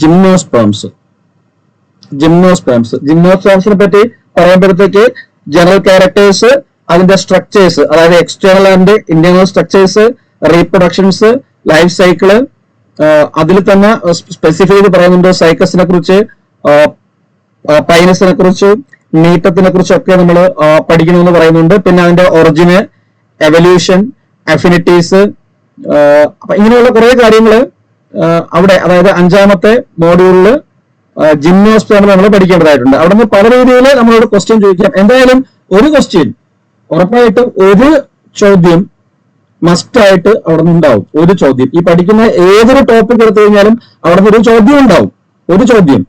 Gymnosperms. ജിംനോസ്പേംസിനെ പറ്റി പറയുമ്പോഴത്തേക്ക് ജനറൽ ക്യാരക്ടേഴ്സ്, അതിന്റെ സ്ട്രക്ചേഴ്സ്, അതായത് external and internal structures, reproductions, life cycle, അതിൽ തന്നെ സ്പെസിഫൈ ചെയ്ത് പറയുന്നുണ്ട് സൈക്കസിനെ കുറിച്ച്, പൈനസിനെ കുറിച്ച്, നീട്ടത്തിനെ കുറിച്ചൊക്കെ നമ്മൾ പഠിക്കണമെന്ന് പറയുന്നുണ്ട്. പിന്നെ അതിന്റെ ഒറിജിന്, എവല്യൂഷൻ, അഫിനിറ്റീസ്, അപ്പൊ ഇങ്ങനെയുള്ള കുറെ കാര്യങ്ങള് അവിടെ, അതായത് 5ാമത്തെ മോഡ്യൂളില് ജിംനോസ്പേം നമ്മൾ പഠിക്കേണ്ടതായിട്ടുണ്ട്. അവിടെ നിന്ന് പല രീതിയിൽ നമ്മളോട് ക്വസ്റ്റ്യൻ ചോദിക്കാം. എന്തായാലും ഒരു ക്വസ്റ്റ്യൻ ഉറപ്പായിട്ടും, ഒരു ചോദ്യം മസ്റ്റ് ആയിട്ട് അവിടെ നിന്ന് ഉണ്ടാവും. ഒരു ചോദ്യം ഈ പഠിക്കുന്ന ഏതൊരു ടോപ്പിക് എടുത്തു കഴിഞ്ഞാലും അവിടെ നിന്ന് ഒരു ചോദ്യം ഉണ്ടാവും. ഒരു ചോദ്യം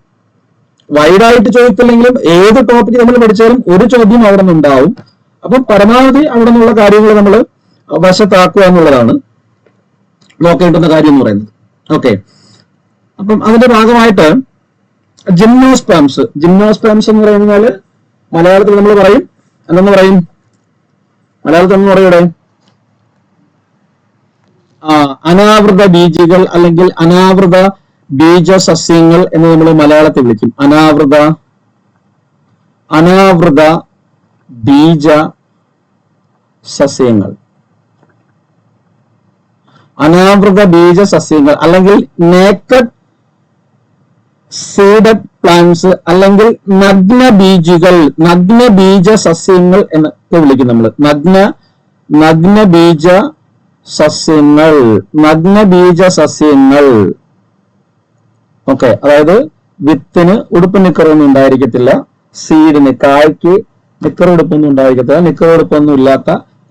വൈഡായിട്ട് ചോദിച്ചില്ലെങ്കിലും ഏത് ടോപ്പിക് നമ്മൾ പഠിച്ചാലും ഒരു ചോദ്യം അവിടെ നിന്ന് ഉണ്ടാവും. അപ്പം പരമാവധി അവിടെ നിന്നുള്ള കാര്യങ്ങൾ നമ്മൾ വശത്താക്കുക എന്നുള്ളതാണ് നോക്കേണ്ടുന്ന കാര്യം എന്ന് പറയുന്നത്. ഓക്കെ, അപ്പം അതിന്റെ ഭാഗമായിട്ട് ജിംനോസ്പേംസ് എന്ന് പറയുന്നത് മലയാളത്തിൽ നമ്മൾ പറയും, എന്തെന്ന് പറയും? മലയാളത്തിൽ എന്ന് പറയൂടെ അനാവൃത ബീജികൾ അല്ലെങ്കിൽ അനാവൃത ബീജ സസ്യങ്ങൾ എന്ന് നമ്മൾ മലയാളത്തിൽ വിളിക്കും. അനാവൃത ബീജ സസ്യങ്ങൾ, അനാവൃത ബീജ സസ്യങ്ങൾ അല്ലെങ്കിൽ നേക്കഡ് സീഡഡ് പ്ലാന്റ്സ് അല്ലെങ്കിൽ നഗ്നബീജ സസ്യങ്ങൾ എന്നൊക്കെ വിളിക്കും നമ്മൾ. നഗ്നബീജ സസ്യങ്ങൾ. ഓക്കെ, അതായത് വിത്തിന് ഉടുപ്പ് നിക്കറൊന്നും ഉണ്ടായിരിക്കത്തില്ല, സീഡിന് കായ്ക്ക് നിക്കർ ഉടുപ്പൊന്നും ഉണ്ടായിരിക്കത്തില്ല, നിക്കർ ഉടുപ്പൊന്നും ഇല്ലാത്ത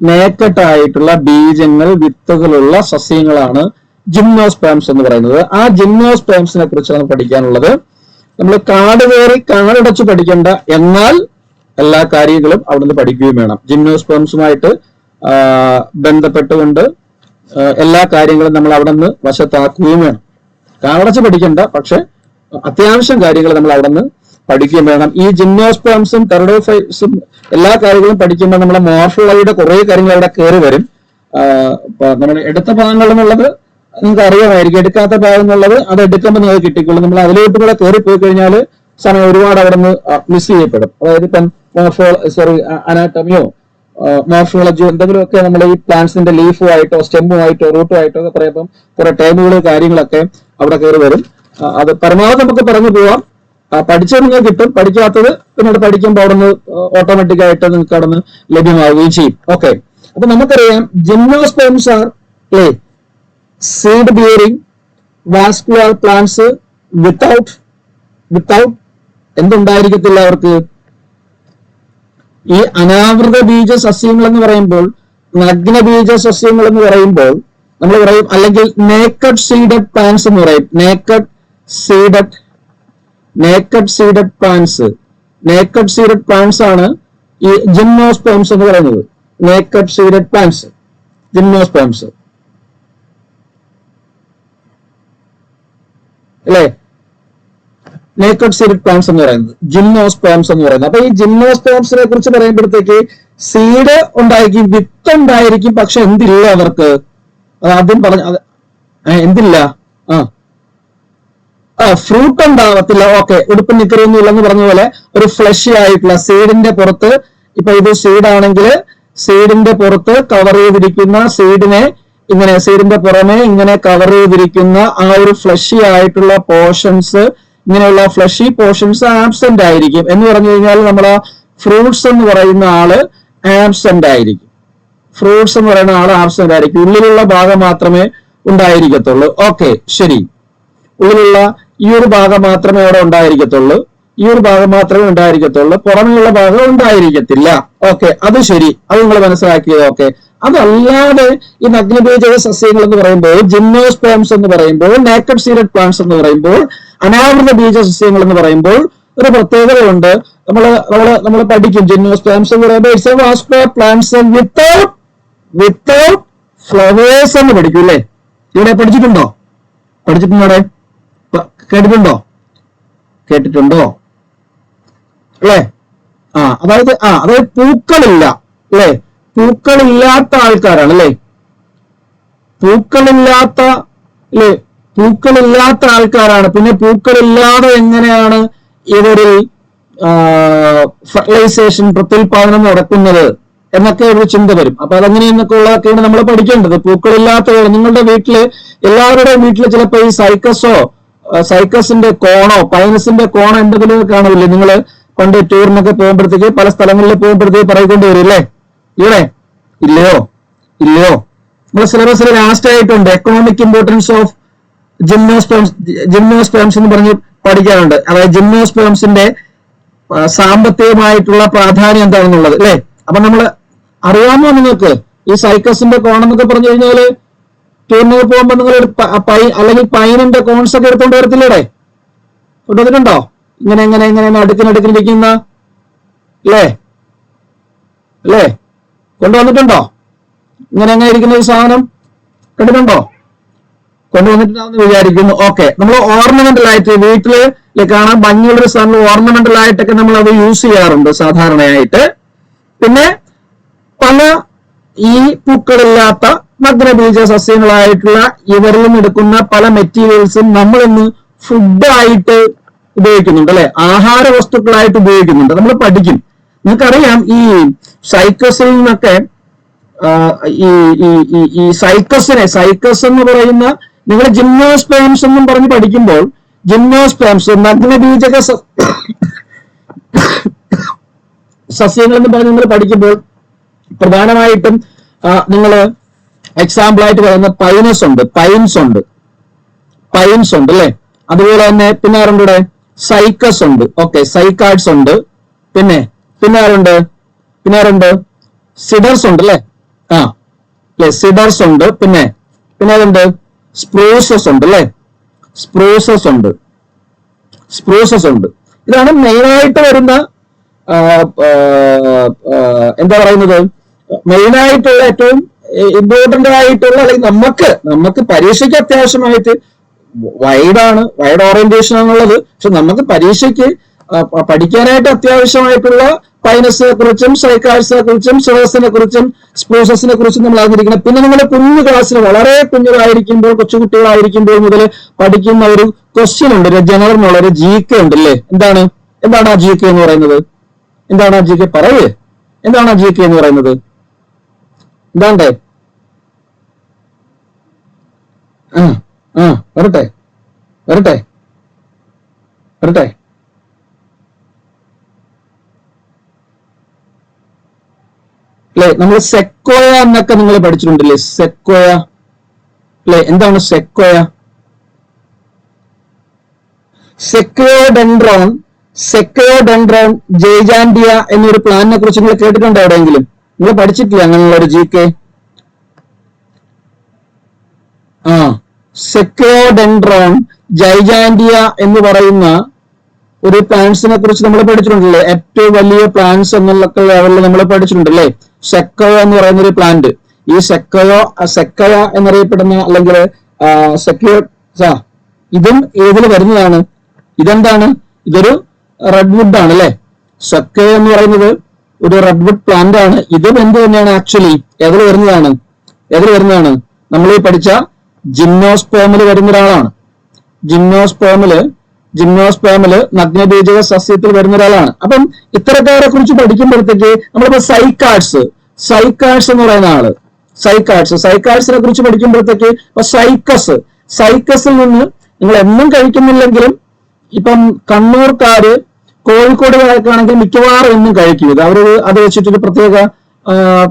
നേക്കട്ടായിട്ടുള്ള ബീജങ്ങൾ, വിത്തുകളുള്ള സസ്യങ്ങളാണ് ജിംനോസ്പേംസ് എന്ന് പറയുന്നത്. ആ ജിംനോസ്പേംസിനെ കുറിച്ചാണ് പഠിക്കാനുള്ളത്. നമ്മൾ കാട് കയറി കാടടച്ച് പഠിക്കേണ്ട, എന്നാൽ എല്ലാ കാര്യങ്ങളും അവിടുന്ന് പഠിക്കുകയും വേണം. ജിംനോസ്പേംസുമായിട്ട് ബന്ധപ്പെട്ടുകൊണ്ട് എല്ലാ കാര്യങ്ങളും നമ്മൾ അവിടെ നിന്ന് വശത്താക്കുകയും വേണം. കാടടച്ച് പഠിക്കേണ്ട, പക്ഷെ അത്യാവശ്യം കാര്യങ്ങൾ നമ്മൾ അവിടെ നിന്ന് പഠിക്കുകയും വേണം. ഈ ജിംനോസ്പേംസും ടെറഡോഫൈറ്റ്സും എല്ലാ കാര്യങ്ങളും പഠിക്കുമ്പോൾ നമ്മുടെ മോർഫോളജിയുടെ കുറെ കാര്യങ്ങൾ അവിടെ കയറി വരും. നമ്മൾ എടുത്ത ഭാഗങ്ങൾ എന്നുള്ളത് നിങ്ങൾക്ക് അറിയാമായിരിക്കും, എടുക്കാത്ത ഭാഗം എന്നുള്ളത് അത് എടുക്കുമ്പോൾ നിങ്ങൾക്ക് കിട്ടിക്കൊള്ളും. നമ്മൾ അതിലോട്ട് കൂടെ കയറി പോയി കഴിഞ്ഞാൽ സമയം ഒരുപാട് അവിടെ നിന്ന് മിസ് ചെയ്യപ്പെടും. അതായത് ഇപ്പം അനാട്ടമിയോ മോർഫോളജിയോ എന്തെങ്കിലുമൊക്കെ നമ്മൾ ഈ പ്ലാന്റ്സിന്റെ ലീഫുമായിട്ടോ സ്റ്റെമ്മുമായിട്ടോ റൂട്ടുമായിട്ടോ ഒക്കെ പറയുമ്പോൾ കുറെ ടേമുകൾ കാര്യങ്ങളൊക്കെ അവിടെ കയറി വരും. അത് പരമാവധി നമുക്ക് പറഞ്ഞു പോവാം. പഠിച്ചത് നിങ്ങൾക്ക് കിട്ടും, പഠിക്കാത്തത് പിന്നീട് പഠിക്കുമ്പോൾ അവിടെ നിന്ന് ഓട്ടോമാറ്റിക് ആയിട്ട് നിങ്ങൾക്ക് അവിടെ നിന്ന് ലഭ്യമാവുകയും ചെയ്യും. ഓക്കെ, അപ്പൊ നമുക്കറിയാം gymnosperms are seed bearing vascular plants without എന്തുണ്ടായിരിക്കത്തില്ല അവർക്ക്. ഈ അനാവൃത ബീജ സസ്യങ്ങൾ എന്ന് പറയുമ്പോൾ, നഗ്നബീജ സസ്യങ്ങൾ എന്ന് പറയുമ്പോൾ നമ്മൾ പറയും, അല്ലെങ്കിൽ നേക്കഡ് സീഡഡ് പ്ലാന്റ്സ് എന്ന് പറയും. നേക്കഡ് സീഡഡ് പ്ലാന്റ്സ് ആണ് ഈ ജിംനോസ്പേംസ് എന്ന് പറയുന്നത്. നേക്കഡ് സീഡഡ് പ്ലാന്റ്സ്, ജിംനോസ്പേംസ് അല്ലെ, നേക്കഡ് സീഡഡ് പ്ലാന്റ്സ് എന്ന് പറയുന്നത്, ജിംനോസ്പേംസ് എന്ന് പറയുന്നത്. അപ്പൊ ഈ ജിംനോസ്പേംസിനെ കുറിച്ച് പറയുമ്പോഴത്തേക്ക് സീഡ് ഉണ്ടായിരിക്കും, വിത്ത് ഉണ്ടായിരിക്കും, പക്ഷെ എന്തില്ല അവർക്ക്. അത് ആദ്യം പറഞ്ഞ എന്തില്ല, ഫ്രൂട്ട് ഉണ്ടാവത്തില്ല. ഓക്കെ, ഉടുപ്പ് നിക്കറൊന്നും ഇല്ലെന്ന് പറഞ്ഞ പോലെ ഒരു ഫ്ലഷി ആയിട്ടുള്ള സീഡിന്റെ പുറത്ത്, ഇപ്പൊ ഇത് സീഡാണെങ്കിൽ സീഡിന്റെ പുറത്ത് കവർ ചെയ്തിരിക്കുന്ന സീഡിനെ ഇങ്ങനെ, സീഡിന്റെ പുറമെ ഇങ്ങനെ കവർ ചെയ്തിരിക്കുന്ന ആ ഒരു ഫ്ലഷി ആയിട്ടുള്ള പോർഷൻസ്, ഇങ്ങനെയുള്ള ഫ്ലഷി പോർഷൻസ് ആബ്സെന്റ് ആയിരിക്കും. എന്ന് പറഞ്ഞു കഴിഞ്ഞാൽ നമ്മളെ ഫ്രൂട്ട്സ് എന്ന് പറയുന്ന ആള് ആബ്സെന്റ് ആയിരിക്കും. ഉള്ളിലുള്ള ഭാഗം മാത്രമേ ഉണ്ടായിരിക്കത്തുള്ളൂ. ഓക്കെ, ശരി, ഉള്ളിലുള്ള ഈ ഒരു ഭാഗം മാത്രമേ അവിടെ ഉണ്ടായിരിക്കത്തുള്ളൂ. പുറമെയുള്ള ഭാഗം ഉണ്ടായിരിക്കത്തില്ല. ഓക്കെ, അത് ശരി, അത് നിങ്ങൾ മനസ്സിലാക്കിയത്. ഓക്കെ, അതല്ലാതെ ഈ നഗ്നബീജ സസ്യങ്ങൾ എന്ന് പറയുമ്പോൾ, ജിംനോസ്പേംസ് എന്ന് പറയുമ്പോൾ, നേക്കഡ് സീഡഡ് പ്ലാന്റ്സ് എന്ന് പറയുമ്പോൾ, അനാവൃത ബീജ സസ്യങ്ങൾ എന്ന് പറയുമ്പോൾ ഒരു പ്രത്യേകതയുണ്ട്. നമ്മൾ പഠിക്കും. ജിംനോസ്പേംസ് എന്ന് പറയുമ്പോൾ it's A vascular plants without flowers എന്ന് പഠിക്കും അല്ലേ? ഇവിടെ പഠിച്ചിട്ടുണ്ടോ? കേട്ടിട്ടുണ്ടോ അല്ലേ? അതായത് പൂക്കളില്ല അല്ലേ? പൂക്കളില്ലാത്ത ആൾക്കാരാണ് അല്ലേ? പൂക്കളില്ലാത്ത ആൾക്കാരാണ്. പിന്നെ പൂക്കളില്ലാതെ എങ്ങനെയാണ് ഇവരിൽ ഫെർട്ടിലൈസേഷൻ, പ്രത്യുൽപാദനം നടക്കുന്നത് എന്നൊക്കെ ഒരു ചിന്ത വരും. അപ്പൊ അതെങ്ങനെയെന്നൊക്കെ ഉള്ളതൊക്കെയാണ് നമ്മൾ പഠിക്കേണ്ടത്. പൂക്കളില്ലാത്തവർ നിങ്ങളുടെ വീട്ടില്, എല്ലാവരുടെയും വീട്ടിൽ ചിലപ്പോൾ ഈ സൈക്കസിന്റെ കോണോ പൈനസിന്റെ കോണോ എന്തെങ്കിലും കാണില്ലേ? നിങ്ങൾ പണ്ട് ടൂറിനൊക്കെ പോകുമ്പോഴത്തേക്ക്, പല സ്ഥലങ്ങളിൽ പോകുമ്പോഴത്തേക്ക് പറയിക്കൊണ്ട് വരും അല്ലേ? ഇവിടെ ഇല്ലയോ? നമ്മുടെ സിലബസിൽ ലാസ്റ്റ് ആയിട്ടുണ്ട് എക്കണോമിക് ഇമ്പോർട്ടൻസ് ഓഫ് ജിംനോസ്പേംസ് എന്ന് പറഞ്ഞ് പഠിക്കാറുണ്ട്. അതായത് ജിംനോസ്പേംസിന്റെ സാമ്പത്തികമായിട്ടുള്ള പ്രാധാന്യം എന്താണെന്നുള്ളത് അല്ലെ? അപ്പൊ നമ്മൾ അറിയാമോ നിങ്ങൾക്ക് ഈ സൈക്കസിന്റെ കോൺ എന്നൊക്കെ പറഞ്ഞു കഴിഞ്ഞാല് ടൂറിനൊക്കെ പോകുമ്പോ നിങ്ങൾ അല്ലെങ്കിൽ പൈനിന്റെ കോൺസ് ഒക്കെ എടുത്തോണ്ട് വരത്തില്ലേ? കൊണ്ടുവന്നിട്ടുണ്ടോ? ഇങ്ങനെ അടുക്കിനിരിക്കുന്ന അല്ലേ? കൊണ്ടുവന്നിട്ടുണ്ടോ? ഇങ്ങനെ ഇരിക്കുന്ന ഒരു സാധനം കണ്ടിട്ടുണ്ടോ? കൊണ്ടുവന്നിട്ടുണ്ടാവുന്ന വിചാരിക്കുന്നു. ഓക്കെ, നമ്മൾ ഓർണമെന്റൽ ആയിട്ട് വീട്ടില് കാണാൻ ഭംഗിയുള്ളൊരു സാധനം ഓർണമെന്റൽ ആയിട്ടൊക്കെ നമ്മൾ അത് യൂസ് ചെയ്യാറുണ്ട് സാധാരണയായിട്ട്. പിന്നെ പല ഈ പൂക്കളില്ലാത്ത നഗ്നബീജ സസ്യങ്ങളായിട്ടുള്ള ഇവരിൽ നിന്ന് എടുക്കുന്ന പല മെറ്റീരിയൽസും നമ്മൾ ഇന്ന് ഫുഡായിട്ട് ഉപയോഗിക്കുന്നുണ്ട് അല്ലെ? ആഹാര വസ്തുക്കളായിട്ട് ഉപയോഗിക്കുന്നുണ്ട്. നമ്മൾ പഠിക്കും. നിങ്ങൾക്കറിയാം ഈ സൈക്കസിൽ നിന്നൊക്കെ ഈ സൈക്കസ് എന്ന് പറയുന്ന, നിങ്ങൾ ജിംനോസ്പേംസ് എന്നും പറഞ്ഞ് പഠിക്കുമ്പോൾ ജിംനോസ്പേംസ് നഗ്നബീജക സസ്യങ്ങൾ എന്ന് പറഞ്ഞ് നിങ്ങൾ പഠിക്കുമ്പോൾ പ്രധാനമായിട്ടും നിങ്ങൾ എക്സാമ്പിൾ ആയിട്ട് പറയുന്ന പൈൻസ് ഉണ്ട് അല്ലെ? അതുപോലെ തന്നെ പിന്നെ ആരുണ്ട്? സൈക്കസ് ഉണ്ട്. ഓക്കെ, സൈക്കാഡ്സ് ഉണ്ട്. പിന്നെ ആരുണ്ട്? സിഡർസ് ഉണ്ട് അല്ലെ? സിഡർസ് ഉണ്ട്. പിന്നെ അതുണ്ട് സ്പ്രൂസസ് ഉണ്ട് അല്ലെ? സ്പ്രൂസസ് ഉണ്ട്. ഇതാണ് മെയിനായിട്ട് വരുന്ന എന്താ പറയുന്നത്, മെയിനായിട്ടുള്ള ഏറ്റവും ഇമ്പോർട്ടന്റ് ആയിട്ടുള്ള, അല്ലെങ്കിൽ നമുക്ക് പരീക്ഷയ്ക്ക് അത്യാവശ്യമായിട്ട് വൈഡ് ഓറിയന്റേഷൻ ആണുള്ളത്. പക്ഷെ നമുക്ക് പരീക്ഷയ്ക്ക് പഠിക്കാനായിട്ട് അത്യാവശ്യമായിട്ടുള്ള പൈനസിനെ കുറിച്ചും സൈക്കാഡ്സിനെ കുറിച്ചും സിഡർസിനെ കുറിച്ചും സ്പ്രൂസസിനെ കുറിച്ചും നമ്മൾ അറിഞ്ഞിരിക്കണം. പിന്നെ നിങ്ങൾ കുഞ്ഞു ക്ലാസ്സിൽ, വളരെ കുഞ്ഞുങ്ങളായിരിക്കുമ്പോൾ, കൊച്ചുകുട്ടികളായിരിക്കുമ്പോൾ മുതൽ പഠിക്കുന്ന ഒരു ക്വസ്റ്റ്യൻ ഉണ്ട്, ഒരു ജനറൽ നോളജ് GK ഉണ്ട് അല്ലേ? എന്താണ് ആ GK എന്ന് പറയുന്നത്? എന്താണ് ആ GK? പറയേ, എന്താണ് ആ GK എന്ന് പറയുന്നത്? എന്താണ്ടേ? വരട്ടെ അല്ലെ? നമ്മൾ സെക്കോയ എന്നൊക്കെ നിങ്ങൾ പഠിച്ചിട്ടുണ്ടല്ലേ? സെക്കോയ അല്ലെ? എന്താണ് സെക്കോയ? സെക്കയോഡെൻഡ്രോൺ ജൈജാൻഡിയ എന്നൊരു പ്ലാന്റിനെ കുറിച്ച് നിങ്ങൾ കേട്ടിട്ടുണ്ടോ എവിടെയെങ്കിലും? നിങ്ങൾ പഠിച്ചിട്ടില്ല അങ്ങനെയുള്ള ഒരു GK? സെക്കയോഡെൻഡ്രോൺ ജൈജാൻഡിയ എന്ന് പറയുന്ന ഒരു പ്ലാന്റ്സിനെ കുറിച്ച് നമ്മൾ പഠിച്ചിട്ടുണ്ടല്ലേ? ഏറ്റവും വലിയ പ്ലാന്റ്സ് എന്നുള്ള ലെവലിൽ നമ്മൾ പഠിച്ചിട്ടുണ്ടല്ലേ? സെക്കയോ എന്ന് പറയുന്ന ഒരു പ്ലാന്റ്. ഈ സെക്കയ എന്നറിയപ്പെടുന്ന, അല്ലെങ്കിൽ ഇതും ഏതിൽ വരുന്നതാണ്? ഇതെന്താണ്? ഇതൊരു റെഡ്വുഡ് ആണ് അല്ലെ? സെക്കയ എന്ന് പറയുന്നത് ഒരു റെഡ്വുഡ് പ്ലാന്റ് ആണ്. ഇതും എന്ത് തന്നെയാണ് ആക്ച്വലി? ഏതിൽ വരുന്നതാണ്? നമ്മൾ ഈ പഠിച്ച ജിംനോസ്പേമിൽ വരുന്ന ഒരാളാണ്. ജിംനോസ്പേമില് നഗ്നബീജക സസ്യത്തിൽ വരുന്ന ഒരാളാണ്. അപ്പം ഇത്തരക്കാരെ കുറിച്ച് പഠിക്കുമ്പോഴത്തേക്ക് നമ്മളിപ്പോ സൈക്കാഡ്സ് എന്ന് പറയുന്ന ആള്, സൈക്കാഡ്സിനെ കുറിച്ച് പഠിക്കുമ്പോഴത്തേക്ക് ഇപ്പൊ സൈക്കസിൽ നിന്ന് നിങ്ങൾ എന്നും കഴിക്കുന്നില്ലെങ്കിലും, ഇപ്പം കണ്ണൂർക്കാര് കോഴിക്കോടുകാർക്കാണെങ്കിൽ മിക്കവാറും എന്നും കഴിക്കും. അത് വെച്ചിട്ടൊരു പ്രത്യേക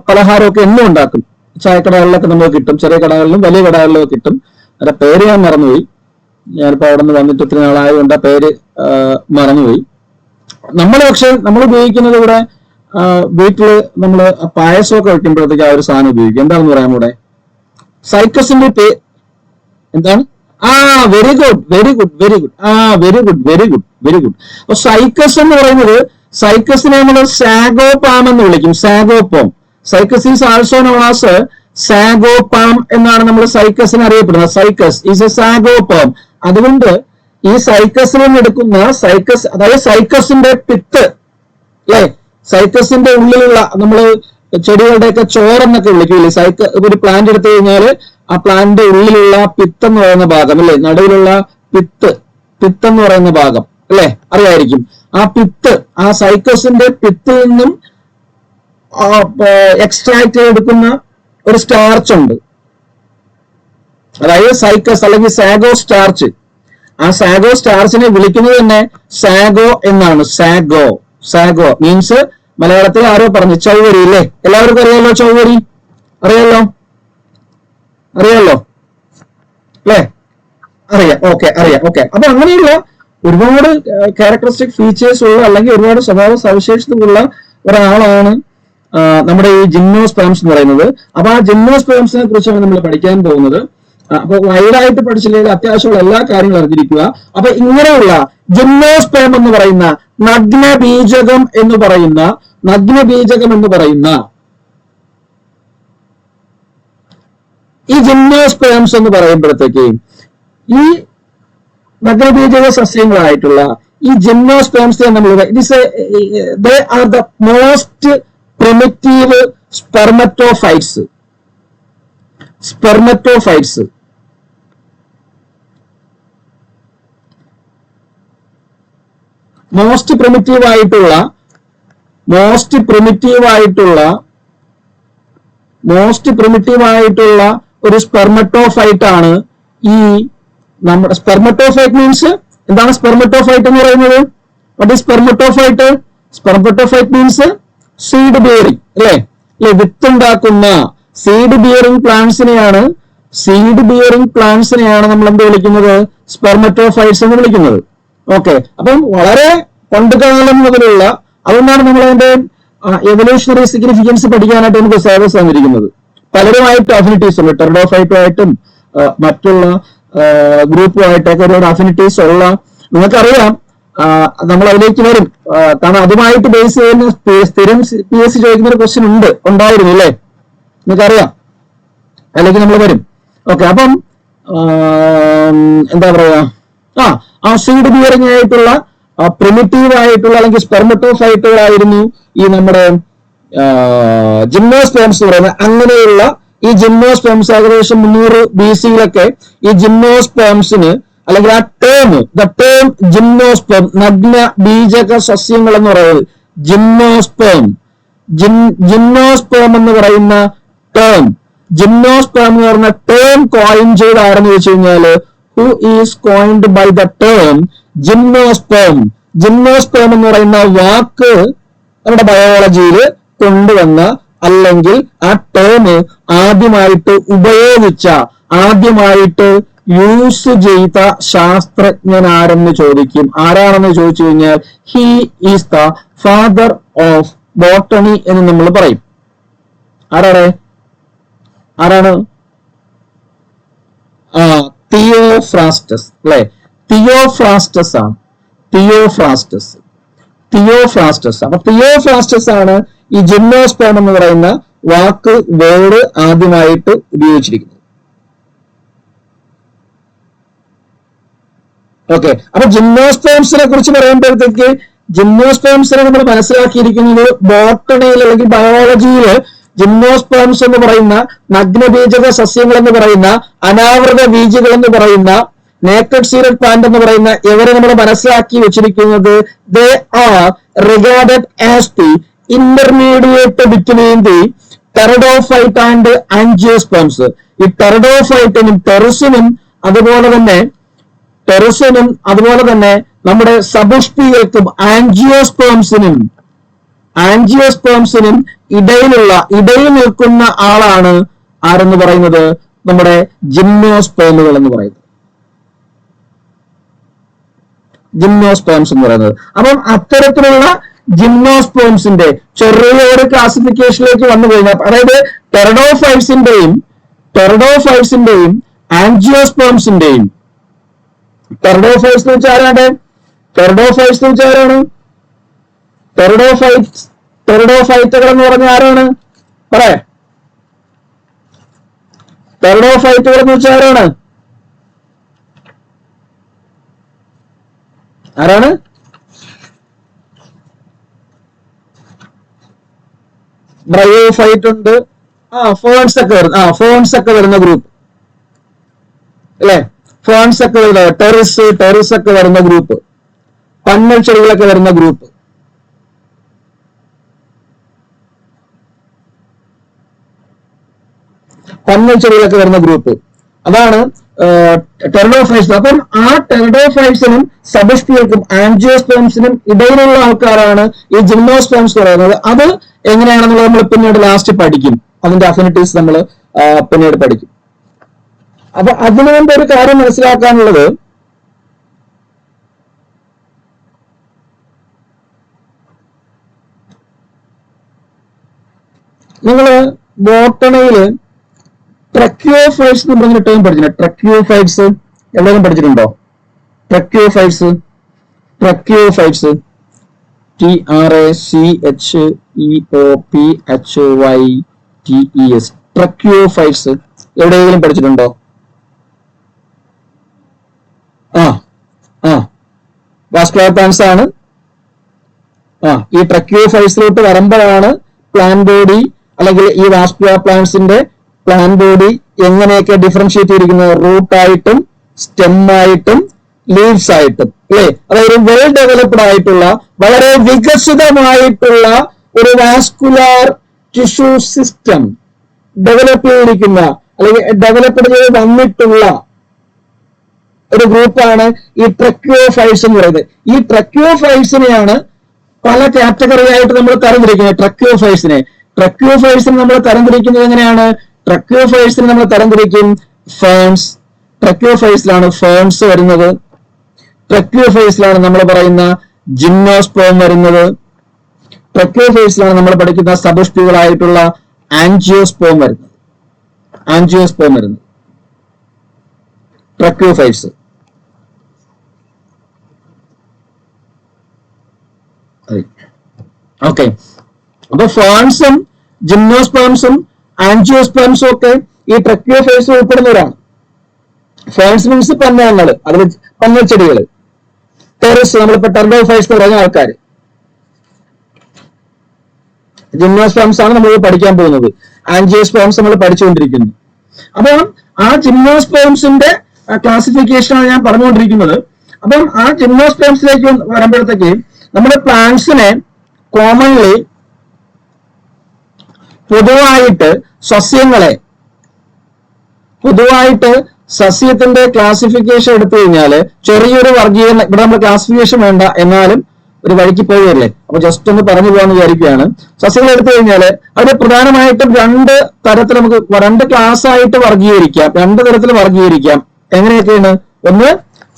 പലഹാരമൊക്കെ എന്നും ഉണ്ടാക്കും. ചായക്കടകളിലൊക്കെ നമുക്ക് കിട്ടും, ചെറിയ കടകളിലും വലിയ കടകളിലും കിട്ടും. അതിന്റെ പേര് ഞാൻ മറന്നുപോയി. ഞാനിപ്പോ അവിടെ നിന്ന് വന്നിട്ട് ഒത്തിരി നാളായതുകൊണ്ട് ആ പേര് മറന്നുപോയി. നമ്മൾ ഉപയോഗിക്കുന്നത് ഇവിടെ വീട്ടില് നമ്മൾ പായസമൊക്കെ വെക്കുമ്പോഴത്തേക്ക് ആ ഒരു സാധനം ഉപയോഗിക്കും. എന്താണെന്ന് പറയാം ഇവിടെ? സൈക്കസിന്റെ എന്താണ്? Very good. അപ്പൊ സൈക്കസ് എന്ന് പറയുന്നത്, സൈക്കസിനെ നമ്മൾ സാഗോപാം എന്ന് വിളിക്കും. Cycas is also known as sago palm എന്നാണ് നമ്മൾ സൈക്കസിനെ അറിയപ്പെടുന്നത്. Cycas is a sago palm. അതുകൊണ്ട് ഈ സൈക്കസിൽ നിന്ന് എടുക്കുന്ന അതായത് സൈക്കസിന്റെ പിത്ത് അല്ലെ? സൈക്കസിന്റെ ഉള്ളിലുള്ള, നമ്മൾ ചെടികളുടെയൊക്കെ ചോറെന്നൊക്കെ വിളിക്കൂലേ, ഒരു പ്ലാന്റ് എടുത്തു കഴിഞ്ഞാൽ ആ പ്ലാന്റിന്റെ ഉള്ളിലുള്ള പിത്ത് എന്ന് പറയുന്ന ഭാഗം അല്ലെ, നടുവിലുള്ള പിത്ത് എന്ന് പറയുന്ന ഭാഗം അല്ലെ, അറിയായിരിക്കും. ആ പിത്ത്, ആ സൈക്കസിന്റെ പിത്തിൽ നിന്നും എക്സ്ട്രാക്ട് ചെയ്തെടുക്കുന്ന ഒരു സ്റ്റാർച്ച് ഉണ്ട്, അതായത് സൈക്കസ് അല്ലെങ്കിൽ സാഗോ സ്റ്റാർച്ച്. ആ സാഗോ സ്റ്റാർച്ചിനെ വിളിക്കുന്നത് തന്നെ സാഗോ എന്നാണ്. സാഗോ മീൻസ് മലയാളത്തിൽ ആരോ പറഞ്ഞു ചൗവരി അല്ലേ, എല്ലാവർക്കും അറിയാലോ ചൗവരി, അറിയാലോ അല്ലേ, അറിയാം. ഓക്കെ. അപ്പൊ അങ്ങനെയുള്ള ഒരുപാട് ക്യാരക്ടറിസ്റ്റിക് ഫീച്ചേഴ്സ് ഉള്ള അല്ലെങ്കിൽ ഒരുപാട് സ്വഭാവ സവിശേഷതയുള്ള ഒരാളാണ് നമ്മുടെ ഈ ജിംനോസ്പേംസ് എന്ന് പറയുന്നത്. അപ്പൊ ആ ജിംനോസ്പേംസിനെ കുറിച്ചാണ് നമ്മൾ പഠിക്കാൻ പോകുന്നത്. അപ്പൊ വൈഡായിട്ട് പഠിച്ചില്ലെങ്കിൽ അത്യാവശ്യമുള്ള എല്ലാ കാര്യങ്ങളും അറിഞ്ഞിരിക്കുക. അപ്പൊ ഇങ്ങനെയുള്ള ജിംനോസ്പേം എന്ന് പറയുന്ന നഗ്നബീജകം എന്ന് പറയുന്ന ഈ ജിംനോസ്പേംസ് എന്ന് പറയുമ്പോഴത്തേക്ക് ഈ നഗ്നബീജക സസ്യങ്ങളായിട്ടുള്ള ഈ ജിംനോസ്പേംസ് നമ്മൾ they are the most primitive spermatophytes. Most primitive ആയിട്ടുള്ള ഒരു സ്പെർമറ്റോഫൈറ്റ് ആണ് ഈ നമ്മുടെ സ്പെർമറ്റോഫൈറ്റ്. മീൻസ് എന്താണ് സ്പെർമറ്റോഫൈറ്റ് എന്ന് പറയുന്നത്? What is spermatophyte? Spermatophyte means seed bearing അല്ലെ, വിത്തുണ്ടാക്കുന്ന സീഡ് ബിയറിംഗ് പ്ലാന്റ്സിനെയാണ് നമ്മൾ എന്ത് വിളിക്കുന്നത്? സ്പെർമറ്റോഫൈറ്റ്സ് എന്ന് വിളിക്കുന്നത്. ഓക്കെ, അപ്പം വളരെ പണ്ടുകാലം മുതലുള്ള, അതുകൊണ്ടാണ് നമ്മൾ അതിന്റെ എവല്യൂഷണറി സിഗ്നിഫിക്കൻസ് പഠിക്കാനായിട്ട് നമുക്ക് സേവസ് തന്നിരിക്കുന്നത്. പലരുമായിട്ട് അഫിനിറ്റീസ് ഉണ്ട്, ടെറഡോഫൈറ്റുമായിട്ടും മറ്റുള്ള ഗ്രൂപ്പുമായിട്ടൊക്കെ ഒരുപാട് അഫിനിറ്റീസ് ഉള്ള, നിങ്ങൾക്കറിയാം, നമ്മൾ അതിലേക്ക് വരും. കാരണം അതുമായിട്ട് ബേസ് ചെയ്യുന്ന സ്ഥിരം PSC ചോദിക്കുന്ന ഒരു ക്വസ്റ്റ്യൻ ഉണ്ടായിരുന്നു അല്ലേ, നിങ്ങൾക്കറിയാം, അതിലേക്ക് നമ്മൾ വരും. ഓക്കെ, അപ്പം എന്താ പറയാ, ആ സീഡ് ബിയറിംഗ് ആയിട്ടുള്ള പ്രിമിറ്റീവ് ആയിട്ടുള്ള അല്ലെങ്കിൽ സ്പെർമറ്റോഫൈറ്റുകളായിരുന്നു ഈ നമ്മുടെ ജിംനോസ്പേംസ് എന്ന് പറയുന്നത്. അങ്ങനെയുള്ള ഈ ജിംനോസ്പേംസ് ഏകദേശം 300 BC ഈ ജിംനോസ്പേംസിന് അല്ലെങ്കിൽ ആ ടേം ജിംനോസ്പേം, നഗ്ന ബീജക സസ്യങ്ങൾ എന്ന് പറയുന്നത് ജിംനോസ്പേം എന്ന് പറയുന്ന ടേം, കോയിൻ ചെയ്ത് ആരെന്ന് ചോദിച്ചു കഴിഞ്ഞാല് who is coined by the term gymnosperm എന്ന് പറയുന്ന വാക്ക് നമ്മുടെ ബയോളജിയിൽ കൊണ്ടുവന്ന അല്ലെങ്കിൽ ആ ടേം ആദ്യമായിട്ട് യൂസ് ചെയ്ത ശാസ്ത്രജ്ഞൻ ആരെന്ന് ചോദിക്കും. ആരാണെന്ന് ചോദിച്ചു കഴിഞ്ഞാൽ he is the father of botany എന്ന് നമ്മൾ പറയും. ആരാണ്? തിയോഫ്രാസ്റ്റസ് അല്ലെ, തിയോഫ്രാസ്റ്റസ്. അപ്പൊ തിയോഫ്രാസ്റ്റസ് ആണ് ഈ ജിംനോസ്പേം എന്ന് പറയുന്ന വേർഡ് ആദ്യമായിട്ട് ഉപയോഗിച്ചിരിക്കുന്നത്. ഓക്കെ, അപ്പൊ ജിംനോസ്പേംസിനെ കുറിച്ച് പറയുമ്പോഴത്തേക്ക് ജിംനോസ്പേംസിനെ നമ്മൾ മനസ്സിലാക്കിയിരിക്കുന്നത് ബോട്ടണിയിൽ അല്ലെങ്കിൽ ബയോളജിയിൽ ജിംനോസ്പേംസ് എന്ന് പറയുന്ന നഗ്നബീജക സസ്യങ്ങൾ എന്ന് പറയുന്ന അനാവൃത ബീജകൾ എന്ന് പറയുന്ന നേക്കഡ് സീഡഡ് പ്ലാന്റ് എന്ന് പറയുന്ന ഇവരെ നമ്മൾ മനസ്സിലാക്കി വെച്ചിരിക്കുന്നത് they are regarded as the intermediate between the pteridophyte and angiosperms. ഈ ടെറഡോഫൈറ്റിനും ടെറസിനും അതുപോലെ തന്നെ നമ്മുടെ സബുഷ്പികൾക്കും ആൻജിയോസ്പേംസിനും ഇടയിൽ നിൽക്കുന്ന ആളാണ് ആരെന്ന് പറയുന്നത്? നമ്മുടെ ജിംനോസ്പേമുകൾ എന്ന് പറയുന്നത്. അപ്പം അത്തരത്തിലുള്ള ജിംനോസ്പേംസിന്റെ ചെറിയൊരു ക്ലാസിഫിക്കേഷനിലേക്ക് വന്നു കഴിഞ്ഞാൽ, അതായത് ടെറഡോഫൈറ്റ്സിന്റെയും ആൻജിയോസ്പേംസിന്റെയും ടെറഡോഫൈറ്റ്സ് എന്ന് വെച്ചാൽ ആരാണ്? ടെറഡോഫൈറ്റുകൾ എന്ന് പറഞ്ഞ ആരാണ്? പറയാ, ടെറഡോഫൈറ്റുകൾ എന്ന് വെച്ചാൽ ആരാണ്? ബ്രയോഫൈറ്റ് ഉണ്ട്, ഫേൺസ് ഒക്കെ വരുന്ന വരുന്ന ഗ്രൂപ്പ് അല്ലെ, ഫേൺസ് ഒക്കെ വരുന്ന ടെറിസ് ഒക്കെ വരുന്ന ഗ്രൂപ്പ്, പന്നൽ ചെടികളൊക്കെ വരുന്ന ഗ്രൂപ്പ്. പന്നൽ ചെടികളൊക്കെ വരുന്ന ഗ്രൂപ്പ് അതാണ് ടെറിഡോഫൈറ്റ്സ്. അപ്പം ആ ടെറിഡോഫൈറ്റ്സിനും സബസ്പിയർക്കും ആൻജിയോസ്പേംസിനും ഇടയിലുള്ള ആൾക്കാരാണ് ഈ ജിംനോസ്പേംസ് പറയുന്നത്. അത് എങ്ങനെയാണെന്നുള്ളത് നമ്മൾ പിന്നീട് ലാസ്റ്റ് പഠിക്കും. അതിന്റെ അഫിനിറ്റീസ് നമ്മൾ പിന്നീട് പഠിക്കും. അപ്പൊ അതിനു മുമ്പ് ഒരു കാര്യം മനസ്സിലാക്കാനുള്ളത്, നിങ്ങള് ബോട്ടണിയില് ട്രക്യോഫൈറ്റ്സ് എന്ന് പറഞ്ഞ ടേം പഠിച്ചിട്ടുണ്ട്. ട്രക്യോഫൈറ്റ്സ് എവിടെയെങ്കിലും പഠിച്ചിട്ടുണ്ടോ? ട്രക്യോഫൈറ്റ്സ് TRACHEOPHYTES ട്രക്യോഫൈറ്റ്സ് എവിടെയെങ്കിലും പഠിച്ചിട്ടുണ്ടോ? വാസ്കുലർ പ്ലാന്റ്സ് ആണ്. ഈ ട്രക്യോഫൈറ്റ്സിലോട്ട് വരുമ്പോഴാണ് പ്ലാന്റ് ബോഡി അല്ലെങ്കിൽ ഈ വാസ്കുലർ പ്ലാന്റ്സിന്റെ പ്ലാൻ ബോഡി എങ്ങനെയൊക്കെ ഡിഫറൻഷിയേറ്റ് ചെയ്തിരിക്കുന്നത്, റൂട്ടായിട്ടും സ്റ്റെമ്മായിട്ടും ലീവ്സ് ആയിട്ടും അല്ലെ. അതായത് വെൽ ഡെവലപ്ഡ് ആയിട്ടുള്ള വളരെ വികസിതമായിട്ടുള്ള ഒരു വാസ്കുലാർ ടിഷ്യൂ സിസ്റ്റം ഡെവലപ്പ് ചെയ്തിരിക്കുന്ന അല്ലെങ്കിൽ ഡെവലപ്ഡ് ചെയ്ത് വന്നിട്ടുള്ള ഒരു ഗ്രൂപ്പാണ് ഈ ട്രക്യോഫൈറ്റ്സ് എന്ന് പറയുന്നത്. ഈ ട്രക്യോഫൈറ്റ്സിനെയാണ് പല കാറ്റഗറി ആയിട്ട് നമ്മൾ തരംതിരിക്കുന്നത്. ട്രക്യോഫൈറ്റ്സിനെ നമ്മൾ തരംതിരിക്കുന്നത് എങ്ങനെയാണ്? ട്രക്യോഫൈറ്റ്സിനെ നമ്മൾ തരംതിരിക്കും ഫേൺസ്. ട്രക്യോഫൈറ്റ്സിലാണ് ഫേൺസ് വരുന്നത്. ട്രക്യോഫൈറ്റ്സിലാണ് നമ്മൾ പറയുന്ന ജിംനോസ്പേം വരുന്നത്. ട്രക്യോഫൈറ്റ്സിലാണ് നമ്മൾ പഠിക്കുന്ന സബസ്പികളായിട്ടുള്ള ആൻജിയോസ്പേം വരുന്നത്. ട്രക്യോഫൈറ്റ്സ്. ഓക്കെ, അപ്പൊ ഫേൺസും ജിംനോസ്പേംസും ആൻജിയോസ്പേംസും ഒക്കെ ഈ ട്രക്യോഫൈറ്റ്സിൽ ഉൾപ്പെടുന്നവരാണ്. ഫേൺസ് മീൻസ് പന്നങ്ങൾ, അതിൽ പന്നൽ ചെടികൾ. ടെറിസ് നമ്മളിപ്പോ ടെറിഡോഫൈറ്റ്സ് എന്ന് പറഞ്ഞ ആൾക്കാർ. ജിംനോസ്പേംസ് ആണ് നമ്മൾ പഠിക്കാൻ പോകുന്നത്. ആൻജിയോസ്പേംസ് നമ്മൾ പഠിച്ചുകൊണ്ടിരിക്കുന്നു. അപ്പം ആ ജിംനോസ്പേംസിന്റെ ക്ലാസിഫിക്കേഷനാണ് ഞാൻ പറഞ്ഞുകൊണ്ടിരിക്കുന്നത്. അപ്പം ആ ജിംനോസ്പേംസിലേക്ക് വരുമ്പോഴത്തേക്ക് നമ്മുടെ പ്ലാന്റ്സിനെ കോമൺലി പൊതുവായിട്ട് സസ്യത്തിന്റെ ക്ലാസിഫിക്കേഷൻ എടുത്തു കഴിഞ്ഞാല് ചെറിയൊരു വർഗീകരണം, ഇവിടെ നമ്മൾ ക്ലാസിഫിക്കേഷൻ വേണ്ട, എന്നാലും ഒരു വഴിക്ക് പോവുകയല്ലേ, അപ്പൊ ജസ്റ്റ് ഒന്ന് പറഞ്ഞു പോകാന്ന് വിചാരിക്കുകയാണ്. സസ്യങ്ങൾ എടുത്തു കഴിഞ്ഞാല് അത് പ്രധാനമായിട്ടും രണ്ട് ക്ലാസ് ആയിട്ട് വർഗീകരിക്കാം, രണ്ട് തരത്തിൽ വർഗീകരിക്കാം. എങ്ങനെയൊക്കെയാണ്? ഒന്ന്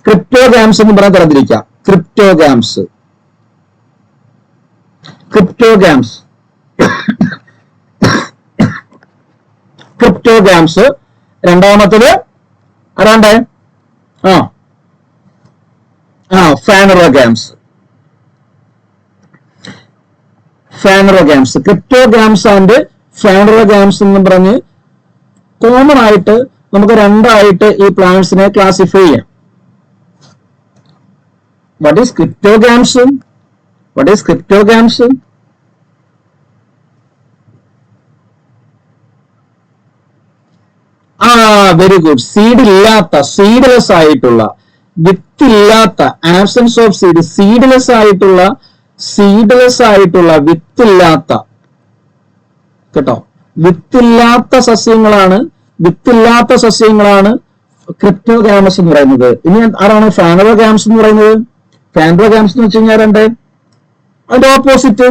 ക്രിപ്റ്റോഗാംസ് എന്ന് പറഞ്ഞാൽ തരംതിരിക്കാം. ക്രിപ്റ്റോഗാംസ്. രണ്ടാമത്തത് ആരാണ്ട്? ഫാനറോഗാംസ്. ക്രിപ്റ്റോഗാംസ് ആൻഡ് ഫാനറോഗാംസ് എന്ന് പറഞ്ഞ് കോമൺ ആയിട്ട് നമുക്ക് രണ്ടായിട്ട് ഈ പ്ലാന്റ്സിനെ ക്ലാസിഫൈ ചെയ്യാം. What is cryptogams? Very good. Seedless ആയിട്ടുള്ള, വിത്തില്ലാത്ത, ആബ്സെൻസ് ഓഫ് സീഡ്, സീഡ്ലെസ് ആയിട്ടുള്ള വിത്തില്ലാത്ത, കേട്ടോ, വിത്തില്ലാത്ത സസ്യങ്ങളാണ് ക്രിപ്റ്റോഗാമസ് എന്ന് പറയുന്നത്. ഇനി ആരാണ് ഫാനറോഗാംസ് എന്ന് പറയുന്നത്? ഫാനറോഗാംസ് എന്ന് വെച്ച് കഴിഞ്ഞാൽ അതിന്റെ ഓപ്പോസിറ്റ്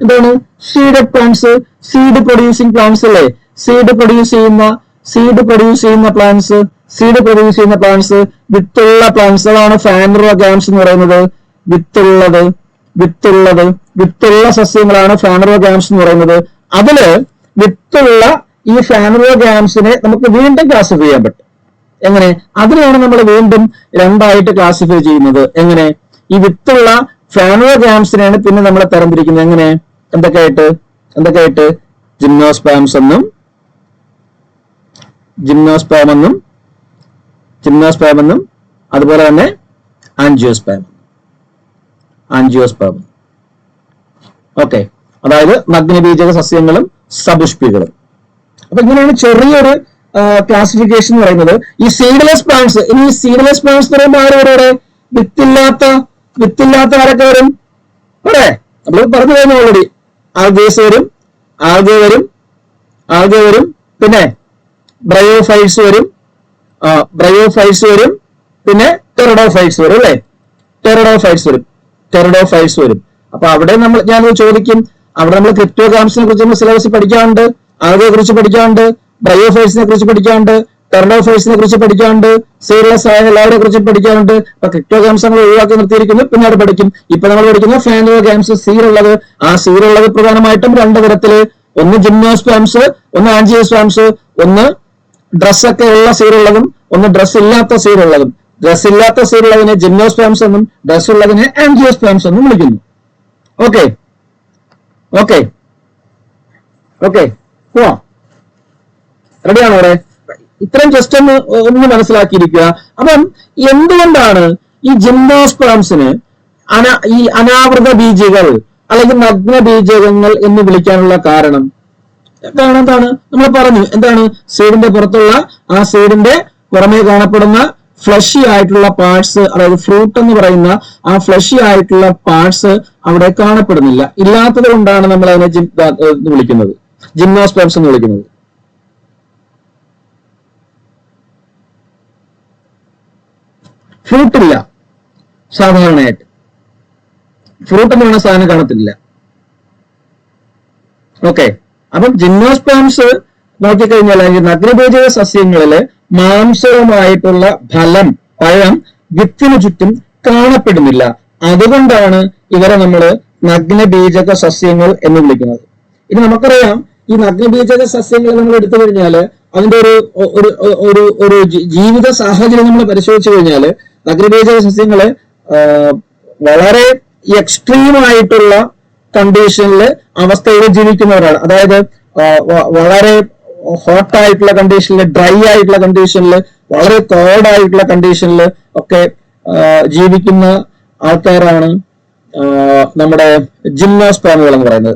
എന്താണ്? Seeded plants, seed producing plants അല്ലേ? സീഡ് പ്രൊഡ്യൂസ് ചെയ്യുന്ന പ്ലാന്റ്സ്, വിത്തുള്ള പ്ലാന്റ്സ്, അതാണ് ഫാനറോഗാംസ് എന്ന് പറയുന്നത്. വിത്തുള്ള സസ്യങ്ങളാണ് ഫാനറോഗാംസ് എന്ന് പറയുന്നത്. അതില് വിത്തുള്ള ഈ ഫാനറോഗാംസിനെ നമുക്ക് വീണ്ടും ക്ലാസിഫൈ ചെയ്യാൻ പറ്റും. എങ്ങനെ? അതിനെയാണ് നമ്മൾ വീണ്ടും രണ്ടായിട്ട് ക്ലാസിഫൈ ചെയ്യുന്നത്. എങ്ങനെ? ഈ വിത്തുള്ള ഫാനറോഗാംസിനെയാണ് പിന്നെ നമ്മൾ തരംതിരിക്കുന്നത്. എങ്ങനെ? എന്തൊക്കെയായിട്ട്? ജിംനോസ്പേം എന്നും അതുപോലെ തന്നെ ആൻജിയോസ്പേം. ഓക്കെ, അതായത് നഗ്നബീജക സസ്യങ്ങളും സപുഷ്പികളും. അപ്പൊ ഇങ്ങനെയാണ് ചെറിയൊരു ക്ലാസിഫിക്കേഷൻ എന്ന് പറയുന്നത്. ഈ സീഡ്ലെസ് പ്ലാന്റ്സ്, ഇനി ഈ സീഡ്ലെസ് പ്ലാന്റ്സ് എന്ന് പറയുമ്പോൾ ആരോടെ വിത്തില്ലാത്ത ആരൊക്കെ വരും? അതെ, നമ്മൾ പറഞ്ഞു കഴിഞ്ഞു ഓൾറെഡി. ആൽഗേസ് വരും, ആൽഗ വരും, പിന്നെ ബ്രയോഫൈറ്റ്സ് വരും, പിന്നെ ടെറഡോഫൈറ്റ്സ് വരും അല്ലെ? ടെറഡോഫൈറ്റ്സ് വരും. അപ്പൊ അവിടെ ഞാനത് ചോദിക്കും, അവിടെ നമ്മൾ ക്രിപ്റ്റോഗ്രാംസിനെ കുറിച്ച് സിലബസ് പഠിക്കാറുണ്ട്, ആൽഗയെ കുറിച്ച് പഠിക്കാറുണ്ട്, ബ്രയോഫൈറ്റ്സിനെ കുറിച്ച് പഠിക്കാറുണ്ട്, ടെറഡോഫൈറ്റ്സിനെ കുറിച്ച് പഠിക്കാറുണ്ട്, സീഡ്ലെസ് ആയ എല്ലാവരെ കുറിച്ച് പഠിക്കാറുണ്ട്. അപ്പൊ ക്രിപ്റ്റോഗ്രാംസ് നമ്മൾ ഒഴിവാക്കി നിർത്തിയിരിക്കുന്നു, പിന്നീട് പഠിക്കും. ഇപ്പൊ നമ്മൾ പഠിക്കുന്ന ഫാനോഗ്രാംസ്, സീഡുള്ളത്. ആ സീഡുള്ളത് പ്രധാനമായിട്ടും രണ്ട് തരത്തില്, ഒന്ന് ജിംനോസ്പേംസ്, ഒന്ന് ആൻജിയോസ്പേംസ്. ഒന്ന് ഡ്രസ്സൊക്കെ ഉള്ള സീഡുള്ളതും ഒന്ന് ഡ്രസ് ഇല്ലാത്ത സീഡുള്ളതും. ഡ്രസ് ഇല്ലാത്ത സീഡുള്ളതിനെ ജിംനോസ്പേംസ് എന്നും ഡ്രസ് ഉള്ളതിനെ ആൻജിയോസ്പേംസ് എന്നും വിളിക്കുന്നു. ഓക്കെ, പോവാം. റെഡിയാണോ? അവിടെ ഇത്രയും ജസ്റ്റ് ഒന്ന് മനസ്സിലാക്കിയിരിക്കുക. അപ്പം എന്തുകൊണ്ടാണ് ഈ ജിംനോസ്പേംസിന് ഈ അനാവൃത ബീജികൾ അല്ലെങ്കിൽ നഗ്ന ബീജകങ്ങൾ എന്ന് വിളിക്കാനുള്ള കാരണം എന്താണ്? നമ്മൾ പറഞ്ഞു, എന്താണ്? സീഡിന്റെ പുറത്തുള്ള ആ സീഡിന്റെ പുറമേ കാണപ്പെടുന്ന ഫ്ലഷി ആയിട്ടുള്ള പാർട്സ്, അതായത് ഫ്രൂട്ട് എന്ന് പറയുന്ന ആ ഫ്ലഷി ആയിട്ടുള്ള പാർട്സ് അവിടെ കാണപ്പെടുന്നില്ല. ഇല്ലാത്തത് കൊണ്ടാണ് നമ്മൾ അതിനെ വിളിക്കുന്നത്, ജിംനോസ്പേംസ് എന്ന് വിളിക്കുന്നത്. ഫ്രൂട്ട് ഇല്ല സാധാരണയായിട്ട്, ഫ്രൂട്ട് എന്ന് പറയുന്ന സാധനം കാണത്തില്ല. ഓക്കെ, അപ്പം ജിംനോസ്പേംസ് നോക്കിക്കഴിഞ്ഞാൽ നഗ്നബീജക സസ്യങ്ങളില് മാംസവുമായിട്ടുള്ള ഫലം, പഴം വിത്തിന് ചുറ്റും കാണപ്പെടുന്നില്ല. അതുകൊണ്ടാണ് ഇവരെ നമ്മൾ നഗ്നബീജക സസ്യങ്ങൾ എന്ന് വിളിക്കുന്നത്. ഇനി നമുക്കറിയാം, ഈ നഗ്നബീജക സസ്യങ്ങൾ നമ്മൾ എടുത്തു കഴിഞ്ഞാല് അതിന്റെ ഒരു ജീവിത സാഹചര്യം നമ്മൾ പരിശോധിച്ചു കഴിഞ്ഞാല് നഗ്നബീജക സസ്യങ്ങള് വളരെ എക്സ്ട്രീം ആയിട്ടുള്ള കണ്ടീഷനിൽ അവസ്ഥയിൽ ജീവിക്കുന്നവരാണ്. അതായത് വളരെ ഹോട്ടായിട്ടുള്ള കണ്ടീഷനിൽ, ഡ്രൈ ആയിട്ടുള്ള കണ്ടീഷനിൽ, വളരെ കോൾഡായിട്ടുള്ള കണ്ടീഷനിൽ ഒക്കെ ജീവിക്കുന്ന ആൾക്കാരാണ് നമ്മുടെ ജിംനോസ്പേമുകൾ എന്ന് പറയുന്നത്.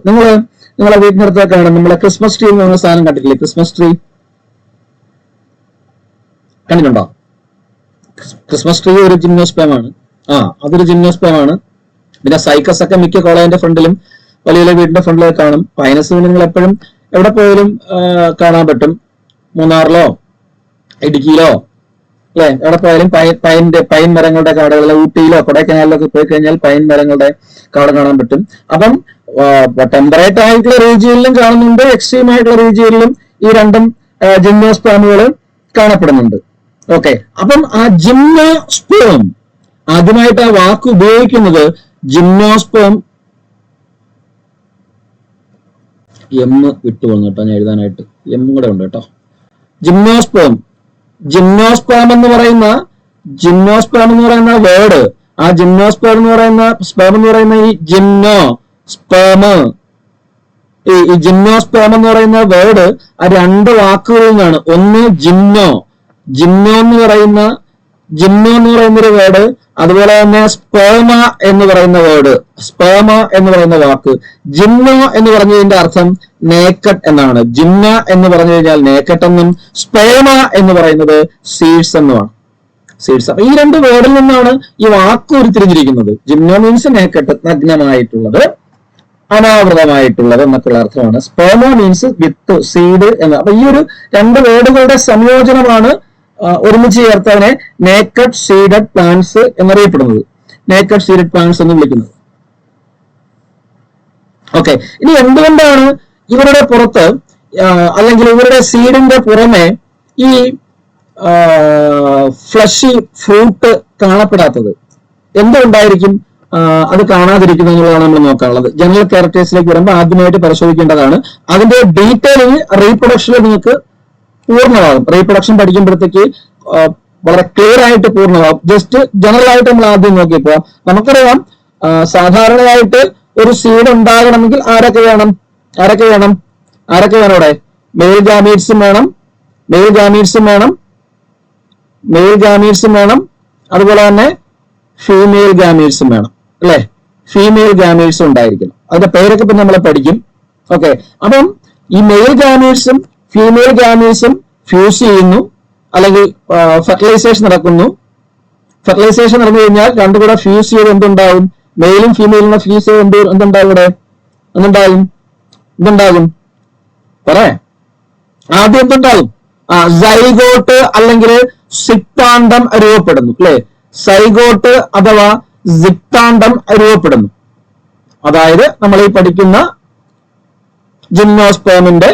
നിങ്ങളെ വീട്ടിനടുത്തൊക്കെയാണ് നമ്മളെ ക്രിസ്മസ് ട്രീ എന്ന് പറഞ്ഞ സാധനം കണ്ടിട്ടില്ലേ? ക്രിസ്മസ് ട്രീ കണ്ടിട്ടുണ്ടോ? ക്രിസ്മസ് ട്രീ ഒരു ജിംനോസ്പേമാണ്. അതൊരു ജിംനോസ്പേമാണ്. പിന്നെ സൈക്കസ് ഒക്കെ മിക്ക കോളേജിന്റെ ഫ്രണ്ടിലും വലിയ വീടിന്റെ ഫ്രണ്ടിലൊക്കെ കാണും. പൈനസ് നിങ്ങൾ എപ്പോഴും എവിടെ പോയാലും കാണാൻ പറ്റും. മൂന്നാറിലോ ഇടുക്കിയിലോ അല്ലെ, എവിടെ പോയാലും പൈൻ മരങ്ങളുടെ കാടുകളിലെ, ഊട്ടിയിലോ കൊടൈക്കനാലിലോ ഒക്കെ പോയി കഴിഞ്ഞാൽ പൈൻ മരങ്ങളുടെ കാട് കാണാൻ പറ്റും. അപ്പം ടെമ്പറേറ്റ് ആയിട്ടുള്ള റീജിയനിലും കാണുന്നുണ്ട്, എക്സ്ട്രീം ആയിട്ടുള്ള റീജിയനിലും ഈ രണ്ടും ജിംനോസ്പേമുകൾ കാണപ്പെടുന്നുണ്ട്. ഓക്കെ, അപ്പം ആ ജിംനോസ്പേം ആദ്യമായിട്ട് ആ വാക്ക് ഉപയോഗിക്കുന്നത് ജിംനോസ്പേം, എം വിട്ടു വന്നു കേട്ടോ, ഞാൻ എഴുതാനായിട്ട് എം കൂടെ ഉണ്ട് കേട്ടോ. ജിംനോസ്പേം എന്ന് പറയുന്ന വേർഡ്, ആ ജിംനോസ്പേം എന്ന് പറയുന്ന ഈ ജിംനോസ്പേം എന്ന് പറയുന്ന വേർഡ് ആ രണ്ട് വാക്കുകളിൽ നിന്നാണ്. ഒന്ന് ജിംനോ എന്ന് പറയുന്ന ഒരു വേർഡ്, അതുപോലെ തന്നെ സ്പേമ എന്ന് പറയുന്ന വാക്ക്. ജിംനോ എന്ന് പറഞ്ഞതിന്റെ അർത്ഥം നേക്കട്ട് എന്നാണ്. ജിംന എന്ന് പറഞ്ഞു കഴിഞ്ഞാൽ നേക്കട്ട് എന്നും, സ്പേമ എന്ന് പറയുന്നത് സീഡ്സ് എന്നുമാണ്. അപ്പൊ ഈ രണ്ട് വേർഡിൽ നിന്നാണ് ഈ വാക്ക് ഉരുത്തിരിഞ്ഞിരിക്കുന്നത്. ജിംനോ മീൻസ് നേക്കട്ട്, നഗ്നമായിട്ടുള്ളത്, അനാവൃതമായിട്ടുള്ളത് എന്നൊക്കെയുള്ള അർത്ഥമാണ്. സ്പേമ മീൻസ് വിത്ത്, സീഡ് എന്ന്. അപ്പൊ ഈ ഒരു രണ്ട് വേർഡുകളുടെ സംയോജനമാണ് ഒരുമിച്ച് ചേർത്തവനെ നേക്കഡ് സീഡഡ് പ്ലാന്റ്സ് എന്നറിയപ്പെടുന്നത്, നേക്കഡ് സീഡഡ് പ്ലാന്റ്സ് എന്ന് വിളിക്കുന്നത്. ഓക്കെ, ഇനി എന്തുകൊണ്ടാണ് ഇവരുടെ പുറത്ത് അല്ലെങ്കിൽ ഇവരുടെ സീഡിന്റെ പുറമെ ഈ ഫ്ലഷി ഫ്രൂട്ട് കാണപ്പെടാത്തത്? എന്തുകൊണ്ടായിരിക്കും അത് കാണാതിരിക്കുന്നത് എന്നുള്ളതാണ് നമ്മൾ നോക്കാനുള്ളത്. ജനറൽ ക്യാരക്ടേഴ്സിലേക്ക് വരുമ്പോൾ ആദ്യമായിട്ട് പരിശോധിക്കേണ്ടതാണ്. അതിന്റെ ഡീറ്റെയിലിംഗ് റീപ്രൊഡക്ഷനിൽ നിങ്ങൾക്ക് പൂർണ്ണമാകും. റീപ്രൊഡക്ഷൻ പഠിക്കുമ്പോഴത്തേക്ക് വളരെ ക്ലിയർ ആയിട്ട് പൂർണ്ണമാകും. ജസ്റ്റ് ജനറൽ ആയിട്ട് നമ്മൾ ആദ്യം നോക്കിയപ്പോ നമുക്കറിയാം, സാധാരണയായിട്ട് ഒരു സീഡ് ഉണ്ടാകണമെങ്കിൽ ആരൊക്കെ വേണം അവിടെ? മെയിൽ ഗാമീറ്റ്സും വേണം, അതുപോലെ തന്നെ ഫീമെയിൽ ഗാമീറ്റ്സും വേണം അല്ലെ? ഫീമെയിൽ ഗാമീറ്റ്സും ഉണ്ടായിരിക്കണം. അതിന്റെ പേരൊക്കെ പിന്നെ നമ്മൾ പഠിക്കും. ഓക്കെ, അപ്പം ഈ മെയിൽ ഗാമീറ്റ്സും ഫീമെയിൽ ഗാമീറ്റ്സും ഫ്യൂസ് ചെയ്യുന്നു, അല്ലെങ്കിൽ ഫെർട്ടിലൈസേഷൻ നടക്കുന്നു. ഫെർട്ടിലൈസേഷൻ നടന്നു കഴിഞ്ഞാൽ രണ്ടും കൂടെ ഫ്യൂസ് ചെയ്ത് എന്തുണ്ടാവും? മെയിലും ഫീമെയിലും ഫ്യൂസ് ചെയ്ത് എന്തുണ്ടാവും? ഇവിടെ എന്തുണ്ടാകും പറയാ? ആദ്യം എന്തുണ്ടാകും? സൈഗോട്ട് അല്ലെങ്കിൽ സിക്താണ്ഡം രൂപപ്പെടുന്നു, അല്ലെ? സൈഗോട്ട് അഥവാ സിക്താണ്ഡം രൂപപ്പെടുന്നു. അതായത് നമ്മൾ ഈ പഠിക്കുന്ന ജിംനോസ്പേമിന്റെ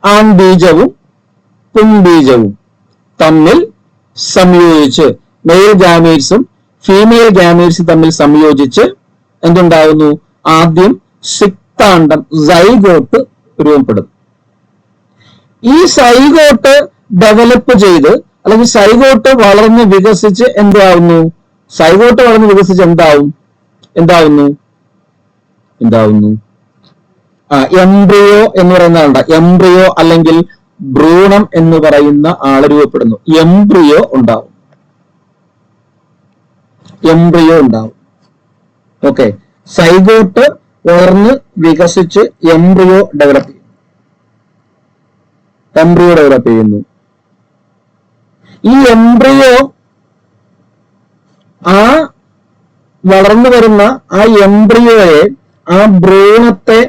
ആൺബീജവും പുംബീജവും തമ്മിൽ സംയോജിച്ച്, മെയിൽ ഗാമീറ്റ്സും ഫീമെയിൽ ഗാമീറ്റ്സും തമ്മിൽ സംയോജിച്ച് എന്തുണ്ടാകുന്നു? ആദ്യം സിക്താണ്ഡം സൈഗോട്ട് രൂപപ്പെടും. ഈ സൈഗോട്ട് ഡെവലപ്പ് ചെയ്ത് അല്ലെങ്കിൽ സൈഗോട്ട് വളർന്ന് വികസിച്ച് എന്താവുന്നു? സൈഗോട്ട് വളർന്ന് വികസിച്ച് എന്താവുന്നു? എംബ്രിയോ എന്ന് പറയുന്ന എംബ്രിയോ അല്ലെങ്കിൽ ഭ്രൂണം എന്ന് പറയുന്ന ആള് രൂപപ്പെടുന്നു. എംബ്രിയോ ഉണ്ടാവും. ഓക്കെ, സൈഗോട്ട് വളർന്ന് വികസിച്ച് എംബ്രിയോ ഡെവലപ്പ് ചെയ്യുന്നു. ഈ എംബ്രിയോ വളർന്നു വരുന്ന ആ എംബ്രിയോയെ, ആ ഭ്രൂണത്തെ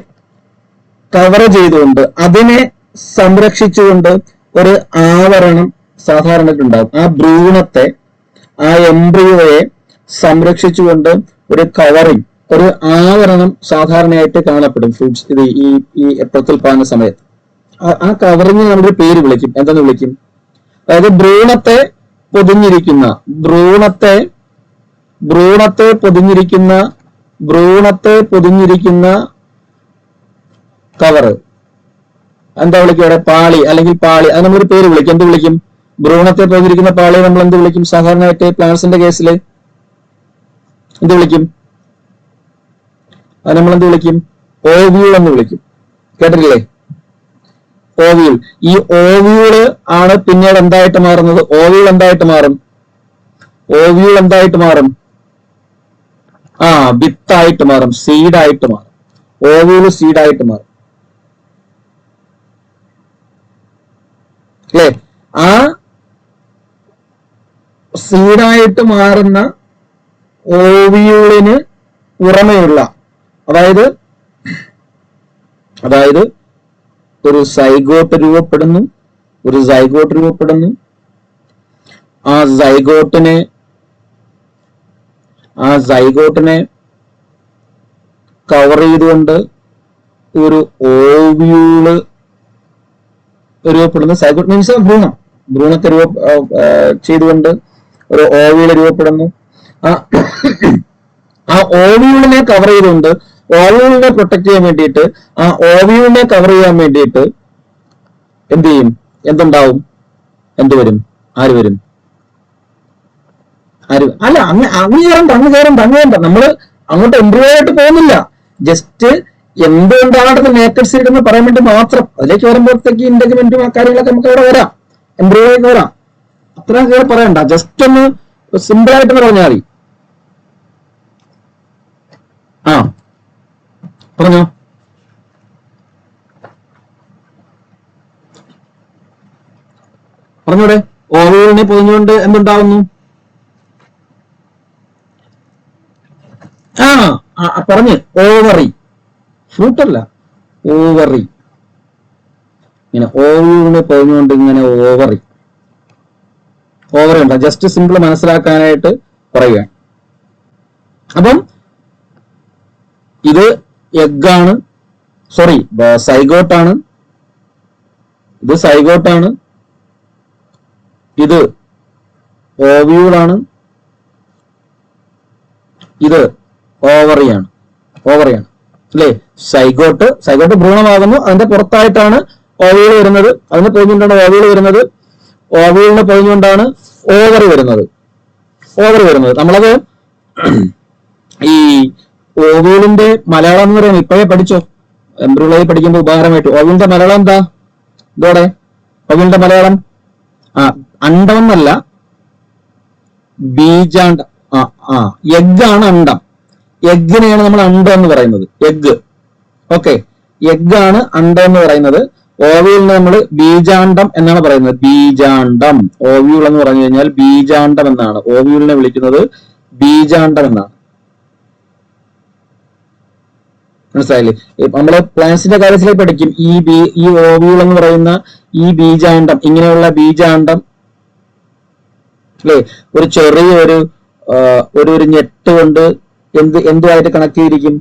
കവർ ചെയ്തുകൊണ്ട്, അതിനെ സംരക്ഷിച്ചുകൊണ്ട് ഒരു ആവരണം സാധാരണക്കുണ്ടാവും. ആ ഭ്രൂണത്തെ, ആ എംബ്രിയോയെ സംരക്ഷിച്ചുകൊണ്ട് ഒരു കവറിങ്, ഒരു ആവരണം സാധാരണയായിട്ട് കാണപ്പെടും ഫ്രൂട്ട്സ് ഈ പ്രത്യുൽപാദന സമയത്ത്. ആ കവറിങ് നമ്മളൊരു പേര് വിളിക്കും. എന്തെന്ന് വിളിക്കും? അതായത് ഭ്രൂണത്തെ പൊതിഞ്ഞിരിക്കുന്ന കവറ് എന്താ വിളിക്കും? അവിടെ പാളി അല്ലെങ്കിൽ പാളി, അത് നമ്മളൊരു പേര് വിളിക്കും. എന്ത് വിളിക്കും? ഭ്രൂണത്തെ പൊതിഞ്ഞിരിക്കുന്ന പാളിയെ നമ്മൾ എന്ത് വിളിക്കും? സാധാരണയായിട്ട് പ്ലാന്റ്സിന്റെ കേസിൽ എന്ത് വിളിക്കും? അത് നമ്മൾ എന്ത് വിളിക്കും? ഓവ്യൂൾ എന്ന് വിളിക്കും. കേട്ടിട്ടില്ലേ? ഓവ്യൂൾ. ഈ ഓവ്യൂള് ആണ് പിന്നീട് എന്തായിട്ട് മാറുന്നത്? ഓവ്യൂൾ എന്തായിട്ട് മാറും? വിത്തായിട്ട് മാറും, സീഡായിട്ട് മാറും. ഓവ്യൂള് സീഡായിട്ട് മാറും, അല്ലെ? ആ സീഡായിട്ട് മാറുന്ന ഓവ്യൂളിന് പുറമെയുള്ള, അതായത് ഒരു സൈഗോട്ട് രൂപപ്പെടുന്നു. ആ സൈഗോട്ടിനെ കവർ ചെയ്തുകൊണ്ട് ഒരു ഓവ്യൂള് രൂപപ്പെടുന്നു. സൈഗോട്ട് മീൻസ് ഭ്രൂണത്തെ ചെയ്തുകൊണ്ട് ഒരു ഓവ്യൂള് രൂപപ്പെടുന്നു. ആ ഓവ്യൂളിനെ കവർ ചെയ്തുകൊണ്ട്, ഓവ്യൂളിനെ പ്രൊട്ടക്ട് ചെയ്യാൻ വേണ്ടിയിട്ട്, ആ ഓവ്യൂളിനെ കവർ ചെയ്യാൻ വേണ്ടിയിട്ട് എന്ത് ചെയ്യും? എന്തുണ്ടാവും? വരും? ആര് വരും? അല്ല, അങ്ങ് കയറണ്ട. നമ്മള് അങ്ങോട്ട് എംബ്രിയോ ആയിട്ട് പോകുന്നില്ല. ജസ്റ്റ് എന്തുകൊണ്ടാണ് നേക്കഡ് സീഡ് എന്ന് പറയാൻ വേണ്ടി മാത്രം. അതിലേക്ക് വരുമ്പോഴത്തേക്ക് ഇന്റഗ്രിമെന്റും ആ കാര്യങ്ങളൊക്കെ നമുക്ക് അവിടെ വരാം, എംബ്രിയോയിലേക്ക് വരാം. അത്ര കയറി പറയണ്ട, ജസ്റ്റ് ഒന്ന് സിമ്പിൾ ആയിട്ട് പറഞ്ഞാൽ മതി. പറഞ്ഞൂടെ? ഓവ്യൂളിനെ പൊതിഞ്ഞുകൊണ്ട് എന്തുണ്ടാവുന്നു? പറഞ്ഞ് ഓവറി, ഫ്രൂട്ടല്ല, ഓവറി. ഇങ്ങനെ ഓവ്യൂളിനെ പൊതിഞ്ഞുകൊണ്ട് ഇങ്ങനെ ഓവറി ഉണ്ടോ? ജസ്റ്റ് സിമ്പിൾ മനസ്സിലാക്കാനായിട്ട് പറയുക. അപ്പം ഇത് എഗ്ഗാണ്, സോറി സൈഗോട്ടാണ്. ഇത് ഓവ്യൂളാണ്. ഇത് ഓവറിയാണ്, അല്ലേ? സൈഗോട്ട് ഭ്രൂണമാകുന്നു. അതിന്റെ പുറത്തായിട്ടാണ് ഓവ്യൂള് വരുന്നത്. അതിനെ പൊതിഞ്ഞുകൊണ്ടാണ് ഓവ്യൂള് വരുന്നത്. ഓവ്യൂളിനെ പൊതിഞ്ഞുകൊണ്ടാണ് ഓവറി വരുന്നത്. നമ്മളത് ഈ ഓവ്യൂളിന്റെ മലയാളം എന്ന് പറയുന്നത് ഇപ്പോഴേ പഠിച്ചോ, എംബ്രിയോളജി പഠിക്കുമ്പോൾ ഉപകാരമായിട്ട്. ഓവ്യൂളിന്റെ മലയാളം എന്താ? ഇതോടെ ഓവ്യൂളിന്റെ മലയാളം അണ്ടം എന്നല്ല, ബീജാണ്ടം. എഗ്ഗാണ് അണ്ടം. എഗ്ഗിനെയാണ് നമ്മൾ അണ്ടം എന്ന് പറയുന്നത്. എഗ്ഗ്. ഓക്കെ, എഗ്ഗ് ആണ് അണ്ടം എന്ന് പറയുന്നത്. ഓവ്യൂളിനെ നമ്മൾ ബീജാണ്ടം എന്നാണ് പറയുന്നത്. ബീജാണ്ടം. ഓവ്യൂൾ എന്ന് പറഞ്ഞു കഴിഞ്ഞാൽ ബീജാണ്ടം എന്നാണ്. ഓവ്യൂളിനെ വിളിക്കുന്നത് ബീജാണ്ടം എന്നാണ്. മനസ്സിലായില്ലേ? നമ്മള് പ്ലാന്റ്സിന്റെ കാര്യത്തിലേക്ക് പഠിക്കും. ഈ ഓവ്യൂൾ എന്ന് പറയുന്ന ഈ ബീജാണ്ടം, ഇങ്ങനെയുള്ള ബീജാണ്ടം അല്ലെ, ഒരു ചെറിയ ഒരു ഞെട്ട് കൊണ്ട് എന്തുമായിട്ട് കണക്ട് ചെയ്തിരിക്കും?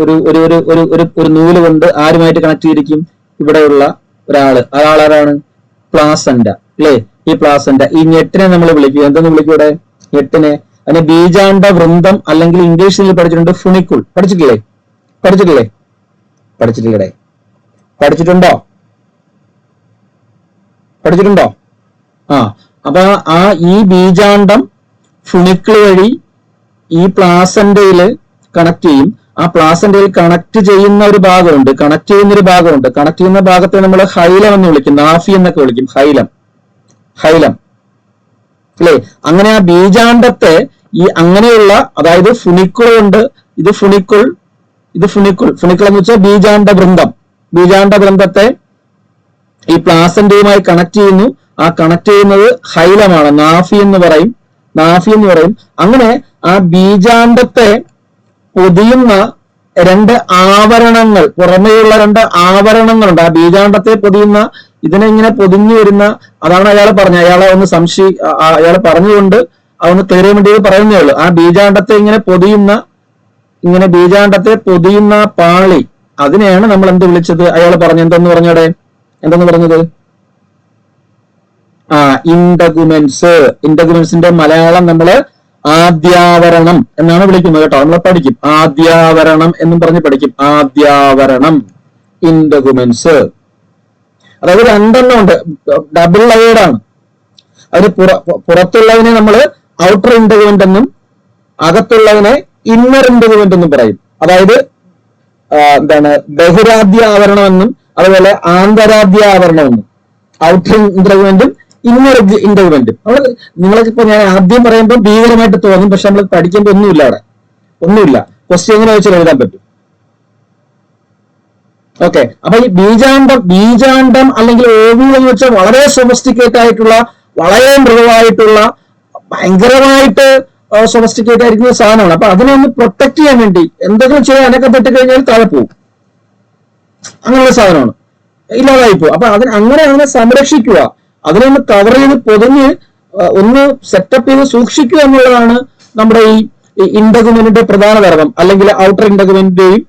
ഒരു നൂല് കൊണ്ട് ആരുമായിട്ട് കണക്ട് ചെയ്തിരിക്കും? ഇവിടെയുള്ള ആരാണ്? പ്ലാസന്റ അല്ലെ? ഈ പ്ലാസന്റ, ഈ ഞെട്ടിനെ നമ്മൾ വിളിക്കും, എന്തെന്ന് വിളിക്കും ഇവിടെ? ഞെട്ടിനെ. അതിനെ ബീജാണ്ട വൃന്ദം, അല്ലെങ്കിൽ ഇംഗ്ലീഷിൽ പഠിച്ചിട്ടുണ്ട് ഫുണിക്കിൾ. പഠിച്ചിട്ടില്ലേ? പഠിച്ചിട്ടില്ലേ? പഠിച്ചിട്ടുണ്ടോ? അപ്പൊ ഈ ബീജാണ്ടം ഫുണിക്കിൾ വഴി ഈ പ്ലാസന്റയിൽ കണക്ട് ചെയ്യും. ആ പ്ലാസന്റയിൽ കണക്ട് ചെയ്യുന്ന ഒരു ഭാഗമുണ്ട്. കണക്ട് ചെയ്യുന്ന ഭാഗത്തെ നമ്മൾ ഹൈലം എന്ന് വിളിക്കും, നാഫി എന്നൊക്കെ വിളിക്കും. ഹൈലം അല്ലെ? അങ്ങനെ ആ ബീജാണ്ടത്തെ അങ്ങനെയുള്ള, അതായത് ഫുണിക്കിൾ കൊണ്ട്, ഇത് ഫുണിക്കിൾ എന്ന് വെച്ചാൽ ബീജാണ്ട വൃന്ദത്തെ ഈ പ്ലാസന്റയുമായി കണക്ട് ചെയ്യുന്നു. ആ കണക്ട് ചെയ്യുന്നത് ഹൈലമാണ്, നാഫി എന്ന് പറയും. അങ്ങനെ ആ ബീജാണ്ടത്തെ പൊതിയുന്ന രണ്ട് ആവരണങ്ങൾ, പുറമേയുള്ള രണ്ട് ആവരണങ്ങളുണ്ട്. ആ ബീജാണ്ടത്തെ പൊതിയുന്ന, ഇതിനെ ഇങ്ങനെ പൊതിഞ്ഞു വരുന്ന, അതാണ് അയാൾ പറഞ്ഞത്. അയാൾ പറഞ്ഞുകൊണ്ട് അതൊന്ന് ക്ലിയർ ചെയ്യാൻ വേണ്ടി പറയുന്നേ ഉള്ളൂ. ആ ബീജാണ്ടത്തെ ബീജാണ്ടത്തെ പൊതിയുന്ന പാളി, അതിനെയാണ് നമ്മൾ എന്ത് വിളിച്ചത്? അയാൾ പറഞ്ഞു. എന്തെന്ന് പറഞ്ഞത്? ഇന്റഗുമെന്റ്സിന്റെ മലയാളം നമ്മള് ആദ്യാവരണം എന്നാണ് വിളിക്കുന്നത് കേട്ടോ. നമ്മൾ പഠിക്കും, ആദ്യാവരണം എന്നും പറഞ്ഞ് പഠിക്കും. ആദ്യാവരണം, ഇന്റഗുമെന്റ്സ്. അതായത് രണ്ടെണ്ണം ഉണ്ട്, ഡബിൾ ലെയേർഡ് ആണ്. അതിന് പുറത്തുള്ളതിനെ നമ്മൾ ഔട്ടർ ഇന്റഗുമെന്റ് എന്നും അകത്തുള്ളതിനെ ഇന്നർ ഇന്റഗുമെന്റ് എന്നും പറയും. അതായത് ബഹിരാദ്യ ആവരണം എന്നും അതുപോലെ ആന്തരാദ്യ ആവരണം എന്നും. Outer ഇന്റഗുമെന്റും inner ഇന്റഗുമെന്റും. നിങ്ങൾക്കിപ്പോ ഞാൻ ആദ്യം പറയുമ്പോൾ ഭീകരമായിട്ട് തോന്നും, പക്ഷെ നമ്മൾ പഠിക്കേണ്ട ഒന്നുമില്ല. ക്വസ്റ്റ്യൻ എങ്ങനെ വെച്ചാൽ എഴുതാൻ പറ്റും. ഓക്കെ, അപ്പൊ ഈ ബീജാണ്ടം അല്ലെങ്കിൽ ഓവ്യൂൾ എന്ന് വെച്ചാൽ വളരെ സൊഫിസ്റ്റിക്കേറ്റ് ആയിട്ടുള്ള, വളരെ മൃദുവായിട്ടുള്ള, ഭയങ്കരമായിട്ട് സൊഫിസ്റ്റിക്കേറ്റ് ആയിരിക്കുന്ന സാധനമാണ്. അപ്പൊ അതിനെ ഒന്ന് പ്രൊട്ടക്ട് ചെയ്യാൻ വേണ്ടി എന്തെങ്കിലും ചെയ്യാനൊക്കെ പറ്റിക്കഴിഞ്ഞാൽ താഴെ പോകും. അങ്ങനെയുള്ള സാധനമാണ്, ഇല്ലാതായി പോകും. അപ്പൊ അതിനെ സംരക്ഷിക്കുക, അതിനൊന്ന് കവർ ചെയ്ത് പൊതിഞ്ഞ് ഒന്ന് സെറ്റപ്പ് ചെയ്ത് സൂക്ഷിക്കുക എന്നുള്ളതാണ് നമ്മുടെ ഈ ഇന്റഗുമെന്റിന്റെ പ്രധാന ധർമ്മം, അല്ലെങ്കിൽ ഔട്ടർ ഇന്റഗുമെന്റിന്റെയും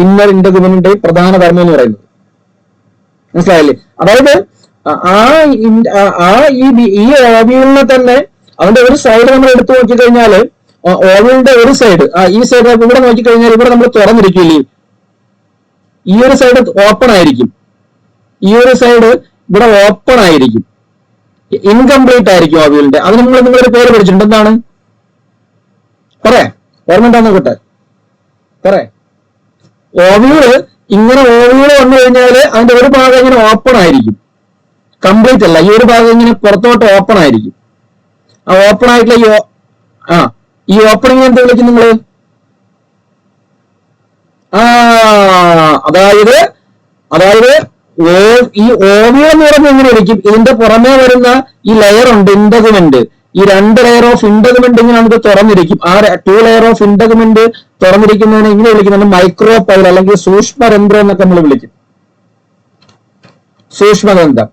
ഇന്നർ ഇന്റഗുമെന്റിന്റെയും പ്രധാന ധർമ്മം എന്ന് പറയുന്നത്. മനസ്സിലായില്ലേ? അതായത് ഈ ഓവ്യൂളിനെ തന്നെ അതിന്റെ ഒരു സൈഡ് നമ്മൾ എടുത്തു നോക്കിക്കഴിഞ്ഞാല്, ഓവ്യൂളിന്റെ ഒരു സൈഡ്, ഈ സൈഡ് ഇവിടെ നോക്കിക്കഴിഞ്ഞാൽ ഇവിടെ നമ്മൾ തുറന്നിരിക്കില്ലേ? ഈ ഒരു സൈഡ് ഓപ്പൺ ആയിരിക്കും, ഇവിടെ ഓപ്പൺ ആയിരിക്കും, ഇൻകംപ്ലീറ്റ് ആയിരിക്കും ഓവ്യൂളിന്റെ. അതിന് നിങ്ങളൊരു പേര് പഠിച്ചിട്ടുണ്ട്, എന്താണ്? ഓർമ്മ ഉണ്ടാകുന്ന കൂട്ടെ ഓവ്യൂള് വന്നു കഴിഞ്ഞാല് അതിന്റെ ഒരു ഭാഗം ഇങ്ങനെ ഓപ്പൺ ആയിരിക്കും, കംപ്ലീറ്റ് അല്ല. ഈ ഒരു ഭാഗം ഇങ്ങനെ പുറത്തോട്ട് ഓപ്പൺ ആയിരിക്കും. ആ ഓപ്പൺ ആയിട്ടുള്ള ഈ ഓപ്പണിങ് എന്താ വിളിക്കും നിങ്ങള്? അതായത് ഈ ഓവ്യൂൾ എന്ന് പറയുന്നത് എങ്ങനെ വിളിക്കും? ഇതിന്റെ പുറമേ വരുന്ന ഈ ലെയർ ഉണ്ട്, ഇന്റഗുമെന്റ്. ഈ 2 ലെയർ ഓഫ് ഇന്റഗുമെന്റ് ഇങ്ങനെ നമുക്ക് തുറന്നിരിക്കും. ആ 2 ലെയർ ഓഫ് ഇന്റഗുമെന്റ് തുറന്നിരിക്കുന്നതിനെ ഇങ്ങനെ വിളിക്കുന്നത് മൈക്രോപൈൽ അല്ലെങ്കിൽ സൂക്ഷ്മരന്ധ്രം എന്നൊക്കെ നമ്മൾ വിളിക്കും. സൂക്ഷ്മരന്ധ്രം.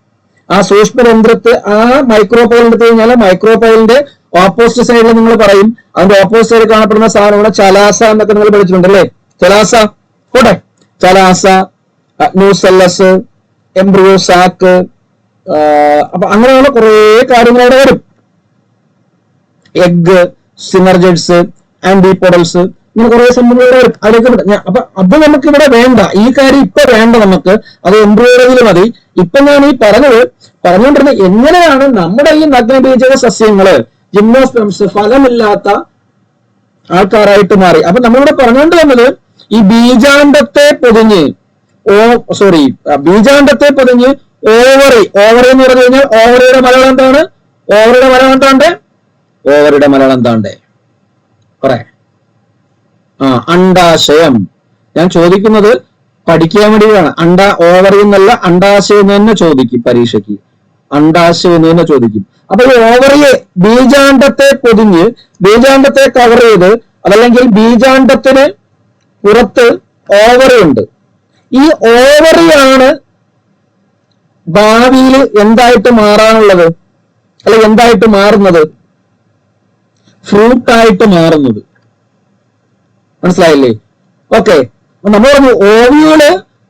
ആ സൂക്ഷ്മരന്ധ്രത്ത് ആ മൈക്രോപൈൽ എടുത്തു കഴിഞ്ഞാൽ മൈക്രോപൈലിന്റെ ഓപ്പോസിറ്റ് സൈഡിൽ നിങ്ങൾ പറയും, അതിന്റെ ഓപ്പോസിറ്റ് സൈഡിൽ കാണപ്പെടുന്ന സാധനമാണ് ചലാസ എന്നൊക്കെ നിങ്ങൾ പഠിച്ചിട്ടുണ്ട് അല്ലേ? Chalaza, nucellus, embryo sac. അപ്പൊ അങ്ങനെയുള്ള കുറെ കാര്യങ്ങൾ അവിടെ വരും. എഗ്, സിനർജെറ്റ്സ്, ആന്റിപോഡൽസ്, ഇങ്ങനെ കുറെ സംഭവങ്ങൾ വരും. അതിലേക്ക് അപ്പൊ അത് നമുക്ക് ഇവിടെ വേണ്ട, ഈ കാര്യം ഇപ്പൊ വേണ്ട നമുക്ക്. അത് എംബ്രിയോളജിയിൽ മതി. ഇപ്പൊ ഞാൻ ഈ പറഞ്ഞുകൊണ്ടിരുന്ന എങ്ങനെയാണ് നമ്മുടെ ഈ നഗ്നബീജക സസ്യങ്ങള്, ജിംനോസ്പെംസ്, ഫലമില്ലാത്ത ആൾക്കാരായിട്ട് മാറി. അപ്പൊ നമ്മളിവിടെ പറഞ്ഞുകൊണ്ട് വന്നത് ഈ ബീജാണ്ടത്തെ പൊതിഞ്ഞ് ഓവറി എന്ന് പറഞ്ഞു കഴിഞ്ഞാൽ ഓവറിയുടെ മലയാളം എന്താണ്? ഓവറിയുടെ മലയാളം എന്താണ്ടേ? അണ്ടാശയം. ഞാൻ ചോദിക്കുന്നത് പഠിക്കാൻ വേണ്ടിയാണ്. ഓവറി എന്നല്ല, അണ്ടാശയം എന്ന് തന്നെ ചോദിക്കും പരീക്ഷയ്ക്ക്. അണ്ടാശയം എന്ന് തന്നെ ചോദിക്കും. അപ്പൊ ഈ ഓവറിയെ, ബീജാണ്ടത്തെ പൊതിഞ്ഞ്, ബീജാണ്ടത്തെ കവർ ചെയ്ത്, അതല്ലെങ്കിൽ ബീജാണ്ടത്തിന് പുറത്ത് ഓവറി ഉണ്ട്. ഈ ഓവറിയാണ് ഭാവിയിൽ എന്തായിട്ട് മാറാനുള്ളത്, അല്ലെ എന്തായിട്ട് മാറുന്നത്? ഫ്രൂട്ടായിട്ട് മാറുന്നത്. മനസ്സിലായില്ലേ? ഓക്കെ, നമ്മൾ പറഞ്ഞു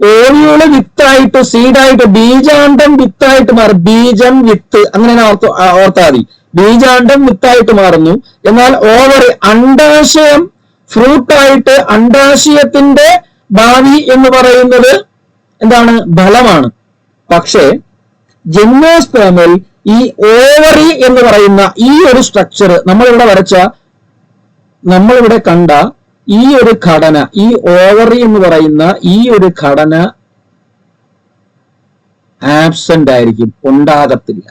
ഓവിയൂള് വിത്തായിട്ട്, സീഡായിട്ട്, ബീജാണ്ടം വിത്തായിട്ട് മാറും. ബീജം വിത്ത്, അങ്ങനെ ഓർത്താൽ മതി. ബീജാണ്ടം വിത്തായിട്ട് മാറുന്നു. എന്നാൽ ഓവറി, അണ്ടാശയം ഫ്രൂട്ടായിട്ട്, അണ്ടാശയത്തിന്റെ ഭാവി എന്ന് പറയുന്നത് എന്താണ്? ഫലമാണ്. പക്ഷേ ജിംനോസ്പേമിൽ ഈ ഓവറി എന്ന് പറയുന്ന ഈ ഒരു സ്ട്രക്ചർ, നമ്മളിവിടെ കണ്ട ഈ ഒരു ഘടന, ഈ ഓവറി എന്ന് പറയുന്ന ഈ ഒരു ഘടന ആബ്സെന്റ് ആയിരിക്കും, ഉണ്ടാകത്തില്ല.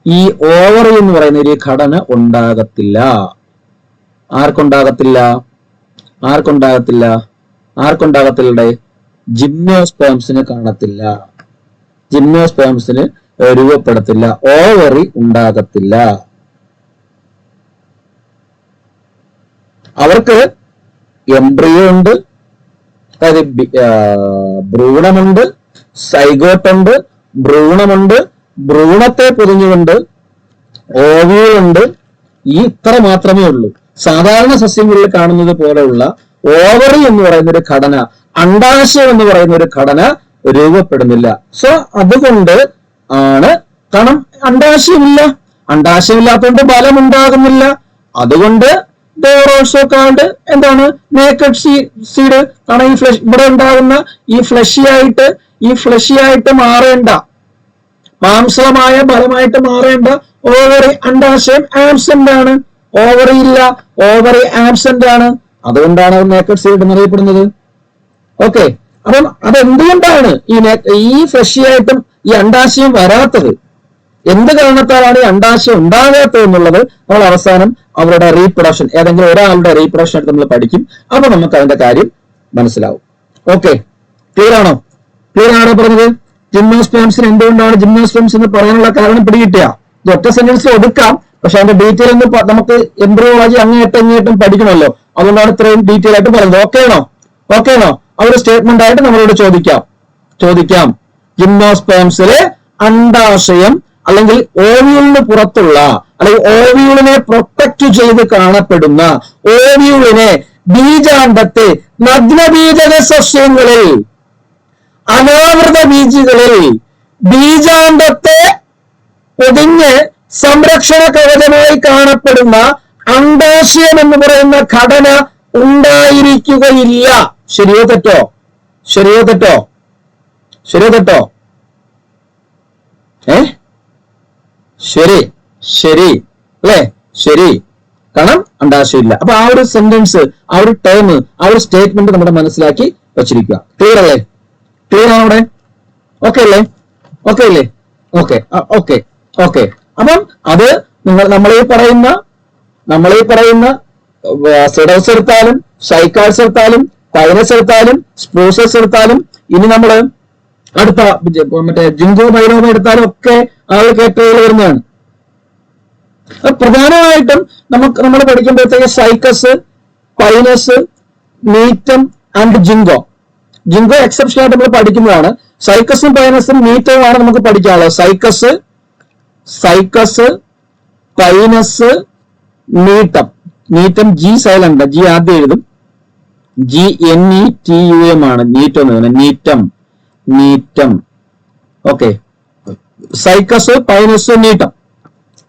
ഈ ഓവറി എന്ന് പറയുന്ന ഒരു ഘടന ഉണ്ടാകത്തില്ല. ആർക്കുണ്ടാകത്തില്ല? ജിംനോസ്പേംസിന് കാണത്തില്ല. ജിംനോസ്പേംസിന് രൂപപ്പെടത്തില്ല. ഓവറി ഉണ്ടാകത്തില്ല. അവർക്ക് എംബ്രിയോ ഉണ്ട്, അതായത് ഭ്രൂണമുണ്ട്, സൈഗോട്ടുണ്ട്, ഭ്രൂണമുണ്ട്, ഭ്രൂണത്തെ പൊതിഞ്ഞുകൊണ്ട് ഓവ്യൂളുണ്ട്. ഇത്ര മാത്രമേ ഉള്ളൂ. സാധാരണ സസ്യങ്ങളിൽ കാണുന്നത് പോലെയുള്ള ഓവറി എന്ന് പറയുന്ന ഒരു ഘടന, അണ്ടാശയം എന്ന് പറയുന്ന ഒരു ഘടന രൂപപ്പെടുന്നില്ല. സോ അതുകൊണ്ട് ആണ്, കാരണം അണ്ടാശയമില്ലാത്തതുകൊണ്ട് ബലം ഉണ്ടാകുന്നില്ല. അതുകൊണ്ട് ഓൾസോ കാൾഡ് എന്താണ്? Naked seed. കാരണം ഈ ഇവിടെ ഉണ്ടാകുന്ന ഈ ഫ്ലഷിയായിട്ട് മാറേണ്ട, മാംസമായ ബലമായിട്ട് മാറേണ്ട ഓവറി, അണ്ടാശയം ആബ്സെന്റ് ആണ്. ഓവറി ഇല്ല, ഓവറി ആബ്സെന്റ് ആണ്. അതുകൊണ്ടാണ് അത് നേക്കഡ് സീഡ് എന്നറിയപ്പെടുന്നത്. ഓക്കെ, അപ്പം അതെന്തുകൊണ്ടാണ് ഈ ഫ്ലഷിയായിട്ടും ഈ അണ്ടാശയം വരാത്തത്? എന്ത് കാരണത്താലാണ് ഈ അണ്ടാശയം ഉണ്ടാകാത്തത് എന്നുള്ളത് നമ്മൾ അവസാനം അവരുടെ റീപ്രൊഡക്ഷൻ, ഏതെങ്കിലും ഒരാളുടെ റീപ്രൊഡക്ഷൻ എടുത്ത് നമ്മൾ പഠിക്കും. അപ്പൊ നമുക്ക് അതിന്റെ കാര്യം മനസ്സിലാവും. ഓക്കെ, ക്ലിയർ ആണോ പറഞ്ഞത്? ജിംനോസ്പേംസിന് എന്തുകൊണ്ടാണ് ജിംനോസ്പേംസ് എന്ന് പറയാനുള്ള കാരണം പിടികിട്ടിയ? ഇത് ഒറ്റ സെന്റൻസിൽ ഒതുക്കാം, പക്ഷെ അതിന്റെ ഡീറ്റെയിൽ ഒന്ന് നമുക്ക് എംബ്രിയോളജി അങ്ങേയറ്റം പഠിക്കണമല്ലോ. അതുകൊണ്ടാണ് ഇത്രയും ഡീറ്റെയിൽ ആയിട്ട് പറയുന്നത്. ഓക്കെ ആണോ? ആ ഒരു സ്റ്റേറ്റ്മെന്റ് ആയിട്ട് നമ്മളോട് ചോദിക്കാം. ജിംനോസ്പേംസിലെ അണ്ടാശയം അല്ലെങ്കിൽ ഓവ്യൂളിന് പുറത്തുള്ള, അല്ലെങ്കിൽ ഓവ്യൂളിനെ പ്രൊട്ടക്ട് ചെയ്ത് കാണപ്പെടുന്ന, ഓവ്യൂളിനെ, ബീജാണ്ടത്തെ, നഗ്നബീജക സസ്യങ്ങളിൽ, അനാവൃത ബീജികളിൽ ബീജാണ്ടത്തെ പൊതിഞ്ഞ് സംരക്ഷണ കവചമായി കാണപ്പെടുന്ന അണ്ടാശയം എന്ന് പറയുന്ന ഘടന ഉണ്ടായിരിക്കുകയില്ല. ശരിയോ തെറ്റോ? ശരി അല്ലേ? ശരി, കാരണം അണ്ടാശയമില്ല. അപ്പൊ ആ ഒരു സെന്റൻസ്, ആ ഒരു ടേം, ആ ഒരു സ്റ്റേറ്റ്മെന്റ് നമ്മുടെ മനസ്സിലാക്കി വെച്ചിരിക്കുക. ക്ലിയർ ആണോ അവിടെ? ഓക്കെ അല്ലേ? അപ്പം അത് നമ്മളീ പറയുന്ന സിഡോസ് എടുത്താലും, സൈക്കാഡ്സ് എടുത്താലും, പൈനസ് എടുത്താലും, സ്പ്രൂസസ് എടുത്താലും, ഇനി നമ്മള് അടുത്ത മറ്റേ ജിങ്കോ ബൈലോമ എടുത്താലും ഒക്കെ ആ ഒരു കാറ്റഗറിയിൽ വരുന്നതാണ്. പ്രധാനമായിട്ടും നമ്മൾ പഠിക്കുമ്പോഴത്തേക്ക് cycas, pinus, gnetum and ginkgo exception ആയിട്ട് നമ്മൾ പഠിക്കുന്നതാണ്. സൈക്കസും പൈനസും നീറ്റവുമാണ് നമുക്ക് പഠിക്കാനുള്ളത്. Cycas, pinus, gnetum G silent, G ആദ്യം എഴുതും, GNETUM ആണ് നീറ്റം. ഓക്കെ, സൈക്കസ്, പൈനസ്, നീറ്റം,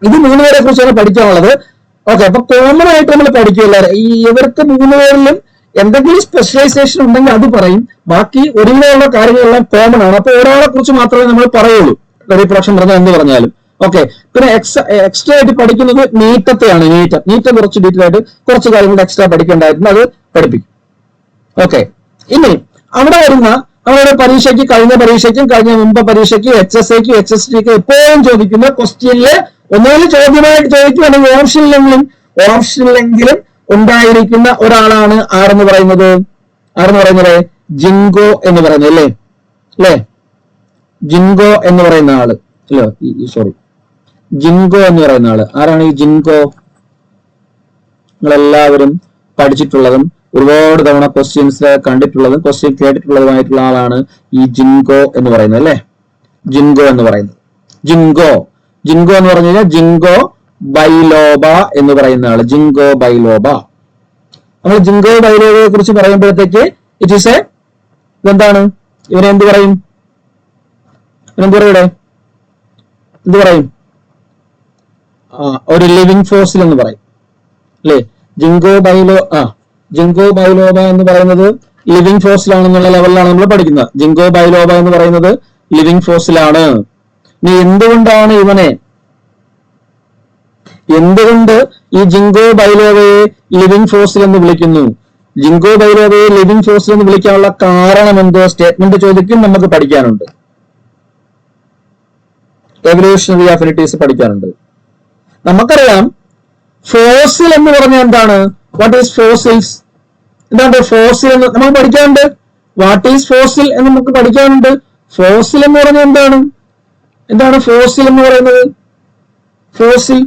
ഇത് മൂന്നുപേരെ കുറിച്ചാണ് പഠിക്കാനുള്ളത്. ഓക്കെ, അപ്പൊ കോമൺ ആയിട്ട് നമ്മൾ പഠിക്കില്ല. ഇവർക്ക് മൂന്നുപേരിലും എന്തെങ്കിലും സ്പെഷ്യലൈസേഷൻ ഉണ്ടെങ്കിൽ അത് പറയും. ബാക്കി ഒരുവിധമുള്ള കാര്യങ്ങളെല്ലാം കോമൺ ആണ്. അപ്പൊ ഒരാളെ കുറിച്ച് മാത്രമേ നമ്മൾ പറയുള്ളൂ. റീപ്രൊഡക്ഷൻ പറഞ്ഞാൽ എന്ത് പറഞ്ഞാലും. ഓക്കെ, പിന്നെ എക്സ്ട്രാ ആയിട്ട് പഠിക്കുന്നത് നീറ്റത്തെയാണ്. നീറ്റം കുറച്ച് ഡീറ്റെയിൽ ആയിട്ട് കുറച്ച് കാര്യങ്ങൾ എക്സ്ട്രാ പഠിക്കേണ്ടായിരുന്നു, അത് പഠിപ്പിക്കും. ഓക്കെ, ഇനി അവിടെ വരുന്ന അവരുടെ പരീക്ഷയ്ക്ക്, കഴിഞ്ഞ മുമ്പ് പരീക്ഷയ്ക്ക്, HSAക്ക്, HSTക്ക് എപ്പോഴും ചോദിക്കുന്ന ക്വസ്റ്റ്യനില് ഒന്നുകിൽ ചോദ്യമായിട്ട് ചോദിക്കും, അല്ലെങ്കിൽ ഓപ്ഷനിലെങ്കിലും ഉണ്ടായിരിക്കുന്ന ഒരാളാണ് ആരെന്ന് പറയുന്നത് ജിങ്കോ എന്ന് പറയുന്നത് അല്ലേ ജിങ്കോ എന്ന് പറയുന്ന ആള് ജിങ്കോ എന്ന് പറയുന്ന ആള് ആരാണ് ഈ ജിങ്കോ? നിങ്ങളെല്ലാവരും പഠിച്ചിട്ടുള്ളതും ഒരുപാട് തവണ ക്വസ്റ്റ്യൻസ് കണ്ടിട്ടുള്ളതും ക്വസ്റ്റ്യൻ കേട്ടിട്ടുള്ളതുമായിട്ടുള്ള ആളാണ് ഈ ജിങ്കോ എന്ന് പറയുന്നത് അല്ലെ. ജിങ്കോ എന്ന് പറയുന്നത് ജിങ്കോ എന്ന് പറഞ്ഞു കഴിഞ്ഞാൽ ജിങ്കോ ബൈലോബ എന്ന് പറയുന്ന ആള്. ജിങ്കോ ബൈലോബ. നമ്മൾ ജിങ്കോ ബൈലോബയെ കുറിച്ച് പറയുമ്പോഴത്തേക്ക് ഇറ്റ് ഈസ് ഇതെന്താണ്? ഇവനെ എന്ത് പറയും? എന്ത് പറയും? ഒരു ലിവിങ് ഫോസിൽ എന്ന് പറയും അല്ലെ. ജിങ്കോ ബൈലോബ എന്ന് പറയുന്നത് ലിവിങ് ഫോസിലാണെന്നുള്ള ലെവലിലാണ് നമ്മൾ പഠിക്കുന്നത്. ജിങ്കോ ബൈലോബ എന്ന് പറയുന്നത് ലിവിങ് ഫോസിലാണ്. ഇനി എന്തുകൊണ്ട് ഈ ജിങ്കോ ബൈലോബയെ ലിവിങ് ഫോസിൽ എന്ന് വിളിക്കുന്നു? ജിങ്കോ ബൈലോബയെ ലിവിങ് ഫോസിൽ എന്ന് വിളിക്കാനുള്ള കാരണം എന്തോ സ്റ്റേറ്റ്മെന്റ് ചോദിക്കും, നമുക്ക് പഠിക്കാനുണ്ട്. എവല്യൂഷണറി അഫിനിറ്റീസ് പഠിക്കാനുണ്ട്. നമുക്കറിയാം ഫോസിൽ എന്ന് പറഞ്ഞാൽ എന്താണ്? What is fossils? എന്താണ് ഫോസിൽ എന്ന് നമുക്ക് പഠിക്കാനുണ്ട്. വാട്ട് ഈസ് ഫോസിൽ എന്ന് നമുക്ക് പഠിക്കാനുണ്ട്. ഫോസിൽ എന്ന് പറഞ്ഞാൽ എന്താണ് ഫോസിൽ എന്ന് പറയുന്നത്? ഫോസിൽ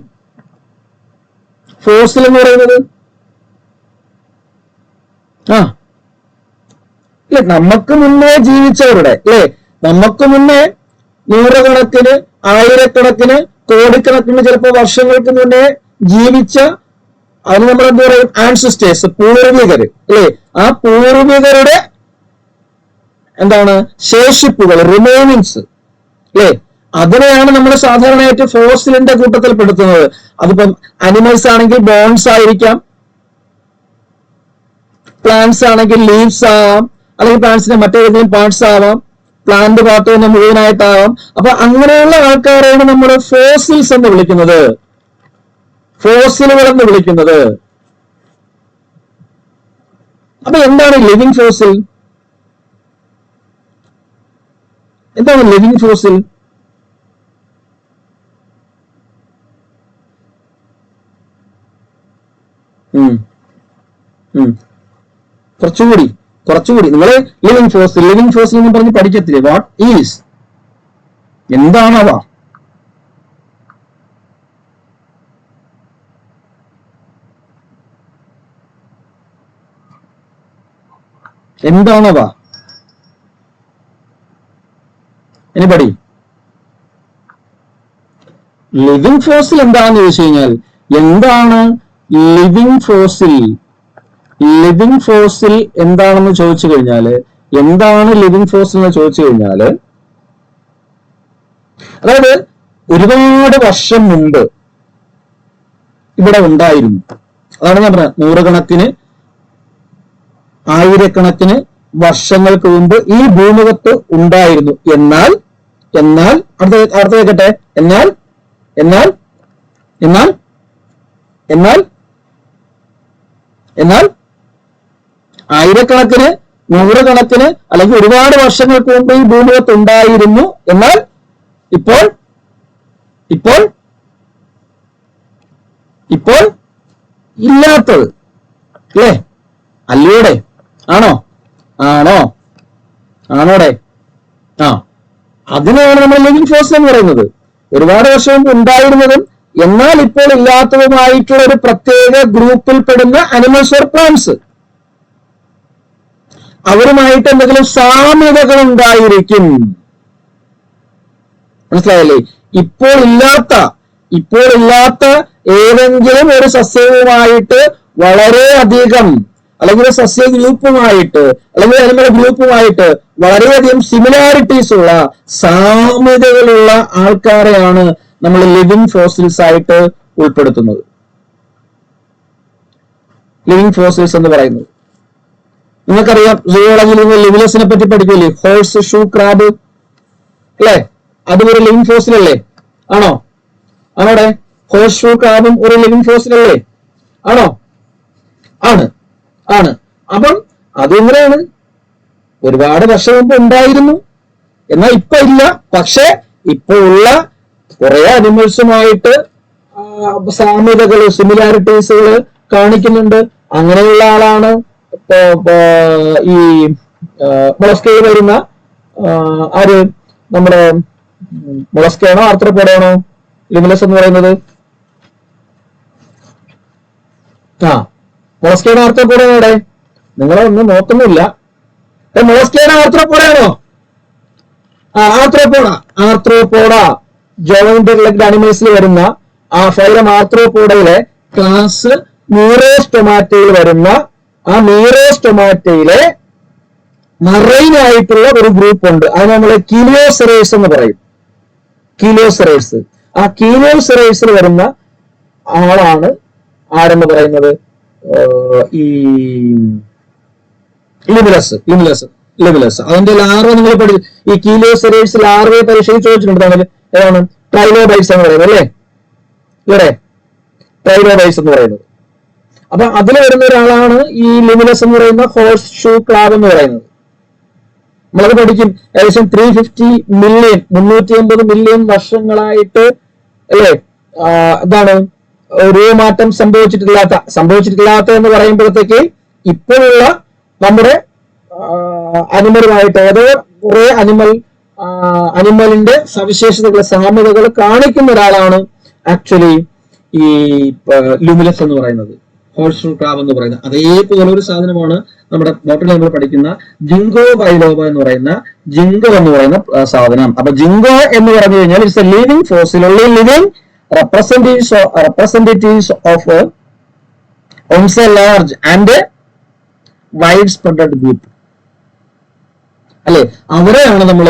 എന്ന് പറയുന്നത് നമുക്ക് മുന്നേ ജീവിച്ചവരുടെ നമുക്ക് മുന്നേ നൂറുകണക്കിന് ആയിരക്കണക്കിന് കോടിക്കണക്കിന് ചിലപ്പോൾ വർഷങ്ങൾക്ക് മുന്നേ ജീവിച്ച അതിന് നമ്മൾ എന്ത് പറയും? ആൻസിസ്റ്റേഴ്സ്, പൂർവികര് ആ പൂർവികരുടെ എന്താണ് ശേഷിപ്പുകൾ, റിമൈനിങ്സ് അതിനെയാണ് നമ്മൾ സാധാരണയായിട്ട് ഫോസിലിന്റെ കൂട്ടത്തിൽ പെടുത്തുന്നത്. അതിപ്പം അനിമൽസ് ആണെങ്കിൽ ബോൺസ് ആയിരിക്കാം, പ്ലാന്റ്സ് ആണെങ്കിൽ ലീവ്സ് ആവാം, അല്ലെങ്കിൽ പ്ലാന്റ്സിന്റെ മറ്റേതെങ്കിലും പാർട്സ് ആവാം, പ്ലാന്റ് പാർട്ട് തന്നെ മുഴുവനായിട്ടാവാം. അപ്പൊ അങ്ങനെയുള്ള ആൾക്കാരെയാണ് നമ്മൾ ഫോസിൽസ് എന്ന് വിളിക്കുന്നത്, ഫോസിലുകൾ എന്ന് വിളിക്കുന്നത്. അപ്പൊ എന്താണ് ലിവിങ് ഫോസിൽ? എന്താണ് ലിവിങ് ഫോസിൽ? കുറച്ചുകൂടി നിങ്ങൾ ലിവിങ് ഫോസിൽ എന്ന് പറഞ്ഞ് പഠിക്കത്തില്ലേ? വാട്ട് ഈസ്, എന്താണവ? എനിബഡി? ലിവിങ് ഫോസിൽ എന്താണെന്ന് ചോദിച്ചു കഴിഞ്ഞാൽ, എന്താണ് ലിവിങ് ഫോസിൽ? ലിവിങ് ഫോസിൽ എന്താണെന്ന് ചോദിച്ചു കഴിഞ്ഞാല്, എന്താണ് ലിവിങ് ഫോസിൽ എന്ന് ചോദിച്ചു കഴിഞ്ഞാല്, അതായത് ഒരുപാട് വർഷം മുമ്പ് ഇവിടെ ഉണ്ടായിരുന്നു. അതാണ് ഞാൻ പറഞ്ഞത്, നൂറുകണക്കിന് ആയിരക്കണക്കിന് വർഷങ്ങൾക്ക് മുമ്പ് ഈ ഭൂമുഖത്ത് ഉണ്ടായിരുന്നു. എന്നാൽ അടുത്ത കേട്ടെ, എന്നാൽ ആയിരക്കണക്കിന് നൂറുകണക്കിന് അല്ലെങ്കിൽ ഒരുപാട് വർഷങ്ങൾക്ക് മുമ്പ് ഈ ഭൂമുഖത്ത് ഉണ്ടായിരുന്നു. എന്നാൽ ഇപ്പോൾ ഇല്ലാത്തത് അല്ലേ? അല്ലയോടെ? ആണോടെ? അതിനെയാണ് നമ്മൾ ലിവിങ് ഫോസിൽ എന്ന് പറയുന്നത്. ഒരുപാട് വർഷം മുമ്പ് ഉണ്ടായിരുന്നതും എന്നാൽ ഇപ്പോൾ ഇല്ലാത്തതുമായിട്ടുള്ള ഒരു പ്രത്യേക ഗ്രൂപ്പിൽ പെടുന്ന അനിമൽസ് ഓർ പ്ലാന്റ്സ്. അവരുമായിട്ട് എന്തെങ്കിലും സാമ്യതകൾ ഉണ്ടായിരിക്കും. മനസ്സിലായല്ലേ? ഇപ്പോൾ ഇല്ലാത്ത ഏതെങ്കിലും ഒരു സസ്യവുമായിട്ട് വളരെയധികം, അല്ലെങ്കിൽ സസ്യ ഗ്രൂപ്പുമായിട്ട്, അല്ലെങ്കിൽ അനിമൽ ഗ്രൂപ്പുമായിട്ട് വളരെയധികം സിമിലാരിറ്റീസ് ഉള്ള, സാമ്യതകളുള്ള ആൾക്കാരെയാണ് നമ്മൾ ലിവിങ് ഫോസിൽസ് ആയിട്ട് ഉൾപ്പെടുത്തുന്നത്. ലിവിങ് ഫോസിൽസ് എന്ന് പറയുന്നത് നിങ്ങൾക്കറിയാം. സുവോളജിയിൽ നിങ്ങൾ ലിവിലസിനെ പറ്റി പഠിക്കില്ലേ? ഹോഴ്സ് ഷൂ ക്രാബ് അല്ലെ? അതും ഒരു ലിവിങ് ഫോസിൽ അല്ലേ? ആണോടെ? ഹോഴ്സ് ഷൂ ക്രാബും ഒരു ലിവിങ് ഫോസിൽ അല്ലേ? ആണ്. അപ്പം അതെങ്ങനെയാണ്? ഒരുപാട് വർഷം മുമ്പ് ഉണ്ടായിരുന്നു, എന്നാൽ ഇപ്പൊ ഇല്ല. പക്ഷെ ഇപ്പൊ ഉള്ള കുറെ അനിമൽസുമായിട്ട് സാമ്യതകള്, സിമിലാരിറ്റീസുകള് കാണിക്കുന്നുണ്ട്. അങ്ങനെയുള്ള ആളാണ് ഈ മൊളസ്കയിൽ വരുന്ന ആര്, നമ്മുടെ മൊളസ്കയാണോ ആർത്രോപോഡാണോ ലിമിലസ് എന്ന് പറയുന്നത്? മൊളസ്കയാണോ ആർത്രോപോഡാണോ? അവിടെ നിങ്ങളൊന്നും നോക്കുന്നില്ല. മൊളസ്കയാണോ ആർത്രോപോഡാണോ? ആർത്രോപോഡ ജോയിന്റ് ലെഗ്ഡ് ആനിമൽസിൽ വരുന്ന ആ ഫൈലം ആർത്രോപോഡയിലെ ക്ലാസ് മീറോസ്റ്റൊമാറ്റയിൽ വരുന്ന ആ മീറോസ്റ്റൊമാറ്റയിലെ മറൈൻ ആയിട്ടുള്ള ഒരു ഗ്രൂപ്പ് ഉണ്ട്. അത് നമ്മൾ കീലിയോസെറേഴ്സ് എന്ന് പറയും. കീലിയോസെറേഴ്സ്. ആ കീലിയോസെറേഴ്സിൽ വരുന്ന ആളാണ് ആരെന്ന് പറയുന്നത്? ഈ ലിമിലസ്. അതിന്റെ ലാർവ നിങ്ങൾ പഠിച്ചു. ഈ കീലിയോസെറേഴ്സ് ലാർവയെ പരീക്ഷയിൽ ചോദിച്ചിട്ടുണ്ട്. ഏതാണ്? ട്രൈലോബൈറ്റ്സ് എന്ന് പറയുന്നത് അല്ലേ? ഇവിടെ ട്രൈലോബൈറ്റ്സ് എന്ന് പറയുന്നത്. അപ്പൊ അതിൽ വരുന്ന ഒരാളാണ് ഈ ലിമിലസ് എന്ന് പറയുന്ന ഹോഴ്സ് ഷൂ ക്ലാബ് എന്ന് പറയുന്നത്. നമ്മളത് പഠിക്കും. ഏകദേശം 350 മില്യൺ 350 മില്യൺ വർഷങ്ങളായിട്ട് അല്ലേ എന്താണ് രൂപമാറ്റം സംഭവിച്ചിട്ടില്ലാത്ത എന്ന് പറയുമ്പോഴത്തേക്ക് ഇപ്പോഴുള്ള നമ്മുടെ അനിമലുമായിട്ട് ഏതോ കുറെ അനിമലിന്റെ സവിശേഷതകൾ സാമ്യതകൾ കാണിക്കുന്ന ഒരാളാണ് ആക്ച്വലി ഈ ലുമിലസ് എന്ന് പറയുന്നത്, ഹോഴ്സ് ക്രാബ് എന്ന് പറയുന്നത്. അതേപോലെ ഒരു സാധനമാണ് നമ്മുടെ ബോട്ടണിൽ നമ്മൾ പഠിക്കുന്ന ജിങ്കോ ബൈലോബ എന്ന് പറയുന്ന സാധനം. അപ്പൊ ജിങ്കോ എന്ന് പറഞ്ഞു കഴിഞ്ഞാൽ it's A living fossil, living representatives of a large and widespread group അല്ലെ? അവരെയാണ് നമ്മൾ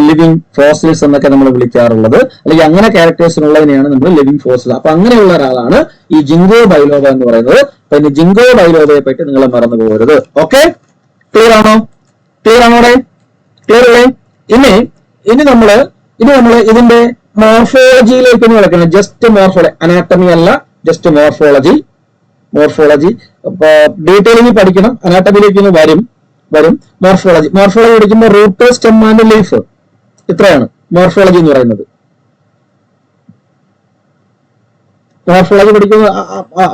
ലിവിംഗ് ഫോസിൽസ് എന്നൊക്കെ നമ്മൾ വിളിക്കാറുള്ളത്. അല്ലെങ്കിൽ അങ്ങനെ ക്യാരക്ടേഴ്സിനുള്ളതിനെയാണ് നമ്മൾ ലിവിംഗ് ഫോസിൽ. അപ്പൊ അങ്ങനെയുള്ള ഒരാളാണ് ഈ ജിങ്കോ ബൈലോബ എന്ന് പറയുന്നത്. അപ്പൊ ഇനി ജിങ്കോ ബൈലോബയെ പറ്റി നിങ്ങൾ മറന്നു പോകരുത്. ഓക്കെ, ക്ലിയർ ആണോ? ക്ലിയർ അല്ലേ? ഇനി നമ്മള് ഇതിന്റെ മോർഫോളജിയിലേക്ക് കിടക്കുന്നത്. ജസ്റ്റ് മോർഫോളജി, അനാട്ടമി അല്ല, ജസ്റ്റ് മോർഫോളജി. ഡീറ്റെയിലിംഗ് പഠിക്കണം. അനാട്ടമിയിലേക്ക് വരും. മോർഫോളജി പഠിക്കുമ്പോൾ റൂട്ട്, സ്റ്റെം ആൻഡ് ലീഫ്, ഇത്രയാണ് മോർഫോളജി എന്ന് പറയുന്നത്. മോർഫോളജി പഠിക്കുന്ന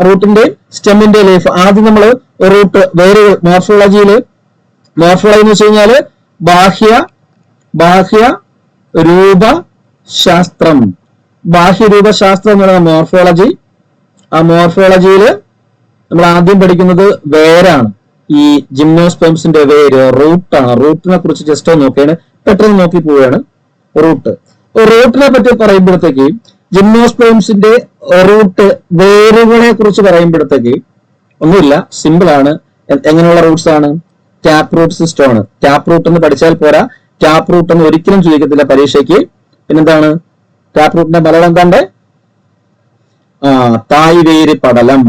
റൂട്ടിന്റെ, സ്റ്റെമ്മിന്റെ, ലീഫ്. ആദ്യം നമ്മൾ റൂട്ട്, വേരുകൾ. മോർഫോളജി എന്ന് വെച്ച് കഴിഞ്ഞാല് ബാഹ്യ രൂപശാസ്ത്രം. ബാഹ്യരൂപശാസ്ത്രം എന്ന് പറയുന്ന മോർഫോളജി. ആ മോർഫോളജിയിൽ നമ്മൾ ആദ്യം പഠിക്കുന്നത് വേരാണ്. ഈ ജിംനോസ്പെംസിന്റെ വേര് റൂട്ടാണ്. റൂട്ടിനെ കുറിച്ച് ജസ്റ്റ് ഒന്ന് നോക്കിയാണ്, പെട്ടെന്ന് നോക്കി പോവുകയാണ്. റൂട്ടിനെ പറ്റി പറയുമ്പോഴത്തേക്ക് ജിംനോസ്പെംസിന്റെ റൂട്ട് വേരുകളെ കുറിച്ച് പറയുമ്പോഴത്തേക്ക് ഒന്നുമില്ല, സിമ്പിൾ ആണ്. എങ്ങനെയുള്ള റൂട്ട്സ് ആണ്? ടാപ്പ് റൂട്ട് സിസ്റ്റം ആണ്. ടാപ്പ് റൂട്ട് എന്ന് പഠിച്ചാൽ പോരാ, ടാപ്പ് റൂട്ട് എന്ന് ഒരിക്കലും ചോദിക്കത്തില്ല പരീക്ഷയ്ക്ക്. പിന്നെന്താണ് ടാപ്പ് റൂട്ടിന്റെ മലയാളം എന്താണ്ട്? തായ്വേര് പടലം.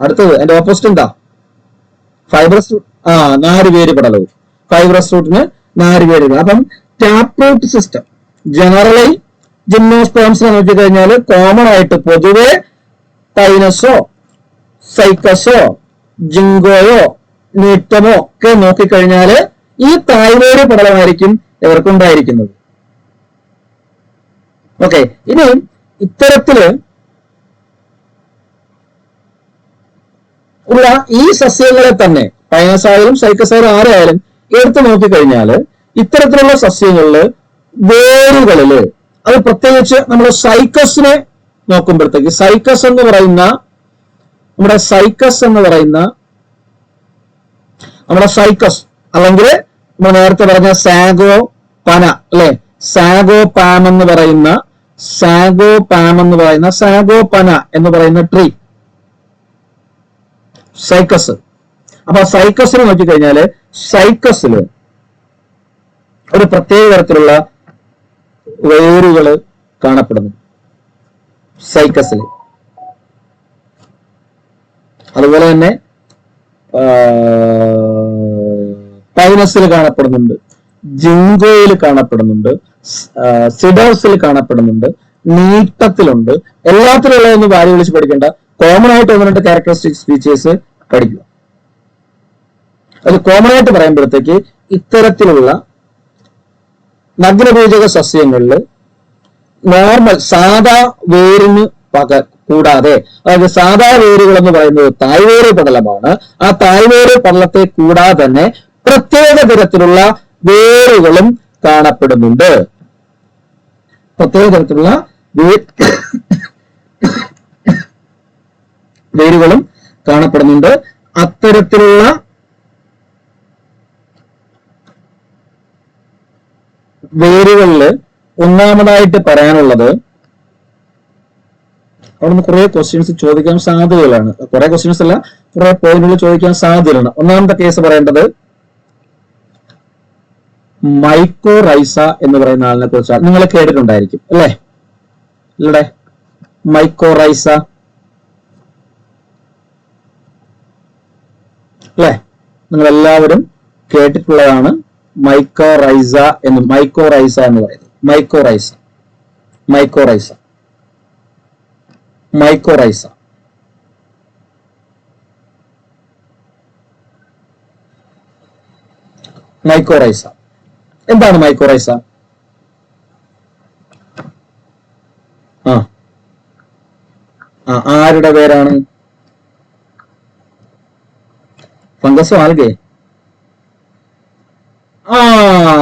അടുത്തത് അതിന്റെ ഓപ്പോസിറ്റ് എന്താ? Fibrous root. നാരുവേര് പടലവും. ഫൈബ്രസ് റൂട്ടിന് നാരുവേര്. അപ്പം ടാപ്പ് റൂട്ട് സിസ്റ്റം ജനറലി ജിംനോസ്പേംസിനെ നോക്കിക്കഴിഞ്ഞാൽ കോമൺ ആയിട്ട് പൊതുവെ പൈനസോ സൈക്കസോ ജിങ്കോയോ നീട്ടമോ ഒക്കെ നോക്കിക്കഴിഞ്ഞാല് ഈ തായ്വേര് പടലമായിരിക്കും ഇവർക്കുണ്ടായിരിക്കുന്നത്. ഓക്കെ, ഇനി ഇത്തരത്തില് ഉള്ള ഈ സസ്യങ്ങളെ തന്നെ പൈനസായാലും സൈക്കസായാലും ആരായാലും എടുത്തു നോക്കിക്കഴിഞ്ഞാല് ഇത്തരത്തിലുള്ള സസ്യങ്ങളില് വേരുകളില്, അത് പ്രത്യേകിച്ച് നമ്മൾ സൈക്കസിനെ നോക്കുമ്പോഴത്തേക്ക് സൈക്കസ് എന്ന് പറയുന്ന നമ്മുടെ സൈക്കസ് അല്ലെങ്കിൽ നമ്മൾ നേരത്തെ പറഞ്ഞ സാഗോ പന അല്ലെ, സാഗോ പാം എന്ന് പറയുന്ന സാഗോ പന എന്ന് പറയുന്ന ട്രീ സൈക്കസ്. അപ്പൊ സൈക്കസിനെ നോക്കിക്കഴിഞ്ഞാല് സൈക്കസില് ഒരു പ്രത്യേക തരത്തിലുള്ള വേരുകള് കാണപ്പെടുന്നു സൈക്കസില്. അതുപോലെ തന്നെ പൈനസിൽ കാണപ്പെടുന്നുണ്ട്, ജിങ്കോയിൽ കാണപ്പെടുന്നുണ്ട്, സിഡോസിൽ കാണപ്പെടുന്നുണ്ട്, നീട്ടത്തിലുണ്ട്. എല്ലാത്തിലുള്ള ഒന്ന് വാരി വിളിച്ച് പഠിക്കേണ്ട. കോമൺ ആയിട്ട് ഒന്ന് രണ്ട് ക്യാരക്ടറിസ്റ്റിക് ഫീച്ചേഴ്സ് പഠിക്കുക. അത് കോമൺ ആയിട്ട് പറയുമ്പോഴത്തേക്ക് ഇത്തരത്തിലുള്ള നഗ്നബീജക സസ്യങ്ങളിൽ നോർമൽ സാധാ വേരിന് കൂടാതെ, അതായത് സാധാ വേരുകൾ എന്ന് പറയുന്നത് തായ്വേര് പടലമാണ്. ആ തായ്വേര് പടലത്തെ കൂടാതെ തന്നെ പ്രത്യേക തരത്തിലുള്ള വേരുകളും കാണപ്പെടുന്നുണ്ട്. പ്രത്യേക തരത്തിലുള്ള വേരുകളും കാണപ്പെടുന്നുണ്ട്. അത്തരത്തിലുള്ള വേരുകളിൽ ഒന്നാമതായിട്ട് പറയാനുള്ളത്, അവിടുന്ന് കുറെ ക്വസ്റ്റ്യൻസ് ചോദിക്കാൻ സാധ്യതകളാണ്. കുറെ ക്വസ്റ്റ്യൻസ് അല്ല, കുറെ പോയിന്റുകൾ ചോദിക്കാൻ സാധ്യതയാണ്. ഒന്നാമത്തെ കേസ് പറയേണ്ടത് മൈക്കോറൈസ എന്ന് പറയുന്ന ആളിനെ കുറിച്ചാണ്. നിങ്ങൾ കേട്ടിട്ടുണ്ടായിരിക്കും അല്ലേ? ഇവിടെ മൈക്കോറൈസ അല്ലെ? നിങ്ങൾ എല്ലാവരും കേട്ടിട്ടുള്ളതാണ് മൈക്കോറൈസ എന്ന് പറയുന്നത്. മൈക്കോറൈസ എന്താണ് മൈക്കോറൈസ? ആരുടെ പേരാണ്? Fungus algae?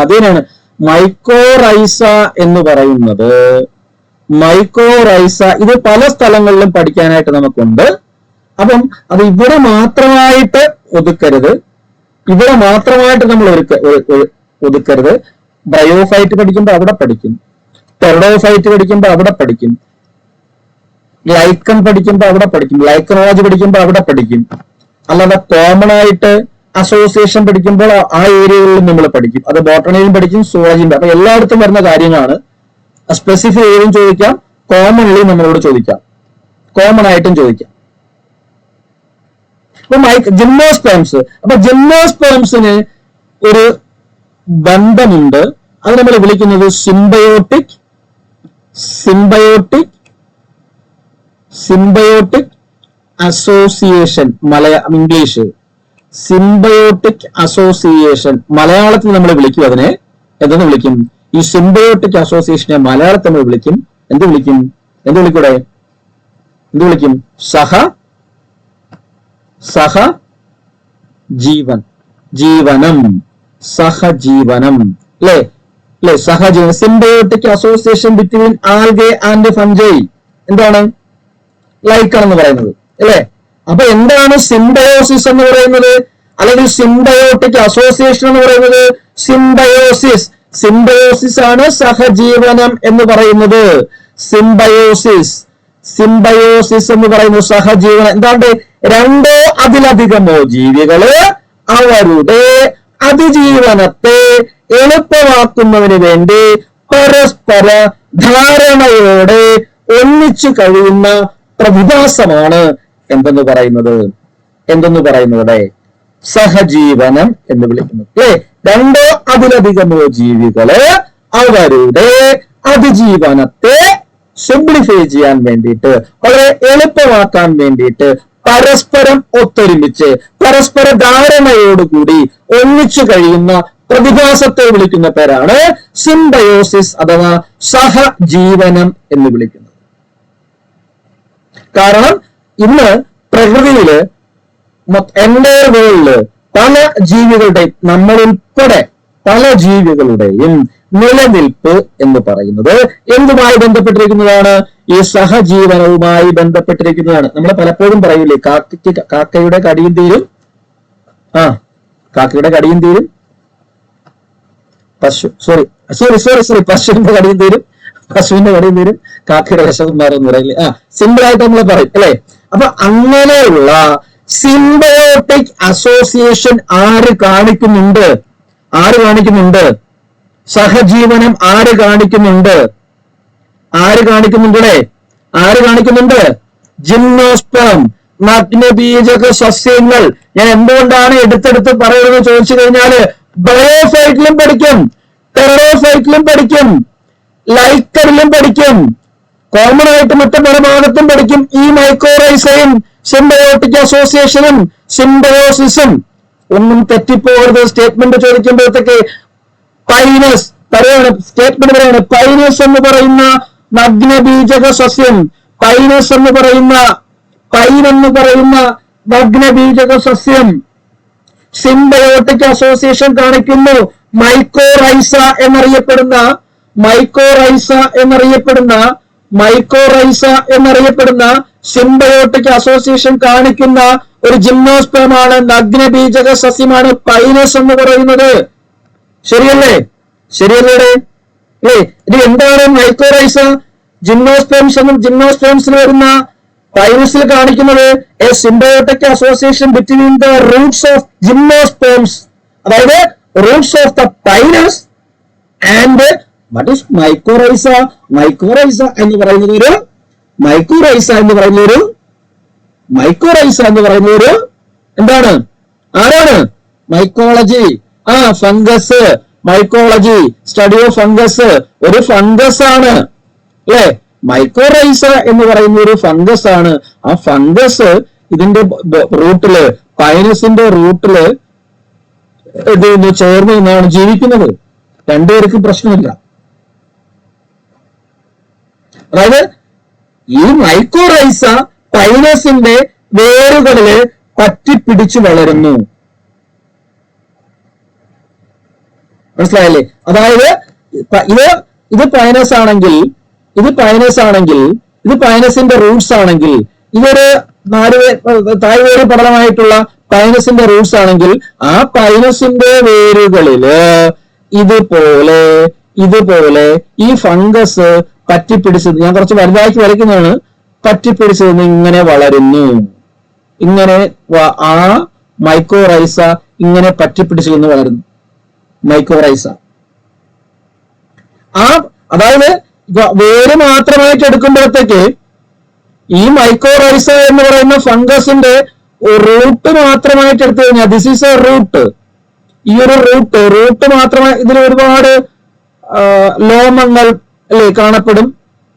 അതിനാണ് മൈക്കോറൈസ എന്ന് പറയുന്നത്. മൈക്കോറൈസ ഇത് പല സ്ഥലങ്ങളിലും പഠിക്കാനായിട്ട് നമുക്കുണ്ട്. അപ്പം അത് ഇവിടെ മാത്രമായിട്ട് ഒതുക്കരുത്, ഇവിടെ മാത്രമായിട്ട് നമ്മൾ ഒതുക്കരുത്. ബ്രയോഫൈറ്റ് പഠിക്കുമ്പോൾ അവിടെ പഠിക്കും, ടെറഡോഫൈറ്റ് പഠിക്കുമ്പോൾ അവിടെ പഠിക്കും, ലൈക്കൺ പഠിക്കുമ്പോൾ അവിടെ പഠിക്കും, ലൈക്കനോളജി പഠിക്കുമ്പോൾ അവിടെ പഠിക്കും. അല്ലാതെ കോമൺ ആയിട്ട് അസോസിയേഷൻ പഠിക്കുമ്പോൾ ആ ഏരിയകളിലും നമ്മൾ പഠിക്കും. അത് ബോട്ടണിയിലും പഠിക്കും, സുവോളജിയും. അപ്പൊ എല്ലായിടത്തും വരുന്ന കാര്യങ്ങളാണ്. സ്പെസിഫൈ ചെയ്തും ചോദിക്കാം, കോമൺലി നമ്മളോട് ചോദിക്കാം, കോമൺ ആയിട്ടും ചോദിക്കാം. അപ്പൊ ജിംനോസ്പേംസ്, അപ്പൊ ജിംനോസ്പേംസിന് ഒരു ബന്ധമുണ്ട്. അത് നമ്മൾ വിളിക്കുന്നത് symbiotic association. English symbiotic association. മലയാളത്തിൽ നമ്മൾ വിളിക്കും അതിനെ എന്തെന്ന് വിളിക്കും? ഈ സിംബയോട്ടിക് അസോസിയേഷനെ മലയാളത്തിൽ നമ്മൾ വിളിക്കും എന്ത് വിളിക്കൂടെ? സഹജീവനം അല്ലെ? സഹജീവനം. Symbiotic association between algae and fungi എന്താണ്? ലൈക്കാണെന്ന് പറയുന്നത് അല്ലെ? അപ്പൊ എന്താണ് സിംബയോസിസ് എന്ന് പറയുന്നത്, അല്ലെങ്കിൽ സിംബയോട്ടിക് അസോസിയേഷൻ എന്ന് പറയുന്നത്? സിംബയോസിസ് ആണ് സഹജീവനം എന്ന് പറയുന്നത്. സിംബയോസിസ് എന്ന് പറയുന്നത് സഹജീവനം. എന്താണ്? രണ്ടോ അതിലധികമോ ജീവികള് അവരുടെ അതിജീവനത്തെ എളുപ്പമാക്കുന്നതിന് വേണ്ടി പരസ്പര ധാരണയോടെ ഒന്നിച്ചു കഴിയുന്ന പ്രതിഭാസമാണ് എന്തെന്ന് പറയുന്നത് സഹജീവനം എന്ന് വിളിക്കുന്നത്. രണ്ടോ അതിലധികമോ ജീവികള് അവരുടെ അതിജീവനത്തെ സിംപ്ലിഫൈ ചെയ്യാൻ വേണ്ടിയിട്ട്, വളരെ എളുപ്പമാക്കാൻ വേണ്ടിയിട്ട് പരസ്പരം ഒത്തൊരുമിച്ച് പരസ്പര ധാരണയോടുകൂടി ഒന്നിച്ചു കഴിയുന്ന പ്രതിഭാസത്തെ വിളിക്കുന്ന പേരാണ് സിംബയോസിസ് അഥവാ സഹജീവനം എന്ന് വിളിക്കുന്നത്. കാരണം ഇന്ന് പ്രകൃതിയില് എൻ്റയർ വേൾഡില് പല ജീവികളുടെയും, നമ്മളുൾപ്പെടെ പല ജീവികളുടെയും നിലനിൽപ്പ് എന്ന് പറയുന്നത് എന്തുമായി ബന്ധപ്പെട്ടിരിക്കുന്നതാണ്? ഈ സഹജീവനവുമായി ബന്ധപ്പെട്ടിരിക്കുന്നതാണ്. നമ്മൾ പലപ്പോഴും പറയൂലേ, കാക്കയുടെ കടിയും തീരും, കാക്കയുടെ കടിയും തീരും, പശുവിന്റെ കടിയും തീരും, കാക്കയുടെ വിശപ്പും മാറുമെന്ന് പറയില്ലേ? സിമ്പിൾ ആയിട്ട് നമ്മൾ പറയും അല്ലെ? അപ്പൊ അങ്ങനെയുള്ള സിംബയോട്ടിക് അസോസിയേഷൻ ആര് കാണിക്കുന്നുണ്ട്? സഹജീവനം ആര് കാണിക്കുന്നുണ്ട്? ജിംനോസ്പേം, നഗ്നബീജക സസ്യങ്ങൾ. ഞാൻ എന്തുകൊണ്ടാണ് എടുത്തെടുത്ത് പറയുന്നത് ചോദിച്ചു കഴിഞ്ഞാല്, ബയോഫൈറ്റിലും പഠിക്കും, ടെറഡോഫൈറ്റിലും പഠിക്കും, ലൈക്കറിലും പഠിക്കും, കോമൺ ആയിട്ട് മറ്റു പല ഭാഗത്തും പഠിക്കും. ഈ മൈക്കോറൈസയും സിംബയോട്ടിക് അസോസിയേഷനും സിംബയോസിസും ഒന്നും തെറ്റിപ്പോകരുത്. സ്റ്റേറ്റ്മെന്റ് ചോദിക്കുമ്പോഴത്തേക്ക് പറയാണ്, സ്റ്റേറ്റ്മെന്റ് പറയാണ്, പൈനസ് എന്ന് പറയുന്ന നഗ്നബീജക സസ്യം, പൈനസ് എന്ന് പറയുന്ന നഗ്നബീജക സസ്യം സിംബയോട്ടിക് അസോസിയേഷൻ കാണിക്കുന്നു. മൈക്കോറൈസ എന്നറിയപ്പെടുന്ന സിംബയോട്ടിക് അസോസിയേഷൻ കാണിക്കുന്ന ഒരു ജിംനോസ്പേമാണ്, നഗ്നബീജക സസ്യമാണ് പൈനസ് എന്ന് പറയുന്നത്. ശരിയല്ലേ? ഇത് എന്താണ് മൈക്കോറൈസ? ജിംനോസ്പേംസിൽ വരുന്ന പൈനസിൽ കാണിക്കുന്നത് a symbiotic association between the roots of gymnosperms, അതായത് roots of the pinus and what is mycorrhiza? Mycorrhiza എന്ന് പറയുന്നത് ഒരു എന്താണ്? ആരാണ്? Mycology. Fungus. Mycology, study of fungus. ഒരു ഫംഗസ് ആണ് അല്ലെ? മൈക്കോറൈസ എന്ന് പറയുന്ന ഒരു ഫംഗസ് ആണ്. ആ ഫംഗസ് ഇതിന്റെ റൂട്ടില്, പൈനസിന്റെ റൂട്ടില് ഇത് ചേർന്ന് നിന്നാണ് ജീവിക്കുന്നത്. രണ്ടുപേർക്കും പ്രശ്നമില്ല. അതായത് ഈ മൈക്കോറൈസ പൈനസിന്റെ വേരുകളില് പറ്റിപ്പിടിച്ചു വളരുന്നു. മനസ്സിലായല്ലേ? അതായത് ഇത് പൈനസ് ആണെങ്കിൽ, ഇത് പൈനസിന്റെ റൂട്ട്സ് ആണെങ്കിൽ, ഇതൊരു തായ്വേര് പഠനമായിട്ടുള്ള പൈനസിന്റെ റൂട്ട്സ് ആണെങ്കിൽ, ആ പൈനസിന്റെ വേരുകളില് ഇതുപോലെ ഈ ഫംഗസ് പറ്റിപ്പിടിച്ചത്, ഞാൻ കുറച്ച് വലുതാക്കി വരയ്ക്കുന്നതാണ്, പറ്റിപ്പിടിച്ചത് ഇങ്ങനെ വളരുന്നു. ഇങ്ങനെ ആ മൈക്കോറൈസ ഇങ്ങനെ പറ്റിപ്പിടിച്ചു വളരുന്നു. മൈക്കോറൈസ അതായത് വേര് മാത്രമായിട്ട് എടുക്കുമ്പോഴത്തേക്ക് ഈ മൈക്കോറൈസ എന്ന് പറയുന്ന ഫംഗസിന്റെ റൂട്ട് മാത്രമായിട്ട് എടുത്തു കഴിഞ്ഞാൽ, ദിസ് ഈസ് എ റൂട്ട്. ഈ ഒരു റൂട്ട് മാത്രമായി ഇതിൽ ഒരുപാട് ലോമങ്ങൾ അല്ലെ കാണപ്പെടും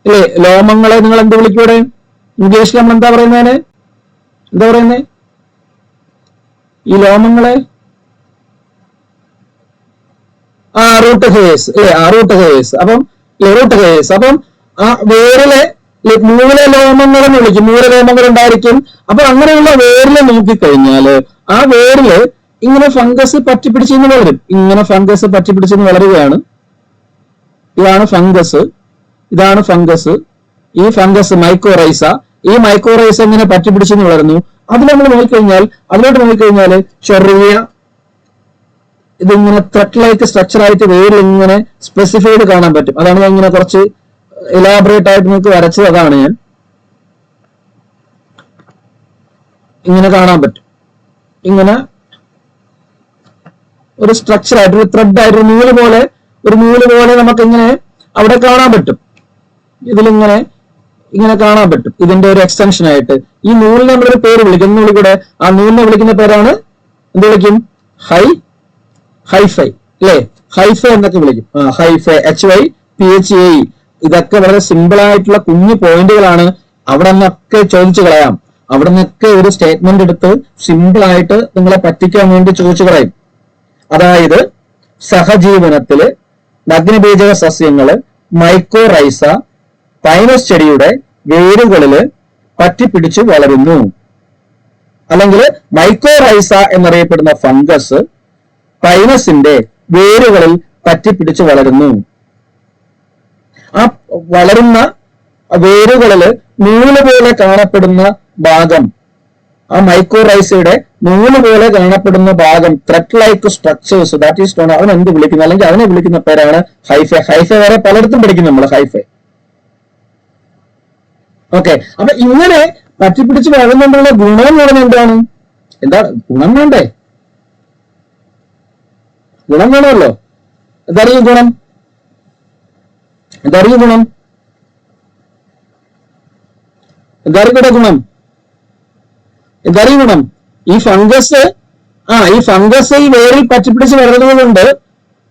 അല്ലെ? ലോമങ്ങളെ നിങ്ങൾ എന്ത് വിളിക്കൂടെ? ഇംഗ്ലീഷിൽ നമ്മൾ എന്താ പറയുന്നേ? ഈ ലോമങ്ങളെ റൂട്ട് ഹെയർസ് അല്ലെ? Root hairs. അപ്പം ആ വേരിലെ മൂല ലോമങ്ങൾ എന്ന് വിളിക്കും. മൂലലോമങ്ങൾ ഉണ്ടായിരിക്കും. അപ്പൊ അങ്ങനെയുള്ള വേരില് നോക്കിക്കഴിഞ്ഞാല് ആ വേരില് ഇങ്ങനെ ഫംഗസ് പറ്റിപ്പിടിച്ചെന്ന് വളരും. വളരുകയാണ്. ഇതാണ് ഫംഗസ്. ഈ ഫംഗസ് മൈക്കോറൈസ. ഈ മൈക്കോറൈസ ഇങ്ങനെ പറ്റിപ്പിടിച്ചെന്ന് വളരുന്നു. അതിലോട്ട് നോക്കിക്കഴിഞ്ഞാല് ചെറിയ ഇതിങ്ങനെ ത്രെഡ് ലൈക്ക് സ്ട്രക്ചർ ആയിട്ട് വേരിൽ ഇങ്ങനെ സ്പെസിഫൈഡ് കാണാൻ പറ്റും. അതാണ് ഞാൻ ഇങ്ങനെ കുറച്ച് എലാബറേറ്റ് ആയിട്ട് നിങ്ങൾക്ക് വരച്ചത്. അതാണ് ഞാൻ ഇങ്ങനെ കാണാൻ പറ്റും. ഇങ്ങനെ ഒരു സ്ട്രക്ചർ ആയിട്ട്, ഒരു ത്രെഡ് ആയിട്ട്, ഒരു നൂല് പോലെ നമുക്ക് ഇങ്ങനെ അവിടെ കാണാൻ പറ്റും. ഇതിലിങ്ങനെ കാണാൻ പറ്റും. ഇതിന്റെ ഒരു എക്സ്റ്റൻഷൻ ആയിട്ട് ഈ നൂലിനെ നമ്മളൊരു പേര് വിളിക്കും. കൂടെ ആ നൂലിനെ വിളിക്കുന്ന പേരാണ് എന്ത് വിളിക്കും? ഹൈഫൈ അല്ലെ? ഹൈഫൈ എന്നൊക്കെ വിളിക്കും. Hyphae, HYPHAE. ഇതൊക്കെ വളരെ സിമ്പിൾ ആയിട്ടുള്ള കുഞ്ഞു പോയിന്റുകളാണ്. അവിടെ നിന്നൊക്കെ ചോദിച്ചു കളയാം. അവിടെ നിന്നൊക്കെ ഒരു സ്റ്റേറ്റ്മെന്റ് എടുത്ത് സിമ്പിൾ ആയിട്ട് നിങ്ങളെ പറ്റിക്കാൻ വേണ്ടി ചോദിച്ചു കളയും. അതായത് സഹജീവനത്തില് നഗ്നബീജക സസ്യങ്ങള് മൈക്കോറൈസ പൈനസ് ചെടിയുടെ വേരുകളില് പറ്റിപ്പിടിച്ചു വളരുന്നു. അല്ലെങ്കിൽ മൈക്കോറൈസ എന്നറിയപ്പെടുന്ന ഫംഗസ് പൈനസിന്റെ വേരുകളിൽ പറ്റിപ്പിടിച്ചു വളരുന്നു. ആ വളരുന്ന വേരുകളില് നൂല് പോലെ കാണപ്പെടുന്ന ഭാഗം, ആ മൈക്കോറൈസയുടെ നൂല് പോലെ കാണപ്പെടുന്ന ഭാഗം, thread like structures, that is known. അവൻ എന്ത് വിളിക്കുന്നു? അല്ലെങ്കിൽ അവനെ വിളിക്കുന്ന പേരാണ് ഹൈഫൈ. ഹൈഫൈ വരെ പലയിടത്തും പഠിക്കും നമ്മൾ ഹൈഫൈ. ഓക്കെ. അപ്പൊ ഇങ്ങനെ പറ്റിപ്പിടിച്ച് വളരുന്നതിനുള്ള ഗുണം എന്ന് പറയുന്നത് എന്താണ്? ഗുണം വേണ്ടേ? ഗുണം വേണമല്ലോ. എന്തായിരിക്കും ഗുണം? ഈ ഫംഗസ് ഈ വേരിൽ പറ്റിപ്പിടിച്ച്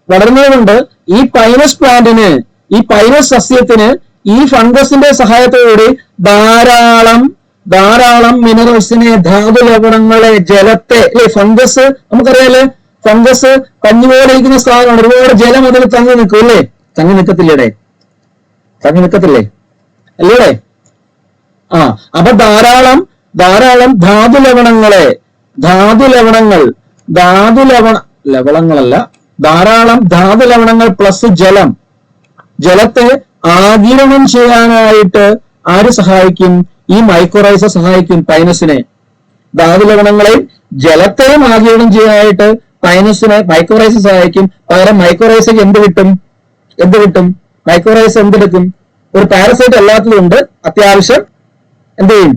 വളരുന്നതുകൊണ്ട് ഈ പൈനസ് പ്ലാന്റിന്, ഈ പൈനസ് സസ്യത്തിന് ഈ ഫംഗസിന്റെ സഹായത്തോടെ ധാരാളം മിനറൽസിനെ, ധാതു ലവണങ്ങളെ, ജലത്തെ അല്ലെ? ഫംഗസ് നമുക്കറിയാലേ, ഫംഗസ് പഞ്ഞു പോലെ ഇരിക്കുന്ന സാധനമാണ്. ഒരുപാട് ജലം അതിൽ തങ്ങി നിൽക്കും അല്ലേ? തങ്ങി നിൽക്കത്തില്ലേടെ? തങ്ങി നിൽക്കത്തില്ലേ? അല്ലേടെ? അപ്പൊ ധാരാളം ലവണങ്ങളല്ല, ധാരാളം ധാതുലവണങ്ങൾ പ്ലസ് ജലത്തെ ആഗിരണം ചെയ്യാനായിട്ട് ആര് സഹായിക്കും? ഈ മൈക്കോറൈസ സഹായിക്കും പൈനസിനെ. ധാതുലവണങ്ങളെയും ജലത്തെയും ആഗിരണം ചെയ്യാനായിട്ട് മൈക്കോറൈസ സഹായിക്കും. പകരം മൈക്കോറൈസയ്ക്ക് എന്ത് കിട്ടും? മൈക്കോറൈസ എന്തെടുക്കും? ഒരു പാരസൈറ്റ് അല്ലാത്തതുകൊണ്ട് അത്യാവശ്യം എന്ത് ചെയ്യും?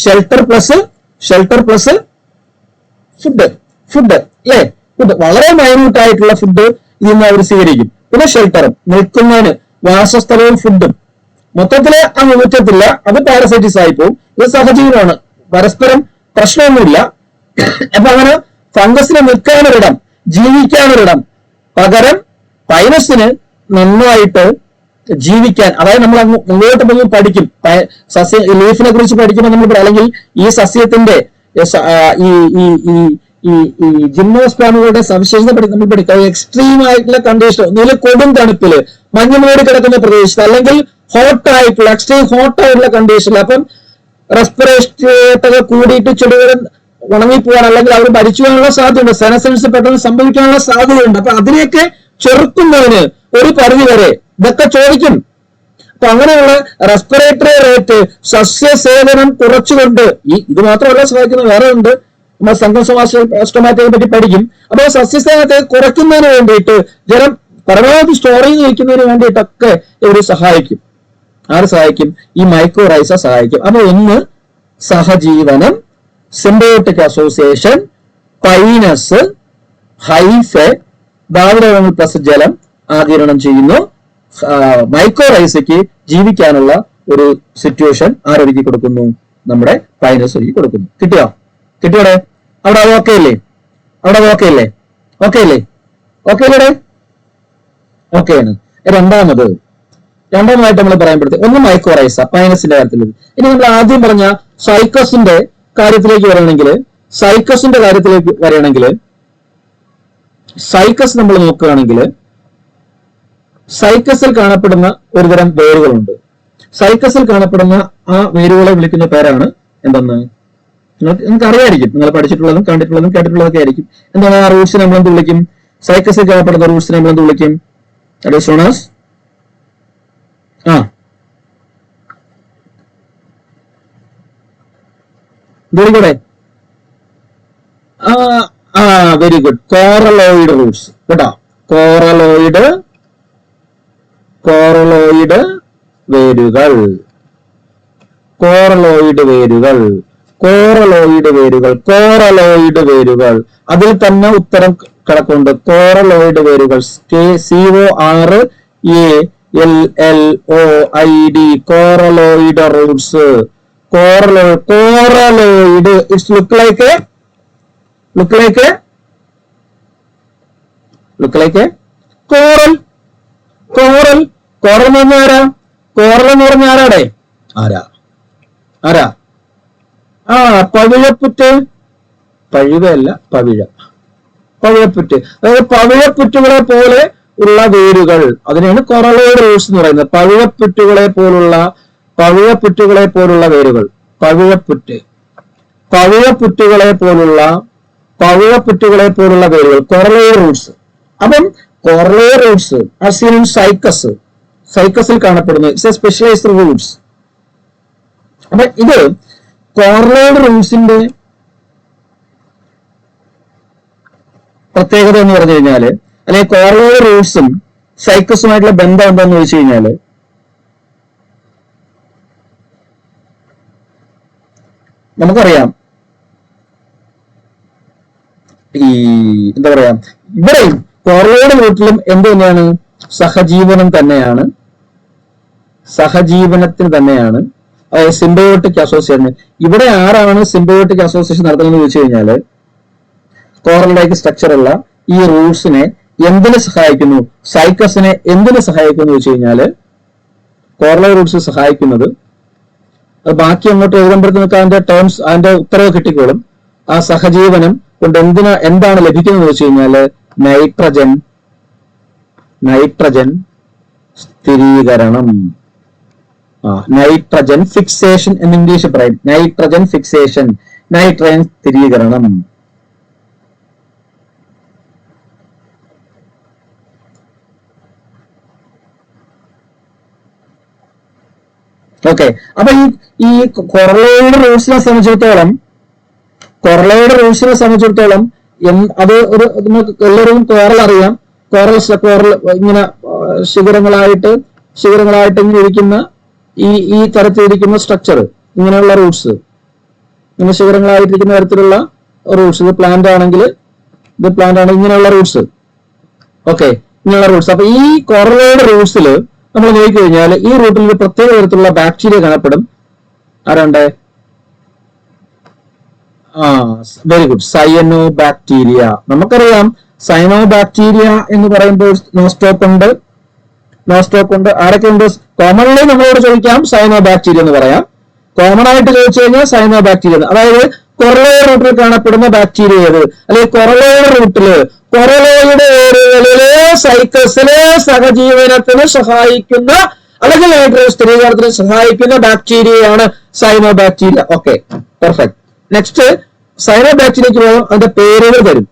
ഷെൽട്ടർ പ്ലസ് ഫുഡ് അല്ലേ? ഫുഡ് വളരെ മൈന്യൂട്ട് ആയിട്ടുള്ള ഫുഡ് ഇതിൽ നിന്ന് അവർ സ്വീകരിക്കും. പിന്നെ ഷെൽട്ടറും, നിൽക്കുന്നതിന് വാസസ്ഥലവും ഫുഡും. മൊത്തത്തില് ആ മുറ്റത്തില്ല, അത് പാരസൈറ്റിസ് ആയി പോകും. ഇത് സഹജീവനമാണ്, പരസ്പരം പ്രശ്നമൊന്നുമില്ല. അപ്പൊ അങ്ങനെ ഫംഗസിന് നിൽക്കാനൊരിടം, ജീവിക്കാനൊരിടം, പകരം പൈനസിന് നന്നായിട്ട് ജീവിക്കാൻ. അതായത് നമ്മൾ മുന്നോട്ട് പോയി പഠിക്കും, ലീഫിനെ കുറിച്ച് പഠിക്കുമ്പോൾ നമ്മൾ അല്ലെങ്കിൽ ഈ സസ്യത്തിന്റെ ഈ ജിംനോസ്പേമുകളുടെ സവിശേഷത നമ്മൾ പഠിക്കാം. എക്സ്ട്രീം ആയിട്ടുള്ള കണ്ടീഷൻ, ഒന്നുകിൽ കൊടും തണുപ്പില് മഞ്ഞുമൂടി കിടക്കുന്ന പ്രദേശത്ത്, അല്ലെങ്കിൽ എക്സ്ട്രീം ഹോട്ട് ആയിട്ടുള്ള കണ്ടീഷനിൽ. അപ്പം റെസ്പിറേറ്ററി കൂടിയിട്ട് ചെടികൾ ഉണങ്ങിപ്പോവാൻ അല്ലെങ്കിൽ അവർ മരിച്ചു പോകാനുള്ള സാധ്യതയുണ്ട്, സെനസൻസ് പെട്ടെന്ന് സംഭവിക്കാനുള്ള സാധ്യതയുണ്ട്. അപ്പൊ അതിനെയൊക്കെ ചെറുക്കുന്നതിന് ഒരു പരിധി വരെ ഇതൊക്കെ ചോദിക്കും. അപ്പൊ അങ്ങനെയുള്ള റെസ്പിറേറ്ററി റേറ്റ്, സസ്യസേവനം കുറച്ചുകൊണ്ട്, ഇത് മാത്രമല്ല സഹായിക്കുന്നത്, വേറെ ഉണ്ട്. നമ്മൾ സംഘസമാസ്റ്റമാറ്റിയെ പറ്റി പഠിക്കും. അപ്പൊ സസ്യസേവനത്തെ കുറയ്ക്കുന്നതിന് വേണ്ടിയിട്ട്, ജലം പരമാവധി സ്റ്റോർ ചെയ്ത് വയ്ക്കുന്നതിന് വേണ്ടിയിട്ടൊക്കെ ഇവർ സഹായിക്കും. ആര് സഹായിക്കും? ഈ മൈക്കോറൈസ സഹായിക്കും. അപ്പൊ ഒന്ന് സഹജീവനം, സിംബയോട്ടിക് അസോസിയേഷൻ, പൈനസ്, ഹൈഫെ, ധാതുലവണങ്ങൾ പ്ലസ് ജലം ആഗിരണം ചെയ്യുന്നു. മൈക്കോറൈസയ്ക്ക് ജീവിക്കാനുള്ള ഒരു സിറ്റുവേഷൻ ആരൊരുക്കി കൊടുക്കുന്നു? നമ്മുടെ പൈനസ് ഒരുക്കി കൊടുക്കുന്നു. കിട്ടിയോടെ? അവിടെ ഓക്കെ അല്ലേ? ഓക്കെ അല്ലേ? ഓക്കെയാണ്. രണ്ടാമതായിട്ട് നമ്മൾ പറയാൻ ഒന്ന് മൈക്കോറൈസ, പൈനസിന്റെ കാര്യത്തിൽ. ഇനി നമ്മൾ ആദ്യം പറഞ്ഞ സൈക്കസിന്റെ കാര്യത്തിലേക്ക് വരികയാണെങ്കിൽ സൈക്കസ് നമ്മൾ നോക്കുകയാണെങ്കിൽ സൈക്കസിൽ കാണപ്പെടുന്ന ഒരുതരം വേരുകളുണ്ട്. സൈക്കസിൽ കാണപ്പെടുന്ന ആ വേരുകളെ വിളിക്കുന്ന പേരാണ് എന്തെന്ന് നിങ്ങൾക്ക് അറിയായിരിക്കും. നിങ്ങൾ പഠിച്ചിട്ടുള്ളതും കണ്ടിട്ടുള്ളതും കേട്ടിട്ടുള്ളതൊക്കെ ആയിരിക്കും. എന്താണ് ആ റൂട്ട്സിനെ നമ്മൾ എന്ത് വിളിക്കും? സൈക്കസിൽ കാണപ്പെടുന്ന റൂട്ട്സിനെ നമ്മൾ എന്ത് വിളിക്കും? വിളിക്കൂടെ? Very good. കോറലോയിഡ് റൂട്ട്സ് കേട്ടോ. കോറലോയിഡ് വേരുകൾ അതിൽ തന്നെ ഉത്തരം കിടക്കുന്നുണ്ട്. കോറലോയിഡ് വേരുകൾ, CORALLOID, coralloid roots. Coralloid it's look like coral എന്ന് പറഞ്ഞ ആരാ? കോറൽ എന്ന് പറഞ്ഞ ആരാടെ? ആരാ? പവിഴപ്പുറ്റ്. പഴുവല്ല, പവിഴപ്പുറ്റ്. അതായത് പവിഴപ്പുറ്റുകളെ പോലെ ഉള്ള വേരുകൾ, അതിനെയാണ് കോറലോയിഡ് റൂട്ട്സ് എന്ന് പറയുന്നത്. പവിഴപ്പുറ്റുകളെ പോലുള്ള വേരുകൾ. പവിഴപ്പുറ്റുകളെ പോലുള്ള വേരുകൾ, കോറലോയിഡ് റൂട്ട്സ്. അപ്പം കോറലോയിഡ് റൂട്ട്സ് ആർ സീൻ ഇൻ സൈക്കസിൽ കാണപ്പെടുന്നു. It's A specialised Roots. അപ്പൊ ഇത് കോറലോയിഡ് റൂട്ട്സിന്റെ പ്രത്യേകത എന്ന് പറഞ്ഞു കഴിഞ്ഞാല്, അല്ലെങ്കിൽ കോറലോയിഡ് റൂട്ട്സും സൈക്കസുമായിട്ടുള്ള ബന്ധം എന്താന്ന് ചോദിച്ചു കഴിഞ്ഞാല്, നമുക്കറിയാം എന്താ പറയാ, ഇവിടെയും കോറലോയിഡ് റൂട്ടിലും എന്ത് തന്നെയാണ്? സഹജീവനത്തിന് തന്നെയാണ്. അതായത് സിംബയോട്ടിക് അസോസിയേഷൻ. ഇവിടെ ആരാണ് സിംബയോട്ടിക് അസോസിയേഷൻ നടത്തുന്നത് ചോദിച്ചു കഴിഞ്ഞാല്, കോറൽ ലൈക്ക് സ്ട്രക്ചർ ഉള്ള ഈ റൂട്ട്സിനെ എന്തിന് സഹായിക്കുന്നു? സൈക്കസിനെ എന്തിന് സഹായിക്കുന്നു ചോദിച്ചു കഴിഞ്ഞാല്, കോറലോയിഡ് റൂട്ട്സ് സഹായിക്കുന്നത്, അത് ബാക്കി അങ്ങോട്ട് എഴുതുമ്പോഴത്തേക്ക് അതിന്റെ ടേംസ്, അതിന്റെ ഉത്തരവ് കിട്ടിക്കോളും. ആ സഹജീവനം കൊണ്ട് എന്താണ് ലഭിക്കുന്നത് വെച്ച് കഴിഞ്ഞാല് നൈട്രജൻ സ്ഥിരീകരണം. നൈട്രജൻ ഫിക്സേഷൻ എന്ന് ഇംഗ്ലീഷ് പറയും. നൈട്രജൻ ഫിക്സേഷൻ, നൈട്രജൻ സ്ഥിരീകരണം. ഓക്കെ. അപ്പൊ ഈ കൊറലോയിഡ് റൂട്ട്സിനെ സംബന്ധിച്ചിടത്തോളം അത് ഒരു നമുക്ക് എല്ലാവരും കോറൽ അറിയാം. കോറൽ ഇങ്ങനെ ശിഖരങ്ങളായിട്ട് ഇങ്ങനെ ഇരിക്കുന്ന ഈ തരത്തിലിരിക്കുന്ന സ്ട്രക്ചർ, ഇങ്ങനെയുള്ള റൂട്ട്സ്, ഇങ്ങനെ ശിഖരങ്ങളായിട്ടിരിക്കുന്ന തരത്തിലുള്ള റൂട്ട്സ്. ഇത് പ്ലാന്റ് ആണെങ്കിൽ ഇങ്ങനെയുള്ള റൂട്ട്സ്. ഓക്കെ, ഇങ്ങനെയുള്ള റൂട്ട്സ്. അപ്പൊ ഈ കൊറലോയിഡ് റൂട്ട്സിൽ നമ്മൾ നോക്കിക്കഴിഞ്ഞാൽ ഈ റൂട്ടിൽ ഒരു പ്രത്യേക തരത്തിലുള്ള ബാക്ടീരിയ കാണപ്പെടും. ആരാണ്ട്? Very good, cyano bacteria. നമുക്കറിയാം സയനോ ബാക്ടീരിയ എന്ന് പറയുമ്പോൾ നോസ്റ്റോക്ക് ഉണ്ട്. ആരൊക്കെ ഉണ്ട്? കോമൺലി നമ്മളോട് ചോദിക്കാം സയനോ ബാക്ടീരിയ എന്ന് പറയാം. കോമൺ ആയിട്ട് ചോദിച്ചു കഴിഞ്ഞാൽ സയനോ ബാക്ടീരിയ. അതായത് കൊറലോയിഡ് റൂട്ടിൽ കാണപ്പെടുന്ന ബാക്ടീരിയ ഏത്? അല്ലെങ്കിൽ കൊറലോയിഡ് റൂട്ടില് കൊറലോയിഡ് ഏരിയകളിലെ സൈക്കസിലെ സഹജീവനത്തിന് സഹായിക്കുന്ന അല്ലെങ്കിൽ നൈട്രജൻ സ്ഥിരീകരണത്തിന് സഹായിക്കുന്ന ബാക്ടീരിയയാണ് cyanobacteria. Okay, perfect. Next സയനോ ബാക്ടീരിയക്ക് പോകാം. അതിന്റെ പേരുകൾ തരും.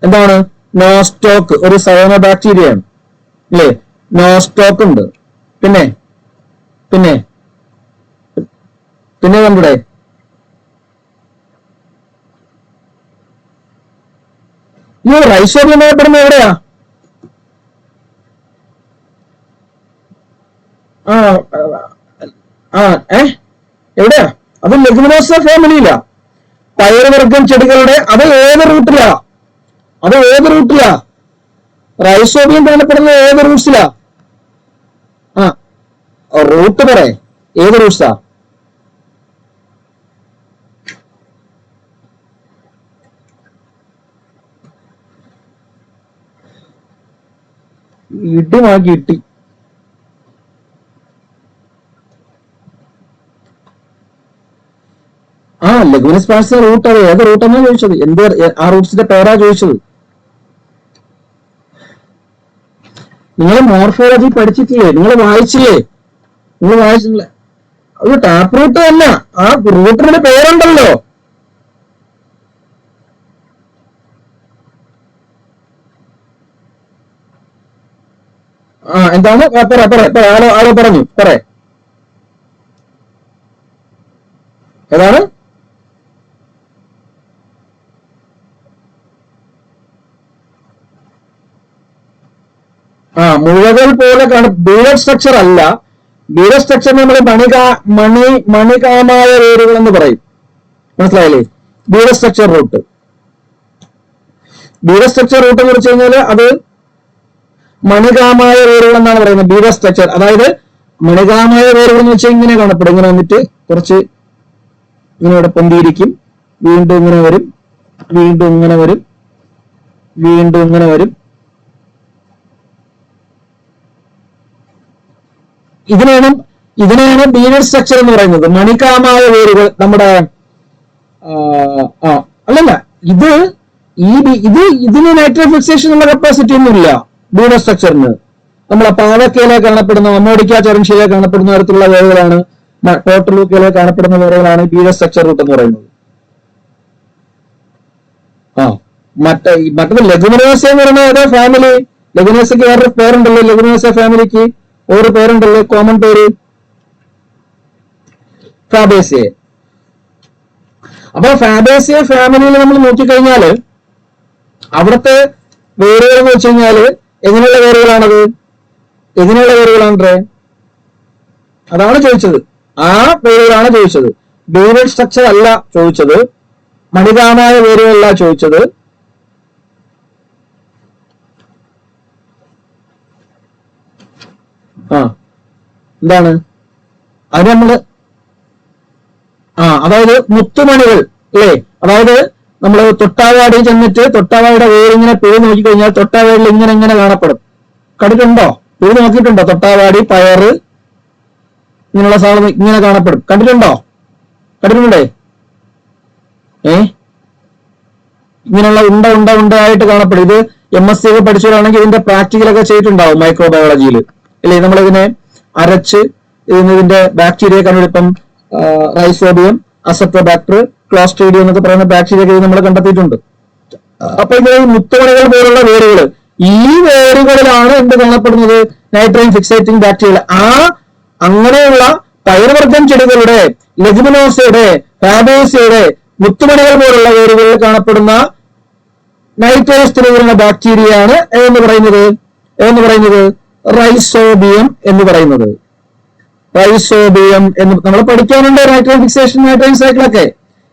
എന്താണ്? നോസ്റ്റോക്ക് ഒരു സയനോ ബാക്ടീരിയയാണ് അല്ലേ? നോസ്റ്റോക്ക് ഉണ്ട്. പിന്നെ നമ്മുടെ ഈ റൈസോബിയം എന്നറിയപ്പെടുന്ന എവിടെയാ? എവിടെയാ? അത് ലെഗുമിനോസ ഫാമിലിയിലാ. പയറുവർഗം ചെടികളുടെ അത് ഏത് റൂട്ടിലാ? റൈസോബിയം കാണപ്പെടുന്ന ഏത് റൂട്ട്സിലാ? റൂട്ട് പറയേ, ഏത് റൂട്ട്സാ? ഇട്ടി ലെഗുമിനസ് പ്ലാന്റ്സിന്റെ റൂട്ട് അത് ഏത് റൂട്ടെന്നാ ചോദിച്ചത്? ആ റൂട്ട്സിന്റെ പേരാ ചോദിച്ചത്. നിങ്ങൾ മോർഫോളജി പഠിച്ചിട്ടില്ലേ? നിങ്ങൾ വായിച്ചില്ലേ? അത് ടാപ്പ് റൂട്ട് അല്ല, ആ റൂട്ടിന്റെ പേരുണ്ടല്ലോ. എന്താണ്? ആളോ പറഞ്ഞു ഏതാണ്? മുഴകൾ പോലെ ബീഡഡ് സ്ട്രക്ചർ അല്ല. ബീഡഡ് സ്ട്രക്ചർ നമ്മൾ മണികാമായ വേരുകൾ എന്ന് പറയും. മനസ്സിലായില്ലേ? ബീഡഡ് സ്ട്രക്ചർ റൂട്ട് എന്ന് വെച്ച് കഴിഞ്ഞാല് അത് മണികാമായ വേരുകൾ എന്നാണ് പറയുന്നത്. ബീഡഡ് സ്ട്രക്ചർ അതായത് മണികാമായ വേരുകൾ എന്ന് വെച്ചാൽ ഇങ്ങനെ കാണപ്പെടും. ഇങ്ങനെ വന്നിട്ട് കുറച്ച് ഇങ്ങനെ ഇവിടെ പൊന്തിയിരിക്കും. വീണ്ടും ഇങ്ങനെ വരും. ഇതിനെയാണ് ബീഡഡ് സ്ട്രക്ചർ എന്ന് പറയുന്നത്. മണികാമായ വേരുകൾ നമ്മുടെ അല്ലല്ല, ഇതിന് നൈട്രജൻ ഫിക്സേഷൻ ഉള്ള കപ്പാസിറ്റി ഒന്നുമില്ല ബീഡഡ് സ്ട്രക്ചറിന്. നമ്മളെ പാവക്കയിലെ കാണപ്പെടുന്ന അമോഡിക്ക ചെറൻഷിയിലെ കാണപ്പെടുന്ന തരത്തിലുള്ള വേരുകളാണ്, ടോട്ടലൂക്കയിലെ കാണപ്പെടുന്ന വേരുകളാണ് ബീഡഡ് സ്ട്രക്ചർ റൂട്ട് എന്ന് പറയുന്നത്. മറ്റത് ലെഗുമിനോസ എന്ന് പറയുന്ന ഏതാ ഫാമിലി? ലെഗുമിനോസയ്ക്ക് വേറൊരു പേരുണ്ടല്ലോ. ലെഗുമിനോസ ഫാമിലിക്ക് ഒരു പേരുണ്ടല്ലോ, കോമൺ പേര് ഫാബേസിയ. അപ്പൊ ഫാബേസിയ ഫാമിലിയിൽ നമ്മൾ നോക്കിക്കഴിഞ്ഞാല് അവിടുത്തെ വേരുകൾ എന്ന് വെച്ച് കഴിഞ്ഞാല് എങ്ങനെയുള്ള വേരുകളാണത്? അതാണ് ചോദിച്ചത്. ആ വേരുകളാണ് ചോദിച്ചത്. ബീഡഡ് സ്ട്രക്ചർ അല്ല ചോദിച്ചത്. മണികാമായ വേരുകളല്ല ചോദിച്ചത്. എന്താണ് അത്? നമ്മള് അതായത് മുത്തുമണികൾ അല്ലേ? അതായത് നമ്മള് തൊട്ടാവാടി ചെന്നിട്ട് തൊട്ടാവാടിയുടെ വേരിങ്ങനെ പിഴി നോക്കിക്കഴിഞ്ഞാൽ തൊട്ടാവാടിയിൽ ഇങ്ങനെ കാണപ്പെടും. കണ്ടിട്ടുണ്ടോ? പിഴി നോക്കിയിട്ടുണ്ടോ? തൊട്ടാവാടി, പയറ് ഇങ്ങനെയുള്ള സാധനം ഇങ്ങനെ കാണപ്പെടും. കണ്ടിട്ടുണ്ടേ? ഇങ്ങനെയുള്ള ഉണ്ടായിട്ട് കാണപ്പെടും. ഇത് MSc ഒക്കെ പഠിച്ചവരാണെങ്കിൽ ഇതിന്റെ പ്രാക്ടിക്കലൊക്കെ ചെയ്തിട്ടുണ്ടാവും മൈക്രോബയോളജിയിൽ, അല്ലേ? നമ്മളിതിനെ അരച്ച് ഇതിന്റെ ബാക്ടീരിയ കണ്ടുപിടിപ്പം റൈസോബിയം, അസെറ്റോബാക്ടർ, ക്ലോസ്ട്രീഡിയം എന്നൊക്കെ പറയുന്ന ബാക്ടീരിയ നമ്മൾ കണ്ടെത്തിയിട്ടുണ്ട്. അപ്പൊ ഇങ്ങനെ മുത്തുമണികൾ പോലുള്ള വേരുകൾ, ഈ വേരുകളിലാണ് എന്ത് കാണപ്പെടുന്നത്? Nitrogen fixating bacteria. അങ്ങനെയുള്ള പയർവർഗ്ഗം ചെടികളുടെ, ലെഗുമിനോസയുടെ, ഫാബേസിയുടെ മുത്തുമണികൾ പോലുള്ള വേരുകളിൽ കാണപ്പെടുന്ന നൈട്രേറ്റ് സ്ഥിരീകരണ ബാക്ടീരിയയാണ് എന്ന് പറയുന്നത് റൈസോബിയം എന്ന് പറയുന്നത്. റൈസോബിയം എന്ന് നമ്മൾ പഠിക്കാനുണ്ട്, നൈട്രജൻ ഫിക്സേഷൻ, നൈട്രജൻ സൈക്കിളൊക്കെ.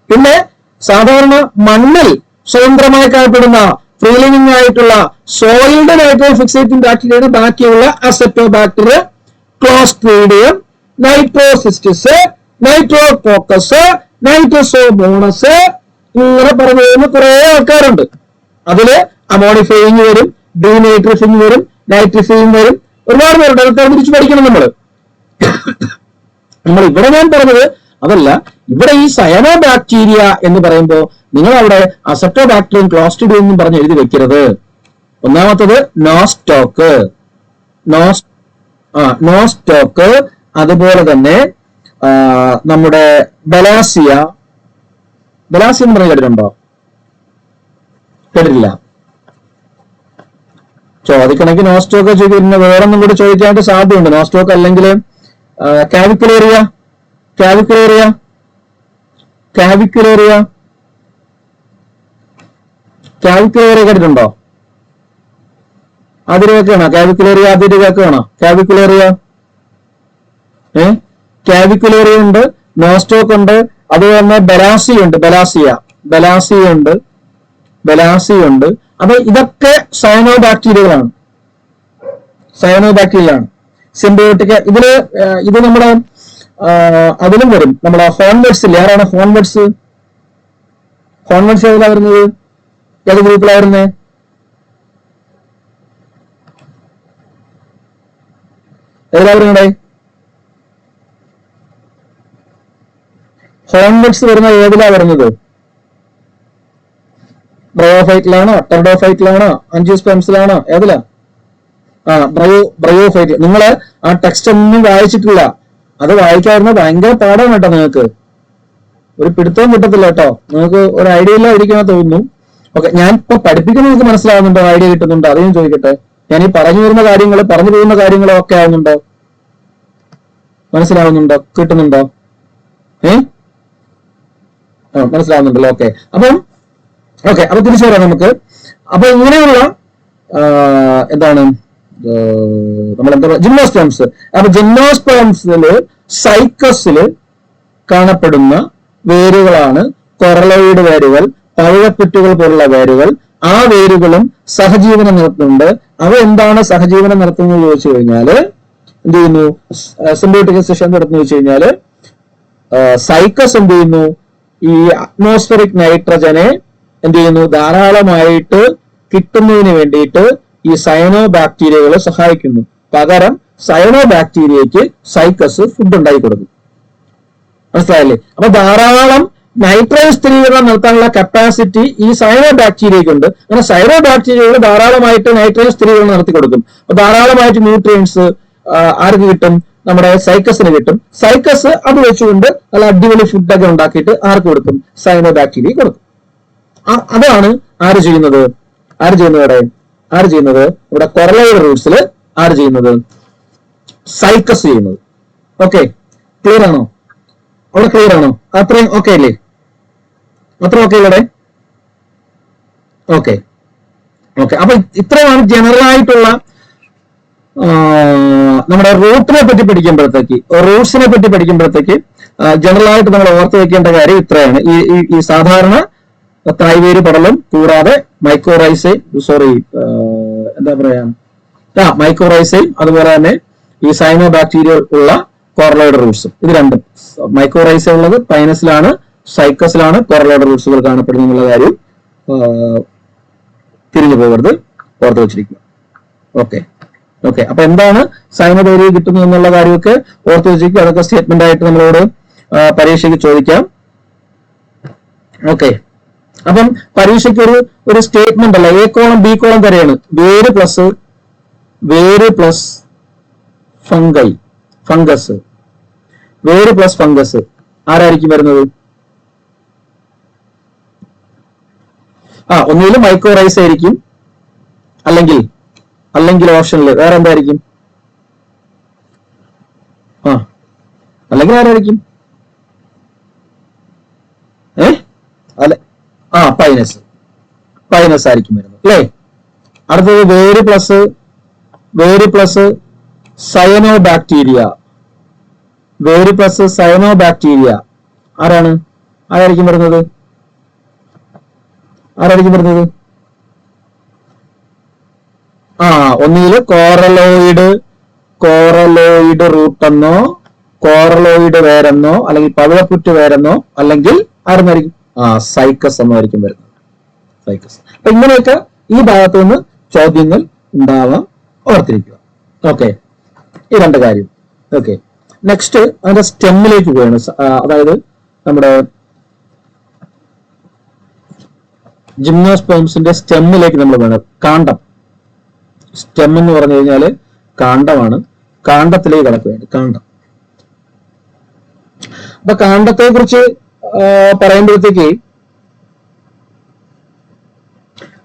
പിന്നെ സാധാരണ മണ്ണിൽ സ്വതന്ത്രമായി കാണപ്പെടുന്ന ഫ്രീലിംഗിംഗ് ആയിട്ടുള്ള സോയിൽഡ് നൈട്രജൻ ഫിക്സേറ്റിംഗ് ബാക്ടീരിയയുടെ ബാക്കിയുള്ള അസെറ്റോബാക്ടർ, ക്ലോസ്ട്രീഡിയം, നൈട്രോസിസ്റ്റിസ്, നൈട്രോകോക്കസ്, നൈട്രോസോമോണസ്, ഇങ്ങനെ പറഞ്ഞു വരുന്ന കുറെ ആൾക്കാരുണ്ട്. അതില് അമോണിഫയിങ് വരും, ഡീനൈട്രിഫിങ് വരും, നൈട്രിഫിങ് വരും, ഒരുപാട് പേരുണ്ട്. അതൊക്കെ തിരിച്ചു പഠിക്കണം നമ്മൾ ഇവിടെ ഞാൻ പറഞ്ഞത് അതല്ല. ഇവിടെ ഈ സയനോ ബാക്ടീരിയ എന്ന് പറയുമ്പോൾ നിങ്ങൾ അവിടെ അസെറ്റോബാക്ടീരിയം, ക്ലോസ്ട്രീഡിയം എന്നും പറഞ്ഞ് എഴുതി വെക്കരുത്. ഒന്നാമത്തത് നോസ്റ്റോക്ക്, അതുപോലെ തന്നെ നമ്മുടെ ബലാസിയ എന്ന് പറഞ്ഞ് കേട്ടിട്ടുണ്ടോ? കേട്ടിട്ടില്ല. ചോദിക്കണമെങ്കിൽ നോസ്റ്റോക്ക് ചോദിക്കും. പിന്നെ വേറൊന്നും കൂടി ചോദിക്കാനായിട്ട് സാധ്യതയുണ്ട്. നോസ്റ്റോക്ക് അല്ലെങ്കിൽ കാവിക്കുലേറിയ കേട്ടിട്ടുണ്ടോ? അതിരൊക്കെയാണോ കാവിക്കുലേറിയ? അതിരൊക്കെയാണോ കാവിക്കുലേറിയ? കാവിക്കുലേറിയ ഉണ്ട്, നോസ്റ്റോക്ക് ഉണ്ട്, അതുപോലെ തന്നെ ബലാസിയ ഉണ്ട്. അപ്പൊ ഇതൊക്കെ സയനോ ബാക്ടീരിയകളാണ്. സിംബയോട്ടിക്. ഇത് നമ്മുടെ അതിലും വരും. നമ്മുടെ ഹോൺവെഡ്സ് ഇല്ലേ? ആരാണ് ഹോൺവെഡ്സ് ഏതിലാ വരുന്നത്? ഏത് ഗ്രൂപ്പിലാ വരുന്നത്? ഏതാ വരുന്നത്? ഹോൺവെഡ്സ് വരുന്ന ഏതിലാ വരുന്നത്? ബ്രയോഫൈറ്റിലാണോ, ടെർഡോഫൈറ്റിലാണോ, ആൻജിയോസ്പെംസിലാണോ, ഏതിലാ? ബ്രയോഫൈറ്റ്. നിങ്ങള് ആ ടെക്സ്റ്റ് ഒന്നും വായിച്ചിട്ടില്ല. അത് വായിക്കാറുണ്ട്. ഭയങ്കര പാടാണ് കേട്ടോ. നിങ്ങൾക്ക് ഒരു പിടുത്തവും കിട്ടത്തില്ല കേട്ടോ. നിങ്ങൾക്ക് ഒരു ഐഡിയ ഇല്ലാതിരിക്കുമെന്ന് തോന്നുന്നു. ഓക്കെ, ഞാൻ ഇപ്പൊ പഠിപ്പിക്കുന്നത് നിങ്ങൾക്ക് മനസ്സിലാവുന്നുണ്ടോ? ഐഡിയ കിട്ടുന്നുണ്ടോ? അത് ഞാൻ ചോദിക്കട്ടെ. ഞാൻ ഈ പറഞ്ഞു പോകുന്ന കാര്യങ്ങളോ ഒക്കെ ആവുന്നുണ്ടോ? മനസ്സിലാവുന്നുണ്ടോ? കിട്ടുന്നുണ്ടോ? മനസ്സിലാവുന്നുണ്ടല്ലോ. അപ്പൊ തിരിച്ചു വരാം നമുക്ക്. അപ്പൊ ഇങ്ങനെയുള്ള എന്താണ് നമ്മളെന്താ ജിംനോസ്പേംസ്. അപ്പൊ ജിംനോസ്പേംസില് സൈക്കസില് കാണപ്പെടുന്ന വേരുകളാണ് കൊറലോയിഡ് വേരുകൾ, പവിഴപ്പുറ്റുകൾ പോലുള്ള വേരുകൾ. ആ വേരുകളും സഹജീവനം നടത്തുന്നുണ്ട്. അവ എന്താണ് സഹജീവനം നടത്തുന്നത് ചോദിച്ചു കഴിഞ്ഞാല് എന്ത് ചെയ്യുന്നു? സിംബയോട്ടിക് സെഷൻ നടത്തുന്നു ചോദിച്ചു കഴിഞ്ഞാല് സൈക്കസ് എന്ത് ചെയ്യുന്നു? ഈ അറ്റ്മോസ്ഫറിക് നൈട്രജനെ എന്ത് ചെയ്യുന്നു? ധാരാളമായിട്ട് കിട്ടുന്നതിന് വേണ്ടിയിട്ട് ഈ സയനോ ബാക്ടീരിയകൾ സഹായിക്കുന്നു. പകരം സയനോ ബാക്ടീരിയക്ക് സൈക്കസ് ഫുഡ് ഉണ്ടാക്കി കൊടുക്കും. മനസ്സിലായില്ലേ? അപ്പൊ ധാരാളം നൈട്രജൻ സ്ഥിരീകരണം നടത്താനുള്ള കപ്പാസിറ്റി ഈ സയനോ ബാക്ടീരിയക്കുണ്ട്. അങ്ങനെ സയനോ ബാക്ടീരിയകൾ ധാരാളമായിട്ട് നൈട്രജൻ സ്ഥിരീകരണം നടത്തി കൊടുക്കും. അപ്പൊ ധാരാളമായിട്ട് ന്യൂട്രിയൻസ് ആർക്ക് കിട്ടും? നമ്മുടെ സൈക്കസിന് കിട്ടും. സൈക്കസ് അത് വെച്ചുകൊണ്ട് നല്ല അടിപൊളി ഫുഡൊക്കെ ഉണ്ടാക്കിയിട്ട് ആർക്ക് കൊടുക്കും? സയനോ ബാക്ടീരിയ കൊടുക്കും. അതാണ് ആര് ചെയ്യുന്നത്? ഇവിടെ കൊറലോയിഡ് റൂട്ട്സിൽ ആര് ചെയ്യുന്നത്? സൈക്കസ് ചെയ്യുന്നത്. ഓക്കെ, ക്ലിയർ ആണോ? അവിടെ ക്ലിയർ ആണോ? അത്രയും ഓക്കെ അല്ലേ? അത്ര ഓക്കെ ഇവിടെ? ഓക്കെ. അപ്പൊ ഇത്രയാണ് ജനറൽ ആയിട്ടുള്ള നമ്മുടെ റൂട്ട്സിനെ പറ്റി പഠിക്കുമ്പോഴത്തേക്ക് ജനറൽ ആയിട്ട് നമ്മൾ ഓർത്ത് വെക്കേണ്ട കാര്യം ഇത്രയാണ്. ഈ സാധാരണ തായ്വേര് പടലും കൂടാതെ മൈക്രോറൈസൈം അതുപോലെ തന്നെ ഈ സൈനോ ബാക്ടീരിയ ഉള്ള കൊറലോയിഡ് റൂട്ട്സും. ഇത് രണ്ടും മൈക്രോറൈസൈ ഉള്ളത് പൈനസിലാണ്, സൈക്കസിലാണ് കൊറലോയിഡ് റൂട്ട്സുകൾ കാണപ്പെടുന്നത് എന്നുള്ള കാര്യം തിരിഞ്ഞു പോകരുത്, ഓർത്ത് വെച്ചിരിക്കുക. ഓക്കെ. അപ്പൊ എന്താണ് സൈനോബാക്ടീരിയ കിട്ടുന്നത് എന്നുള്ള കാര്യമൊക്കെ ഓർത്ത് വെച്ചിരിക്കുക. അതൊക്കെ സ്റ്റേറ്റ്മെന്റ് ആയിട്ട് നമ്മളോട് പരീക്ഷയ്ക്ക് ചോദിക്കാം. ഓക്കെ. അപ്പം പരീക്ഷയ്ക്ക് ഒരു സ്റ്റേറ്റ്മെന്റ് അല്ല, എ കോളം ബി കോളം തരെയാണ്. വേര് പ്ലസ് ഫംഗസ്, വേര് പ്ലസ് ഫംഗസ് ആരായിരിക്കും വരുന്നത്? ഒന്നുകിൽ മൈക്രോറൈസ് ആയിരിക്കും, അല്ലെങ്കിൽ ഓപ്ഷനിൽ വേറെ എന്തായിരിക്കും? അല്ലെങ്കിൽ ആരായിരിക്കും? അല്ലെ, പൈനസ് ആയിരിക്കും വരുന്നത് അല്ലേ. അടുത്തത് വേര് പ്ലസ് സയനോബാക്ടീരിയ, ആരായിരിക്കും വരുന്നത്? ഒന്നുകിൽ കോറലോയിഡ് റൂട്ടെന്നോ കോറലോയിഡ് വേരെന്നോ അല്ലെങ്കിൽ പവിഴപ്പുറ്റ് വേരെന്നോ അല്ലെങ്കിൽ ആരെന്നായിരിക്കും? സൈക്കസ് എന്നായിരിക്കും വരുന്നത്. സൈക്കസ്. അപ്പൊ ഇങ്ങനെയൊക്കെ ഈ ഭാഗത്ത് നിന്ന് ചോദ്യങ്ങൾ ഉണ്ടാവാം, ഓർത്തിരിക്കുക. ഓക്കെ, ഈ രണ്ട് കാര്യം. ഓക്കെ, നെക്സ്റ്റ് അതിന്റെ സ്റ്റെമ്മിലേക്ക് പോവാണ്. അതായത് നമ്മുടെ ജിംനോസ്പേംസിന്റെ സ്റ്റെമ്മിലേക്ക് നമ്മൾ വേണം. കാണ്ഡം, സ്റ്റെം എന്ന് പറഞ്ഞു കഴിഞ്ഞാല് കാണ്ഡമാണ്. കാണ്ഡത്തിലേക്ക് കടക്കുകയാണ്. കാണ്ഡം. അപ്പൊ കാണ്ഡത്തെ കുറിച്ച് പറയുമ്പോഴത്തേക്ക്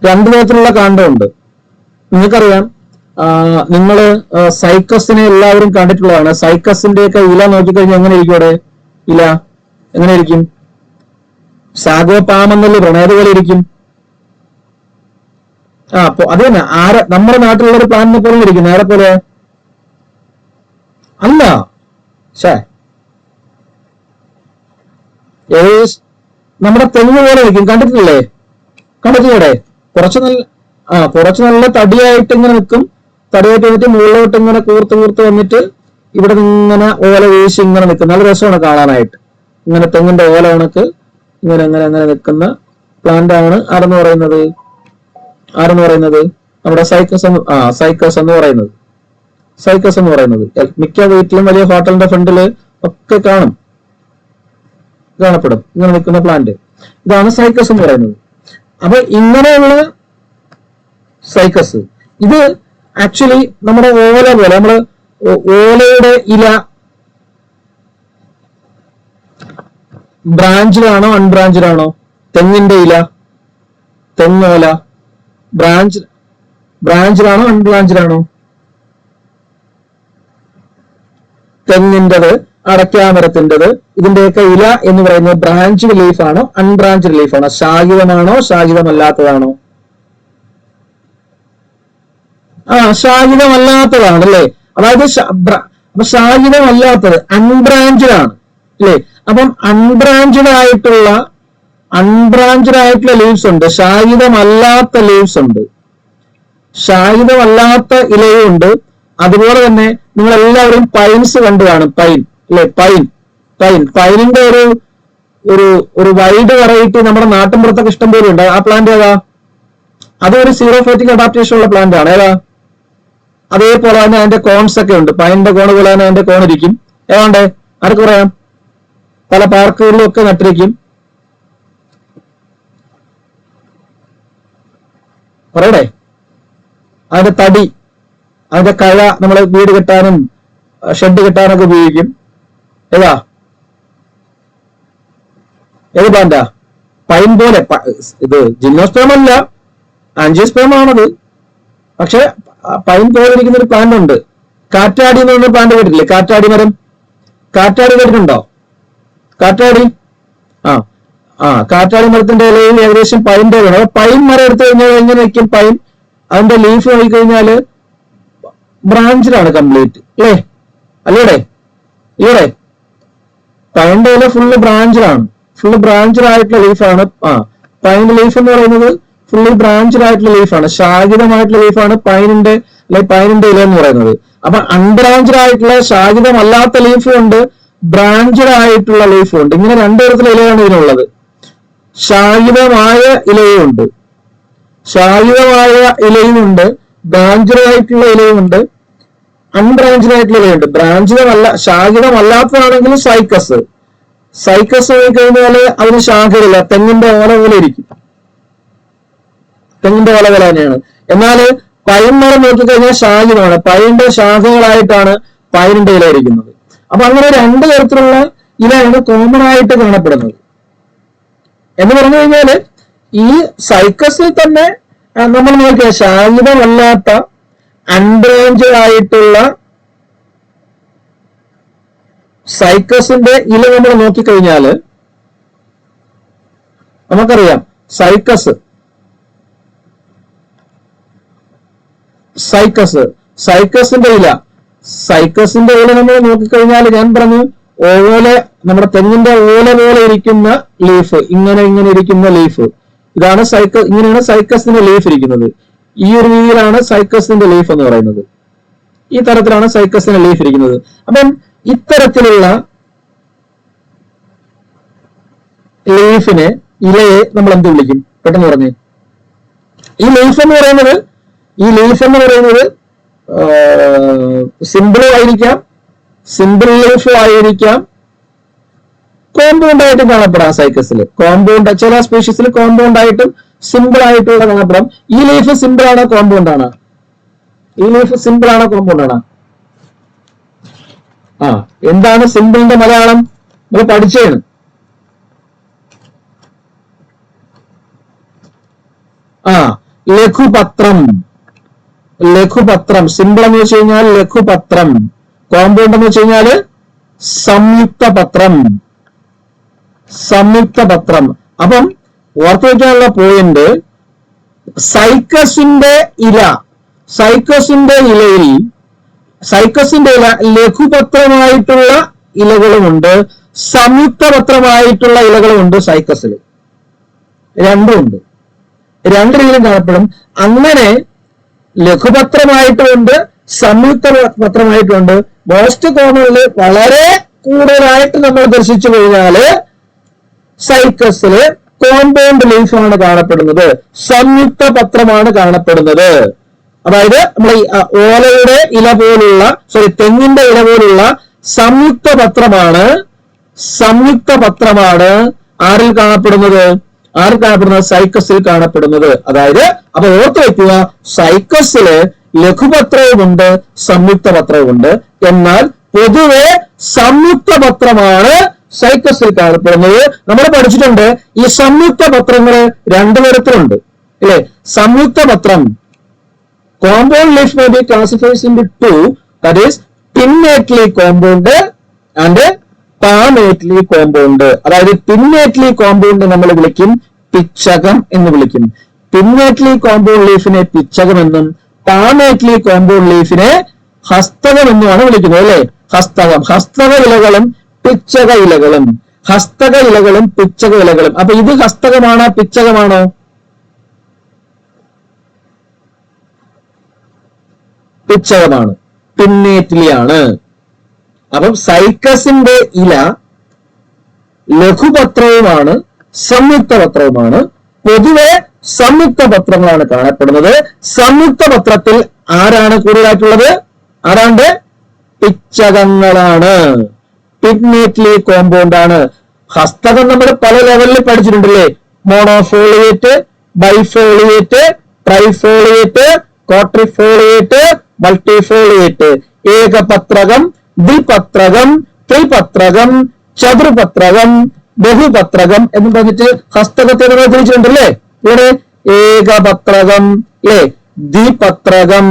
രണ്ടു തരത്തിലുള്ള കാണ്ഡമുണ്ട്. നിങ്ങൾക്കറിയാം, നിങ്ങള് സൈക്കസിനെ എല്ലാവരും കണ്ടിട്ടുള്ളതാണ്. സൈക്കസിന്റെ ഒക്കെ ഇല നോക്കിക്കഴിഞ്ഞാൽ എങ്ങനെ ഇരിക്കും? അവിടെ ഇല എങ്ങനെ ഇരിക്കും? സാഗോപാമെന്നല്ലേ പ്രണയത് പോലെ ഇരിക്കും. അപ്പൊ അത് തന്നെ നമ്മുടെ നാട്ടിലുള്ള ഒരു പ്ലാന്റിനെ പോലെ ഇരിക്കും. നേരെ പോലെ അല്ല, നമ്മുടെ തെങ്ങ് പോലെ ഇരിക്കും. കണ്ടിട്ടില്ലേ? കുറച്ച് നല്ല തടിയായിട്ട് ഇങ്ങനെ നിൽക്കും. തടിയായിട്ട് വന്നിട്ട് മുകളിലോട്ട് ഇങ്ങനെ കൂർത്ത് വന്നിട്ട് ഇവിടെ ഇങ്ങനെ ഓല വീശി ഇങ്ങനെ നിൽക്കും. നല്ല രസമാണ് കാണാനായിട്ട്. ഇങ്ങനെ തെങ്ങിന്റെ ഓല കണക്ക് ഇങ്ങനെ നിൽക്കുന്ന പ്ലാന്റ് ആണ് ആരെന്ന് പറയുന്നത്? നമ്മുടെ സൈക്കസ് എന്ന് പറയുന്നത്. മിക്ക വീട്ടിലും വലിയ ഹോട്ടലിന്റെ ഫ്രണ്ടില് ഒക്കെ കാണപ്പെടും ഇങ്ങനെ നിൽക്കുന്ന പ്ലാന്റ്. ഇതാണ് സൈക്കസ് എന്ന് പറയുന്നത്. അപ്പൊ ഇങ്ങനെയുള്ള സൈക്കസ് ഇത് ആക്ച്വലി നമ്മുടെ ഓല പോലെ, നമ്മള് ഓലയുടെ ഇല ബ്രാഞ്ചിലാണോ അൺബ്രാഞ്ചിലാണോ? തെങ്ങിന്റെ ഇല, തെങ്ങോല ബ്രാഞ്ചിലാണോ അൺബ്രാഞ്ചിലാണോ? തെങ്ങിൻ്റെത്, അടയ്ക്കാമരത്തിൻ്റെത്, ഇതിന്റെയൊക്കെ ഇല എന്ന് പറയുന്നത് ബ്രാഞ്ച് ലീഫാണോ അൺബ്രാഞ്ച് ലീഫാണോ? ശാഖിതമാണോ ശാഖിതമല്ലാത്തതാണോ? ശാഖിതമല്ലാത്തതാണ് അല്ലേ. അതായത് ശാഖിതമല്ലാത്തത് അൺബ്രാഞ്ചഡ് ആണ് അല്ലേ. അപ്പം അൺബ്രാഞ്ചഡ് ആയിട്ടുള്ള ലീവ്സ് ഉണ്ട്, ശാഖിതമല്ലാത്ത ലീവ്സ് ഉണ്ട്, ശാഖിതമല്ലാത്ത ഇലയും ഉണ്ട്. അതുപോലെ തന്നെ നിങ്ങൾ എല്ലാവരും പൈൻസ് കണ്ടു കാണും. പൈൻ അല്ലെ, പൈനിന്റെ ഒരു വൈഡ് വെറൈറ്റി നമ്മുടെ നാട്ടിൻപുറത്തൊക്കെ ഇഷ്ടം പോലെ ഉണ്ട്. ആ പ്ലാന്റ് ഏതാ? അതൊരു സീറോഫൈറ്റിക് അഡാപ്റ്റേഷൻ ഉള്ള പ്ലാന്റ് ആണ്. ഏതാ? അതേപോലെ തന്നെ അതിന്റെ കോൺസ് ഒക്കെ ഉണ്ട്. പൈനിന്റെ കോണ് പോലെ തന്നെ അതിന്റെ കോൺ ഇരിക്കും. ഏതാണ്ട് ആർക്ക് പറയാം? പല പാർക്കുകളിലും ഒക്കെ നട്ടിരിക്കും. പറയടേ. അതിന്റെ തടി, അതിന്റെ കഴ നമ്മൾ വീട് കെട്ടാനും ഷെഡ് കെട്ടാനൊക്കെ ഉപയോഗിക്കും. ഏത് പ്ലാന്റാ? പൈൻ പോലെ. ഇത് ജിംനോസ്പേം അല്ല, ആൻജിയോസ്പേം ആണത്. പക്ഷെ പൈൻ പോലെ ഇരിക്കുന്ന ഒരു പ്ലാന്റ് ഉണ്ട്. കാറ്റാടി എന്ന് പറഞ്ഞ പ്ലാന്റ് കേട്ടിട്ടില്ലേ? കാറ്റാടി മരം. കാറ്റാടി കേട്ടിട്ടുണ്ടോ? കാറ്റാടി കാറ്റാടി മരത്തിന്റെ ഇലയിൽ ഏകദേശം പൈൻ്റെ വേണം. അപ്പൊ പൈൻ മരം എടുത്തു കഴിഞ്ഞാൽ എങ്ങനെ വെക്കും? പൈൻ അതിന്റെ ലീഫ് നോക്കിക്കഴിഞ്ഞാല് ബ്രാഞ്ചിലാണ് കംപ്ലീറ്റ് അല്ലേ. ഇവിടെ പൈൻ്റെ ഇല ഫുള്ള് ബ്രാഞ്ചിലായിട്ടുള്ള ലീഫാണ്. പൈൻ്റെ ലീഫ് എന്ന് പറയുന്നത് ഫുള്ളി ബ്രാഞ്ചിലായിട്ടുള്ള ലീഫാണ്, ശാഖിതമായിട്ടുള്ള ലീഫാണ് പൈനിന്റെ ഇല എന്ന് പറയുന്നത്. അപ്പൊ അൺബ്രാഞ്ചിലായിട്ടുള്ള ശാഖിതമല്ലാത്ത ലീഫും ഉണ്ട്, ബ്രാഞ്ചിലായിട്ടുള്ള ലീഫും ഉണ്ട്. ഇങ്ങനെ രണ്ടു തരത്തിലുള്ള ഇലയാണ് ഇതിനുള്ളത്. ശാഖിതമായ ഇലയുമുണ്ട്, ബ്രാഞ്ചിലായിട്ടുള്ള ഇലയുമുണ്ട്, അൺബ്രാഞ്ചിലായിട്ടുള്ള ഇലയുണ്ട്. ശാഖിതമല്ലാത്തതാണെങ്കിൽ സൈക്കസ് കഴിഞ്ഞാല് അതിന് ശാഖയില്ല, തെങ്ങിന്റെ ഓല പോലെ ഇരിക്കും. തെങ്ങിന്റെ ഓല പോലെ തന്നെയാണ്. എന്നാൽ പൈൻ മരം നോക്കിക്കഴിഞ്ഞാൽ ശാഖിതമാണ്. പൈനിന്റെ ശാഖകളായിട്ടാണ് പൈനിന്റെ ഇല ഇരിക്കുന്നത്. അപ്പൊ അങ്ങനെ രണ്ട് തരത്തിലുള്ള ഇലയാണ് കോമൺ ആയിട്ട് കാണപ്പെടുന്നത്. എന്ന് പറഞ്ഞു കഴിഞ്ഞാല് ഈ സൈക്കസിൽ തന്നെ നമ്മൾ നോക്കിയ ശാഖിതമല്ലാത്ത അൺബ്രാഞ്ചഡ് ആയിട്ടുള്ള സൈക്കസിന്റെ ഇല നമ്മൾ നോക്കിക്കഴിഞ്ഞാല് നമുക്കറിയാം സൈക്കസിന്റെ ഇല നമ്മൾ നോക്കിക്കഴിഞ്ഞാൽ ഞാൻ പറഞ്ഞു ഓല, നമ്മുടെ തെങ്ങിന്റെ ഓല പോലെ ഇരിക്കുന്ന ലീഫ്, ഇങ്ങനെ ഇരിക്കുന്ന ലീഫ്, ഇതാണ് ഇങ്ങനെയാണ് സൈക്കസിന്റെ ലീഫ് ഇരിക്കുന്നത്. ഈ ഒരു രീതിയിലാണ് സൈക്കസിന്റെ ലീഫ് എന്ന് പറയുന്നത്. ഈ തരത്തിലാണ് സൈക്കസിന്റെ ലീഫ് ഇരിക്കുന്നത്. അപ്പം ഇത്തരത്തിലുള്ള ലീഫിനെ, ഇലയെ നമ്മൾ എന്ത് വിളിക്കും? പെട്ടെന്ന് പറഞ്ഞേ. ഈ ലീഫ് എന്ന് പറയുന്നത് സിമ്പിളും ആയിരിക്കാം, സിമ്പിൾ ലീഫും ആയിരിക്കാം, കോമ്പൗണ്ട് ആയിട്ടും കാണപ്പെടാം. സൈക്കസിൽ കോമ്പൗണ്ട്, ചില സ്പീഷീസിൽ കോമ്പൗണ്ട് ആയിട്ടും സിമ്പിൾ ആയിട്ടുള്ള കാണപ്പെടാം. ഈ ലീഫ് സിമ്പിൾ ആണോ കോമ്പൗണ്ട് ആണോ? എന്താണ് സിമ്പിളിന്റെ മലയാളം? നമ്മൾ പഠിച്ചാണ്. ലഘുപത്രം. സിമ്പിൾ എന്ന് വെച്ച് കഴിഞ്ഞാൽ ലഘുപത്രം. കോമ്പൗണ്ട് എന്ന് വെച്ച് കഴിഞ്ഞാല് സംയുക്ത പത്രം. ഓർത്തു വയ്ക്കാനുള്ള പോയിന്റ്, സൈക്കസിന്റെ ഇല ലഘുപത്രമായിട്ടുള്ള ഇലകളുമുണ്ട്, സംയുക്ത പത്രമായിട്ടുള്ള ഇലകളുമുണ്ട്. സൈക്കസിൽ രണ്ടുമുണ്ട്, രണ്ട് രീതിയിലും കാണപ്പെടും. അങ്ങനെ ലഘുപത്രമായിട്ടുമുണ്ട്, സംയുക്ത പത്രമായിട്ടുമുണ്ട്. മോസ്റ്റ് കോമൺലി വളരെ കൂടുതലായിട്ട് നമ്മൾ ദർശിച്ചു കഴിഞ്ഞാല് സൈക്കസില് കോമ്പൗണ്ട് ലീഫാണ് കാണപ്പെടുന്നത്, സംയുക്ത പത്രമാണ് കാണപ്പെടുന്നത്. അതായത് നമ്മൾ ഓലയുടെ ഇല പോലുള്ള, തെങ്ങിന്റെ ഇല പോലുള്ള സംയുക്ത പത്രമാണ് ആരിൽ കാണപ്പെടുന്നത്? സൈക്കസിൽ കാണപ്പെടുന്നത്. അതായത് അപ്പൊ ഓർത്തു വയ്ക്കുക, സൈക്കസില് ലഘുപത്രവുമുണ്ട്, സംയുക്ത പത്രവുമുണ്ട്. എന്നാൽ പൊതുവെ സംയുക്ത പത്രമാണ് സൈക്കസിൽ കാണപ്പെടുന്നത്. നമ്മൾ പഠിച്ചിട്ടുണ്ട് ഈ സംയുക്ത പത്രങ്ങള് രണ്ടു തരത്തിലുണ്ട്, അല്ലെ? സംയുക്ത പത്രം, compound leaf may be classified into two, that is pinnately compound and palmately compound. അതായത് pinnately compound നമ്മൾ വിളിക്കും പിച്ചകം എന്ന് വിളിക്കും. pinnately compound ലീഫിനെ പിച്ചകം എന്നും palmately compound ലീഫിനെ ഹസ്തകം എന്നുമാണ് വിളിക്കുന്നത്, അല്ലെ? ഹസ്തക ഇലകളും പിച്ചക ഇലകളും. അപ്പൊ ഇത് ഹസ്തകമാണോ പിച്ചകമാണോ? പിച്ചകമാണ്, പിന്നേറ്റ്ലി ആണ്. അപ്പം സൈക്കസിന്റെ ഇല ലഘുപത്രവുമാണ്, സംയുക്ത പത്രവുമാണ്. പൊതുവെ സംയുക്ത പത്രങ്ങളാണ് കാണപ്പെടുന്നത്. സംയുക്ത പത്രത്തിൽ ആരാണ് കൂടുതലായിട്ടുള്ളത്? ആരാണ്ട്? പിച്ചകങ്ങളാണ്, പിന്നേറ്റ്ലി കോമ്പൗണ്ട് ആണ്. ഹസ്തകം നമ്മൾ പല ലെവലിൽ പഠിച്ചിട്ടുണ്ടല്ലേ? മോണോഫോളിയേറ്റ്, ബൈഫോളിയേറ്റ്, ട്രൈഫോളിയേറ്റ്, ക്വാട്രിഫോളിയേറ്റ്, മൾട്ടിഫോളിയേറ്റ്, ഏകപത്രകം, ദ്വിപത്രകം, ത്രിപത്രകം, ചതുർപത്രകം, ബഹുപത്രകം എന്ന് പറഞ്ഞിട്ട് ഹസ്തകത്തെ തിരിച്ചിട്ടുണ്ടല്ലേ? ഇവിടെ ഏകപത്രകം, ദ്വിപത്രകം,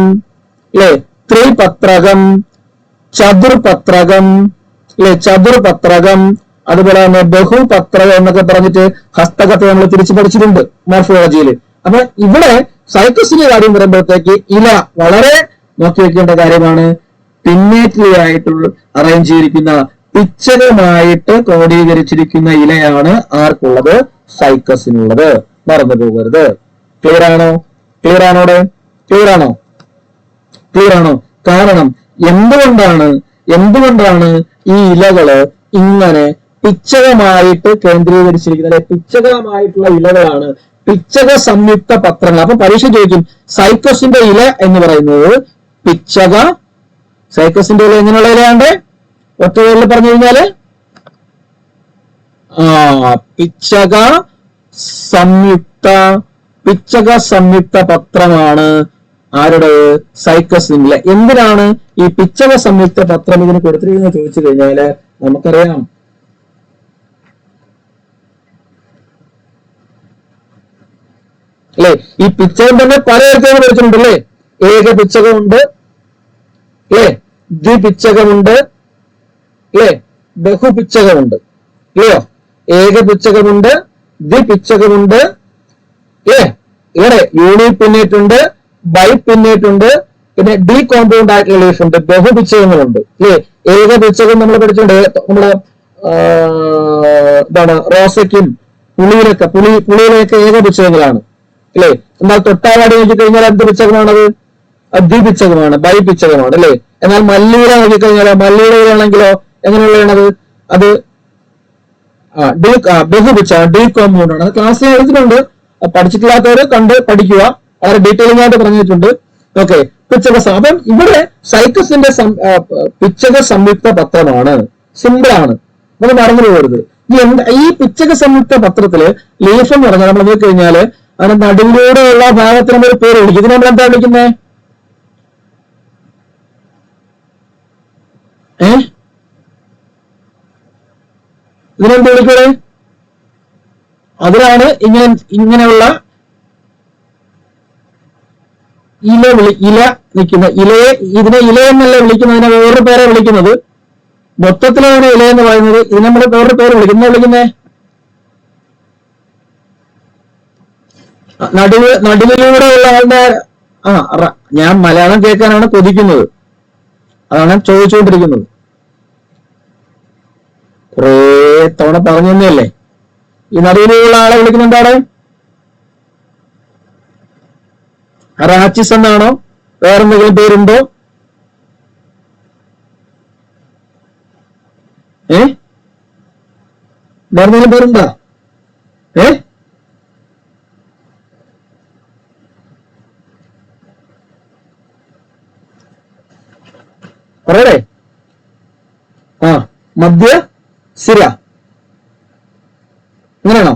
ത്രിപത്രകം, ചതുർപത്രകം, അതുപോലെ തന്നെ ബഹുപത്രകം എന്നൊക്കെ പറഞ്ഞിട്ട് ഹസ്തകത്തെ നമ്മൾ തിരിച്ചു പഠിച്ചിട്ടുണ്ട് മോർഫോളജിയിൽ. അപ്പൊ ഇവിടെ സൈക്കസിന്റെ കാര്യം വരുമ്പോഴത്തേക്ക് ഇല വളരെ നോക്കി വെക്കേണ്ട കാര്യമാണ്. പിന്നേറ്റ്ലി ആയിട്ട് അറേഞ്ച് ചെയ്തിരിക്കുന്ന, പിച്ചകമായിട്ട് ക്രോഡീകരിച്ചിരിക്കുന്ന ഇലയാണ് ആർക്കുള്ളത്? സൈക്കസിനുള്ളത്. മറന്നു പോകരുത്. ക്ലിയർ ആണോ? കാരണം എന്തുകൊണ്ടാണ് ഈ ഇലകള് ഇങ്ങനെ പിച്ചകമായിട്ട് കേന്ദ്രീകരിച്ചിരിക്കുന്നത്? പിച്ചകമായിട്ടുള്ള ഇലകളാണ് പിച്ചക സംയുക്ത പത്രങ്ങൾ. അപ്പൊ പരീക്ഷ ചോദിക്കും, സൈക്കസിന്റെ ഇല എന്ന് പറയുന്നത് സൈക്കസിന്റെ ഇല എങ്ങനെയുള്ള ഇലയാണ്ട്? ഒറ്റ പേരിൽ പറഞ്ഞു കഴിഞ്ഞാല് പിച്ചക സംയുക്ത പിച്ചക സംയുക്ത പത്രമാണ് ആരുടെ? സൈക്കസിന്റെ. എന്തിനാണ് ഈ പിച്ചക സംയുക്ത പത്രം ഇതിന് കൊടുത്തിരിക്കുന്നത് ചോദിച്ചു കഴിഞ്ഞാല് നമുക്കറിയാം, അല്ലെ? ഈ പിച്ചകം തന്നെ പല തരത്തിലും പഠിച്ചിട്ടുണ്ടല്ലേ. ഏക പിച്ചകമുണ്ട്, അല്ലെ? ദ്വിപിച്ചകമുണ്ട്, അല്ലെ? ബഹുപിച്ചകമുണ്ട്, അല്ലയോ? ഏക പിച്ചകമുണ്ട്, ദ്വിപിച്ചകമുണ്ട്, അല്ലെ? ഇവിടെ യൂണിപിന്നേറ്റ് ഉണ്ട്, ബൈപിന്നേറ്റ് ഉണ്ട്, പിന്നെ ഡി കോമ്പൗണ്ട് ആയിട്ടുള്ള ലീഫ് ഉണ്ട്, ബഹുപിച്ചകങ്ങളുണ്ട്, അല്ലെ? ഏക പിച്ചകം നമ്മൾ പഠിച്ചിട്ടുണ്ട്. നമ്മള് എന്താണ്, റോസയ്ക്കും പുളിയിലൊക്കെ ഏക പിച്ചകങ്ങളാണ്, അല്ലെ? എന്നാൽ തൊട്ടാവാടി നോക്കിക്കഴിഞ്ഞാൽ എന്ത് പിച്ചകമാണത്? ദ്വിപിച്ചകമാണ്, ബൈപിച്ചകമാണ്, അല്ലെ? എന്നാൽ മല്ലിയില നോക്കിക്കഴിഞ്ഞാലോ, മല്ലിയിലയാണെങ്കിലോ എങ്ങനെയുള്ളതാണത്? അത് ബഹുപിച്ചകം, ഡി കോമ്പൗണ്ട് ആണ്. അത് ക്ലാസ്സിൽ എഴുതിയിട്ടുണ്ട്, പഠിച്ചിട്ടില്ലാത്തവര് കണ്ട് പഠിക്കുക, വളരെ ഡീറ്റെയിലിംഗ് ആയിട്ട് പറഞ്ഞിട്ടുണ്ട്. ഓക്കെ, പിച്ചക. അപ്പം ഇവിടെ സൈക്കസിന്റെ പിച്ചക സംയുക്ത പത്രമാണ്, സിമ്പിൾ ആണ്, നമ്മൾ മറന്നു പോകരുത്. ഈ പിച്ചക സംയുക്ത പത്രത്തില് ലീഫ് എന്ന് പറഞ്ഞാൽ നമ്മൾ നോക്കിക്കഴിഞ്ഞാല് അതിന്റെ നടുവിലൂടെയുള്ള ഭാഗത്തിന് നമ്മൾ പേര് വിളിക്കും. ഇതിന് നമ്മൾ എന്താ വിളിക്കുന്നത്? ഇതിനെന്ത് വിളിക്കുന്നത്? അതിനാണ് ഇങ്ങനെയുള്ള ഇല നിൽക്കുന്ന ഇലയെ, ഇതിനെ ഇല എന്നല്ല വിളിക്കുന്നതിനെ വേറൊരു പേരെ വിളിക്കുന്നത്. മൊത്തത്തിലാണ് ഇല എന്ന് പറയുന്നത്. ഇതിനെ നമ്മൾ വേറൊരു പേര് വിളിക്കുന്നത്. വിളിക്കുന്നേ നടുവിലൂടെയുള്ള ആളുടെ ഞാൻ മലയാളം കേൾക്കാനാണ് കൊതിക്കുന്നത്, അതാണ് ചോദിച്ചുകൊണ്ടിരിക്കുന്നത്. കുറെ തവണ പറഞ്ഞു തന്നെയല്ലേ. ഈ നടുവിലുള്ള ആളെ വിളിക്കുന്ന എന്താണ്? റാച്ചിസ് എന്നാണോ? വേറെന്തെങ്കിലും പേരുണ്ടോ? വേറെന്തെങ്കിലും പേരുണ്ടോ? പറയടേ. മധ്യ സിര, അങ്ങനെയാണോ?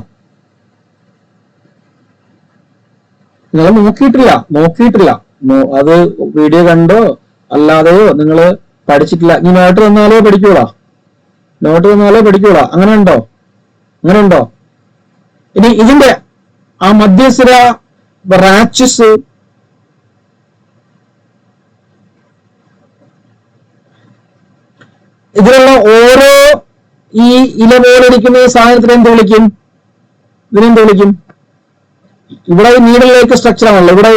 നിങ്ങൾ നോക്കിയിട്ടില്ല. അത് വീഡിയോ കണ്ടോ അല്ലാതെയോ നിങ്ങൾ പഠിച്ചിട്ടില്ല. ഇനി നോട്ട് തന്നാലേ പഠിക്കൂടാ. അങ്ങനെ ഉണ്ടോ? ഇനി ഇതിന്റെ ആ മധ്യസിര, റാച്ചിസ്, ഇതിലുള്ള ഓരോ ഈ ഇല പോലെ ഇരിക്കുന്ന ഈ സാധനത്തിന് എന്ത് വിളിക്കും? ഇതിനെന്ത് വിളിക്കും? ഇവിടെ നീഡലിലേക്ക് സ്ട്രക്ചർ ആണല്ലോ. ഇവിടെ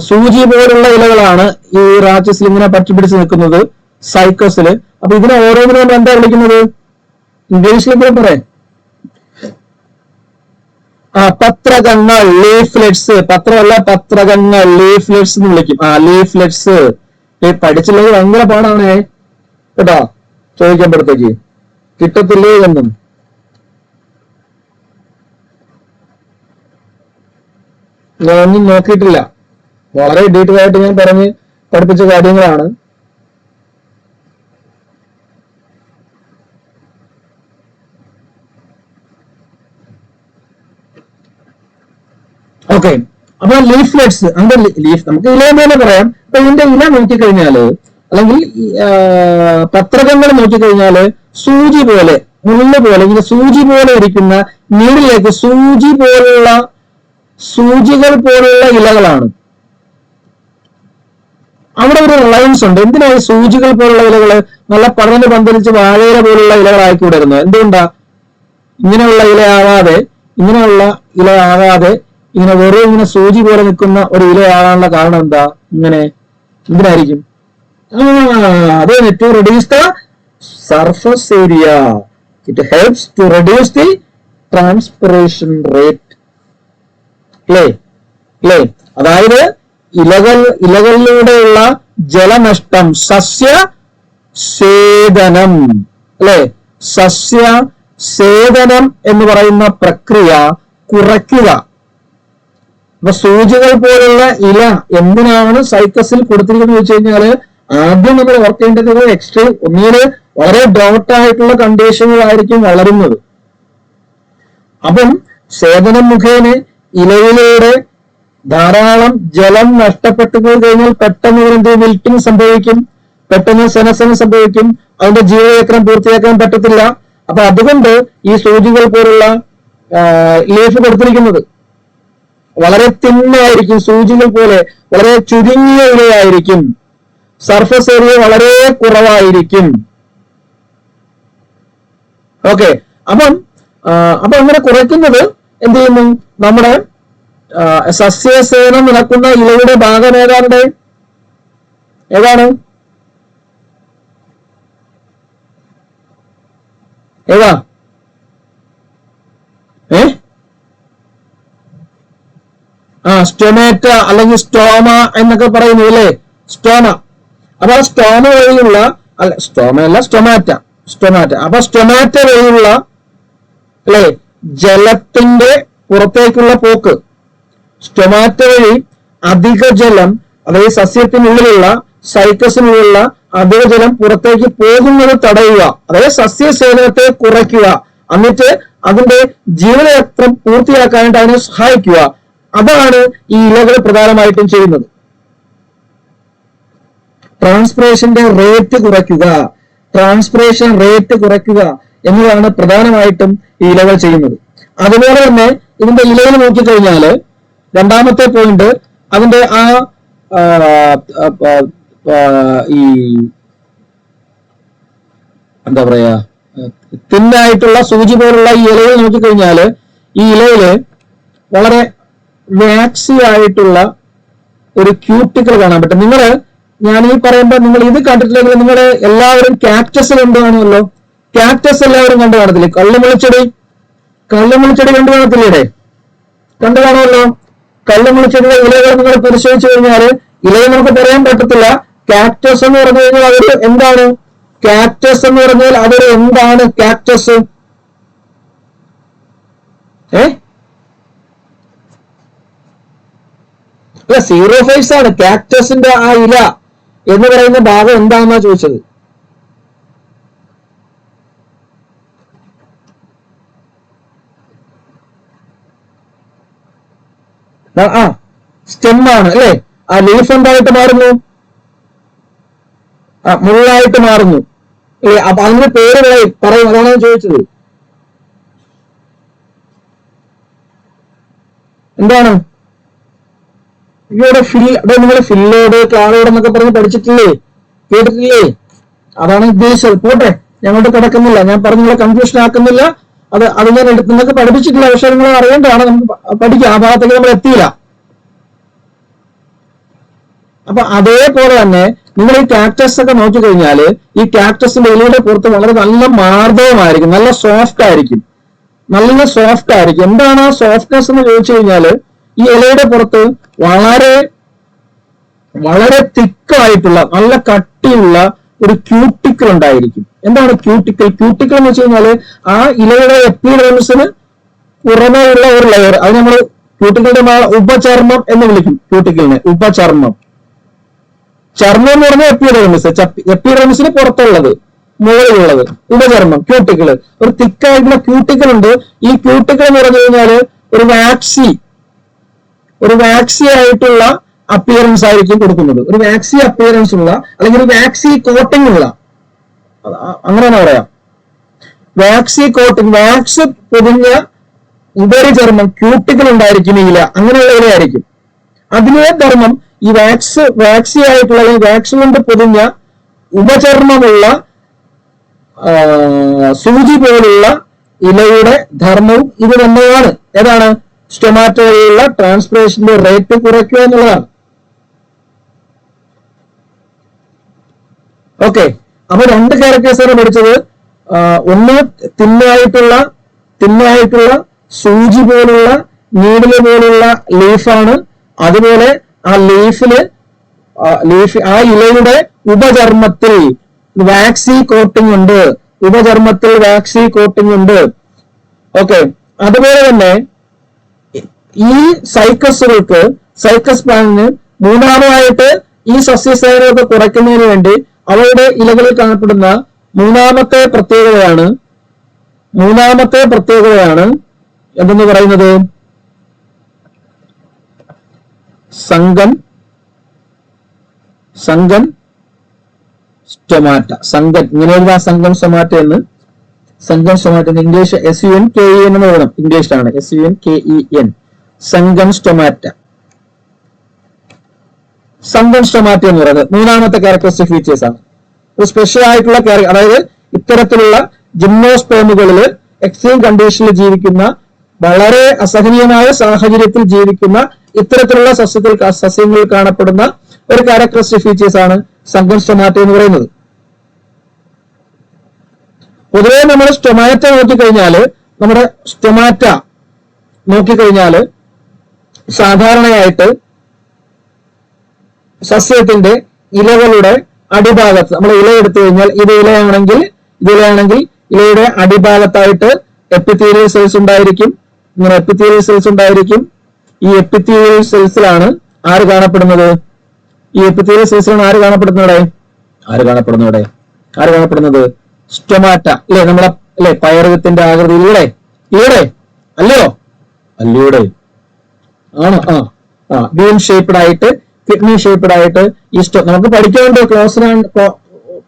സൂചി പോലുള്ള ഇലകളാണ് ഈ റാച്ചിസിൽ ഇങ്ങനെ പറ്റിപ്പിടിച്ച് നിൽക്കുന്നത്, സൈക്കസില്. അപ്പൊ ഇതിനെ ഓരോന്നിനും നമ്മൾ എന്താ വിളിക്കുന്നത്? ഇംഗ്ലീഷിലേക്ക് പറയാം, പത്രകങ്ങൾ, ലീഫ്ലെറ്റ്സ്. പത്രമല്ല, പത്രകങ്ങൾ, ലീഫ്ലെറ്റ്സ് എന്ന് വിളിക്കും. ലീഫ്ലെറ്റ്സ്. പഠിച്ചില്ലെങ്കിൽ ഭയങ്കര പാടാണേ കേട്ടോ. ചോദിക്കുമ്പോഴത്തേക്ക് കിട്ടത്തില്ലേ എന്നും. ഞാനൊന്നും നോക്കിയിട്ടില്ല, വളരെ ഡീറ്റെയിൽ ആയിട്ട് ഞാൻ പറഞ്ഞ് പഠിപ്പിച്ച കാര്യങ്ങളാണ്. ഓക്കെ, അപ്പൊ ലീഫ്ലെറ്റ്സ്, അതിന്റെ ലീഫ് നമുക്ക് ഇല എന്ന് തന്നെ പറയാം. അപ്പൊ ഇതിന്റെ ഇല നോക്കിക്കഴിഞ്ഞാല്, അല്ലെങ്കിൽ പത്രകങ്ങൾ നോക്കിക്കഴിഞ്ഞാല് സൂചി പോലെ, മുള്ള പോലെ, ഇങ്ങനെ സൂചി പോലെ ഇരിക്കുന്ന നീഡിലേക്ക് സൂചികൾ പോലുള്ള ഇലകളാണ്. അവിടെ ഒരു റിലയൻസ് ഉണ്ട്. എന്തിനാണ് സൂചികൾ പോലുള്ള ഇലകള്? നല്ല പടർന്ന് പന്തലിച്ച് വാഴയില പോലുള്ള ഇലകളായിക്കൂടായിരുന്നു. എന്തുകൊണ്ടാ ഇങ്ങനെയുള്ള ഇലയാകാതെ ഇങ്ങനെ വെറുതെ ഇങ്ങനെ സൂചി പോലെ നിൽക്കുന്ന ഒരു ഇലയാകാനുള്ള കാരണം എന്താ? എന്തിനായിരിക്കും? അതെ, to reduce the surface area. It helps to reduce the transpiration rate. അല്ലേ? അതായത് ഇലകളിലൂടെയുള്ള ജലനഷ്ടം, സസ്യസേദനം, അല്ലെ? സസ്യസേദനം എന്ന് പറയുന്ന പ്രക്രിയ കുറയ്ക്കുക. അപ്പൊ സൂചികൾ പോലുള്ള ഇല എന്തിനാണ് സൈക്കസിൽ കൊടുത്തിരിക്കുന്നത് വെച്ച് കഴിഞ്ഞാല്, ആദ്യം നമ്മൾ ഓർക്കേണ്ടത് എക്സ്ട്രീം, ഒന്നിന് വളരെ ഡോട്ട് ആയിട്ടുള്ള കണ്ടീഷനുകളായിരിക്കും വളരുന്നത്. അപ്പം സേദനം മുഖേന ഇലയിലൂടെ ധാരാളം ജലം നഷ്ടപ്പെട്ടു പോയി കഴിഞ്ഞാൽ പെട്ടെന്ന് എന്ത് വിൽറ്റിംഗ് സംഭവിക്കും, പെട്ടെന്ന് സെനസനം സംഭവിക്കും, അതിന്റെ ജീവിതചക്രം പൂർത്തിയാക്കാൻ പറ്റത്തില്ല. അപ്പൊ അതുകൊണ്ട് ഈ സൂചികൾ പോലുള്ള ലീഫ് കൊടുത്തിരിക്കുന്നത് വളരെ തിന്നായിരിക്കും, സൂചികൾ പോലെ വളരെ ചുരുങ്ങിയ ഇലയായിരിക്കും, സർഫസ് ഏരിയ വളരെ കുറവായിരിക്കും. ഓക്കെ, അപ്പൊ അങ്ങനെ കുറയ്ക്കുന്നത് എന്ത് ചെയ്യുന്നു, നമ്മുടെ സസ്യസേനം നടക്കുന്ന ഇലയുടെ ഭാഗം ഏതാണ്? ഏതാ? സ്റ്റൊമാറ്റ അല്ലെങ്കിൽ സ്റ്റോമ എന്നൊക്കെ പറയുന്നു അല്ലേ, സ്റ്റോമ. അപ്പൊ ആ സ്റ്റോമ വഴിയുള്ള സ്റ്റൊമാറ്റ. അപ്പൊ സ്റ്റൊമാറ്റ വഴിയുള്ള അല്ലെ ജലത്തിന്റെ പുറത്തേക്കുള്ള പോക്ക്, സ്റ്റൊമാറ്റ വഴി അധിക ജലം, അതായത് സസ്യത്തിനുള്ളിലുള്ള സൈക്കസിനുള്ളിലുള്ള അധിക ജലം പുറത്തേക്ക് പോകുന്നത് തടയുക, അതായത് സസ്യസേവനത്തെ കുറയ്ക്കുക, എന്നിട്ട് അതിന്റെ ജീവിതചക്രം പൂർത്തിയാക്കാനായിട്ട് അതിനെ സഹായിക്കുക. അതാണ് ഈ ഇലകൾ പ്രധാനമായിട്ടും ചെയ്യുന്നത്. ട്രാൻസ്പിറേഷൻ റേറ്റ് കുറയ്ക്കുക എന്നതാണ് പ്രധാനമായിട്ടും ഈ ഇലകൾ ചെയ്യുന്നത്. അതുപോലെ തന്നെ ഇതിന്റെ ഇലകൾ നോക്കിക്കഴിഞ്ഞാല് രണ്ടാമത്തെ പോയിന്റ്, അതിന്റെ ഈ എന്താ പറയാ തിന്നായിട്ടുള്ള സൂചി പോലുള്ള ഈ ഇലകൾ നോക്കിക്കഴിഞ്ഞാല് ഈ ഇലയില് വളരെ വാക്സി ആയിട്ടുള്ള ഒരു ക്യൂട്ടിക്കൽ കാണാൻ പറ്റും. ഞാൻ ഈ പറയുമ്പോ നിങ്ങൾ ഇത് കണ്ടിട്ടില്ലെങ്കിൽ നിങ്ങൾ എല്ലാവരും കാക്ടസ് കണ്ടു കാണുമല്ലോ, കാക്ടസ് എല്ലാവരും കണ്ടു കാണത്തില്ലേ, കള്ളുമുള്ളിച്ചെടി കണ്ടു കാണത്തില്ലേ, കണ്ടു കാണുമല്ലോ. കള്ളുമുള്ളിച്ചെടിയുടെ ഇലകൾ നിങ്ങൾ പരിശോധിച്ചു കഴിഞ്ഞാൽ ഇലകൾ നമുക്ക് പറയാൻ പറ്റത്തില്ല. കാക്ടസ് എന്ന് പറഞ്ഞു കഴിഞ്ഞാൽ അതൊരു എന്താണ്, കാക്ടസ് എന്ന് പറഞ്ഞാൽ അതൊരു എന്താണ് കാക്ടസ്? അല്ല, സീറോഫൈറ്റ്സ് ആണ്. കാക്ടസിന്റെ ആ ഇല എന്ന് പറയുന്ന ഭാഗം എന്താണെന്നാ ചോദിച്ചത്. സ്റ്റെമ്മാണ് അല്ലെ. ആ ലീഫ് എന്തായിട്ട് മാറുന്നു? മുള്ളായിട്ട് മാറുന്നു അല്ലെ. അപ്പൊ അതിന്റെ പേര് പറയും, അതാണ് ചോദിച്ചത്. എന്താണ് ഇവിടെ നിങ്ങൾ ഫില്ലോഡ് ക്ലാഡോഡ് എന്നൊക്കെ പറഞ്ഞ് പഠിച്ചിട്ടില്ലേ, കേട്ടിട്ടില്ലേ? അതാണ് ഉദ്ദേശിച്ചത്. പോട്ടെ, ഞങ്ങളോട് കിടക്കുന്നില്ല, ഞാൻ പറഞ്ഞ കൺഫ്യൂഷൻ ആക്കുന്നില്ല. അത് ഞാൻ നിങ്ങൾക്ക് പഠിപ്പിച്ചിട്ടില്ല, പക്ഷെ നിങ്ങൾ അറിയേണ്ടതാണ്, നമുക്ക് പഠിക്കാം. ആ ഭാഗത്തേക്ക് നമ്മൾ എത്തിയില്ല. അപ്പൊ അതേപോലെ തന്നെ നിങ്ങൾ ഈ കാക്ടസ് ഒക്കെ നോക്കിക്കഴിഞ്ഞാല് ഈ കാക്ടസിന്റെ ഇലയുടെ പുറത്ത് വളരെ നല്ല മാർദ്ദവമായിരിക്കും, നല്ല സോഫ്റ്റ് ആയിരിക്കും. എന്താണ് ആ സോഫ്റ്റ്നെസ് എന്ന് ചോദിച്ചു കഴിഞ്ഞാല് ഈ ഇലയുടെ പുറത്ത് വളരെ വളരെ തിക്കായിട്ടുള്ള നല്ല കട്ടിയുള്ള ഒരു ക്യൂട്ടിക്കിൾ ഉണ്ടായിരിക്കും. എന്താണ് ക്യൂട്ടിക്കിൾ എന്ന് വെച്ച് കഴിഞ്ഞാല് ആ ഇലയുടെ എപ്പിഡെർമിസിന് പുറമേയുള്ള ഒരു ലെയർ, അത് നമ്മൾ ക്യൂട്ടിക്കിളിന്റെ ഉപചർമ്മം എന്ന് വിളിക്കും. ക്യൂട്ടിക്കിളിനെ ഉപചർമ്മം ചർമ്മം എന്ന് പറഞ്ഞാൽ എപ്പിഡെർമിസിന് പുറത്തുള്ളത്, മുകളിലുള്ളത് ഉപചർമ്മം, ക്യൂട്ടിക്കിള്. ഒരു തിക്കായിട്ടുള്ള ക്യൂട്ടിക്കിൾ ഉണ്ട്. ഈ ക്യൂട്ടിക്കിൾ എന്ന് പറഞ്ഞു കഴിഞ്ഞാല് ഒരു വാക്സി ആയിട്ടുള്ള അപ്പിയറൻസ് ആയിരിക്കും കൊടുക്കുന്നത്. ഒരു വാക്സി അപ്പിയറൻസ് ഉള്ള അല്ലെങ്കിൽ ഒരു വാക്സി കോട്ടിംഗ് ഉള്ള, അങ്ങനെ പറയാം. വാക്സി കോട്ടിംഗ്, വാക്സ് പൊതിഞ്ഞ ഉപരിചർമ്മം ക്യൂട്ടിക്കിൾ ഉണ്ടായിരിക്കും ഈ ഇല, അങ്ങനെയുള്ള ഇലയായിരിക്കും. അതിനെ ധർമ്മം ഈ വാക്സി ആയിട്ടുള്ള അല്ലെങ്കിൽ വാക്സ് കൊണ്ട് പൊതിഞ്ഞ ഉപചർമ്മമുള്ള സൂചി പോലുള്ള ഇലയുടെ ധർമ്മവും ഇത് തന്നെയാണ്. ഏതാണ്? സ്റ്റൊമാറ്റോ വഴിയുള്ള ട്രാൻസ്പിറേഷന്റെ റേറ്റ് കുറയ്ക്കുക എന്നുള്ളതാണ്. ഓക്കെ, അപ്പൊ രണ്ട് ക്യാരക്ടേഴ്സാണ് പഠിച്ചത്. ഒന്ന് തിന്നായിട്ടുള്ള സൂചി പോലുള്ള നീഡില് പോലുള്ള ലീഫാണ്. അതുപോലെ ആ ആ ഇലയുടെ ഉപചർമ്മത്തിൽ വാക്സി കോട്ടിംഗ് ഉണ്ട്, ഓക്കെ. അതുപോലെ തന്നെ ഈ സൈക്കസ് പ്ലാന്റിന് മൂന്നാമതായിട്ട് ഈ സസ്യസേവനമൊക്കെ കുറയ്ക്കുന്നതിന് വേണ്ടി അവയുടെ ഇലകളിൽ കാണപ്പെടുന്ന മൂന്നാമത്തെ പ്രത്യേകതയാണ് എന്തെന്ന് പറയുന്നത്, സങ്കൻ സ്റ്റൊമാറ്റ. സങ്കൻ ഇങ്ങനെ എഴുതാം, സങ്കൻ സ്റ്റൊമാറ്റ എന്ന്. സങ്കൻ സ്റ്റൊമാറ്റ ഇംഗ്ലീഷ് SUNKEN എന്ന് എഴുതണം. ഇംഗ്ലീഷിലാണ് SUNKEN. സങ്കൻ സ്റ്റൊമാറ്റ. സങ്കൻ സ്റ്റൊമാറ്റ എന്ന് പറയുന്നത് മൂന്നാമത്തെ ക്യാരക്ടറിസ്റ്റിക് ഫീച്ചേഴ്സ് ആണ്. ഒരു സ്പെഷ്യൽ ആയിട്ടുള്ള അതായത് ഇത്തരത്തിലുള്ള ജിംനോസ്പേമുകളിൽ എക്സ്ട്രീം കണ്ടീഷനിൽ ജീവിക്കുന്ന, വളരെ അസഹനീയമായ സാഹചര്യത്തിൽ ജീവിക്കുന്ന ഇത്തരത്തിലുള്ള സസ്യങ്ങളിൽ കാണപ്പെടുന്ന ഒരു ക്യാരക്ടറിസ്റ്റിക് ഫീച്ചേഴ്സ് ആണ് സങ്കൻ സ്റ്റൊമാറ്റ എന്ന് പറയുന്നത്. പൊതുവെ നമ്മൾ സ്റ്റൊമാറ്റ നോക്കിക്കഴിഞ്ഞാല് സാധാരണയായിട്ട് സസ്യത്തിന്റെ ഇലകളുടെ അടിഭാഗത്ത്, നമ്മൾ ഇല എടുത്തു കഴിഞ്ഞാൽ ഇലയാണെങ്കിൽ ഇലയുടെ അടിഭാഗത്തായിട്ട് എപ്പിത്തീലിയൽ സെൽസ് ഉണ്ടായിരിക്കും. ഇങ്ങനെ എപ്പിത്തീലിയൽ സെൽസ് ഉണ്ടായിരിക്കും. ഈ എപ്പിത്തീലിയൽ സെൽസിലാണ് ആര് കാണപ്പെടുന്നത്? സ്റ്റൊമാറ്റ. അല്ലെ, നമ്മളെ പയറുകത്തിന്റെ ആകൃതിയിലൂടെ അല്ലയോ ആണോ? ബീൻ ഷേപ്ഡ് ആയിട്ട്, കിഡ്നി ഷേപ്ഡ് ആയിട്ട് ഈ നമുക്ക് പഠിക്കാനുണ്ട്.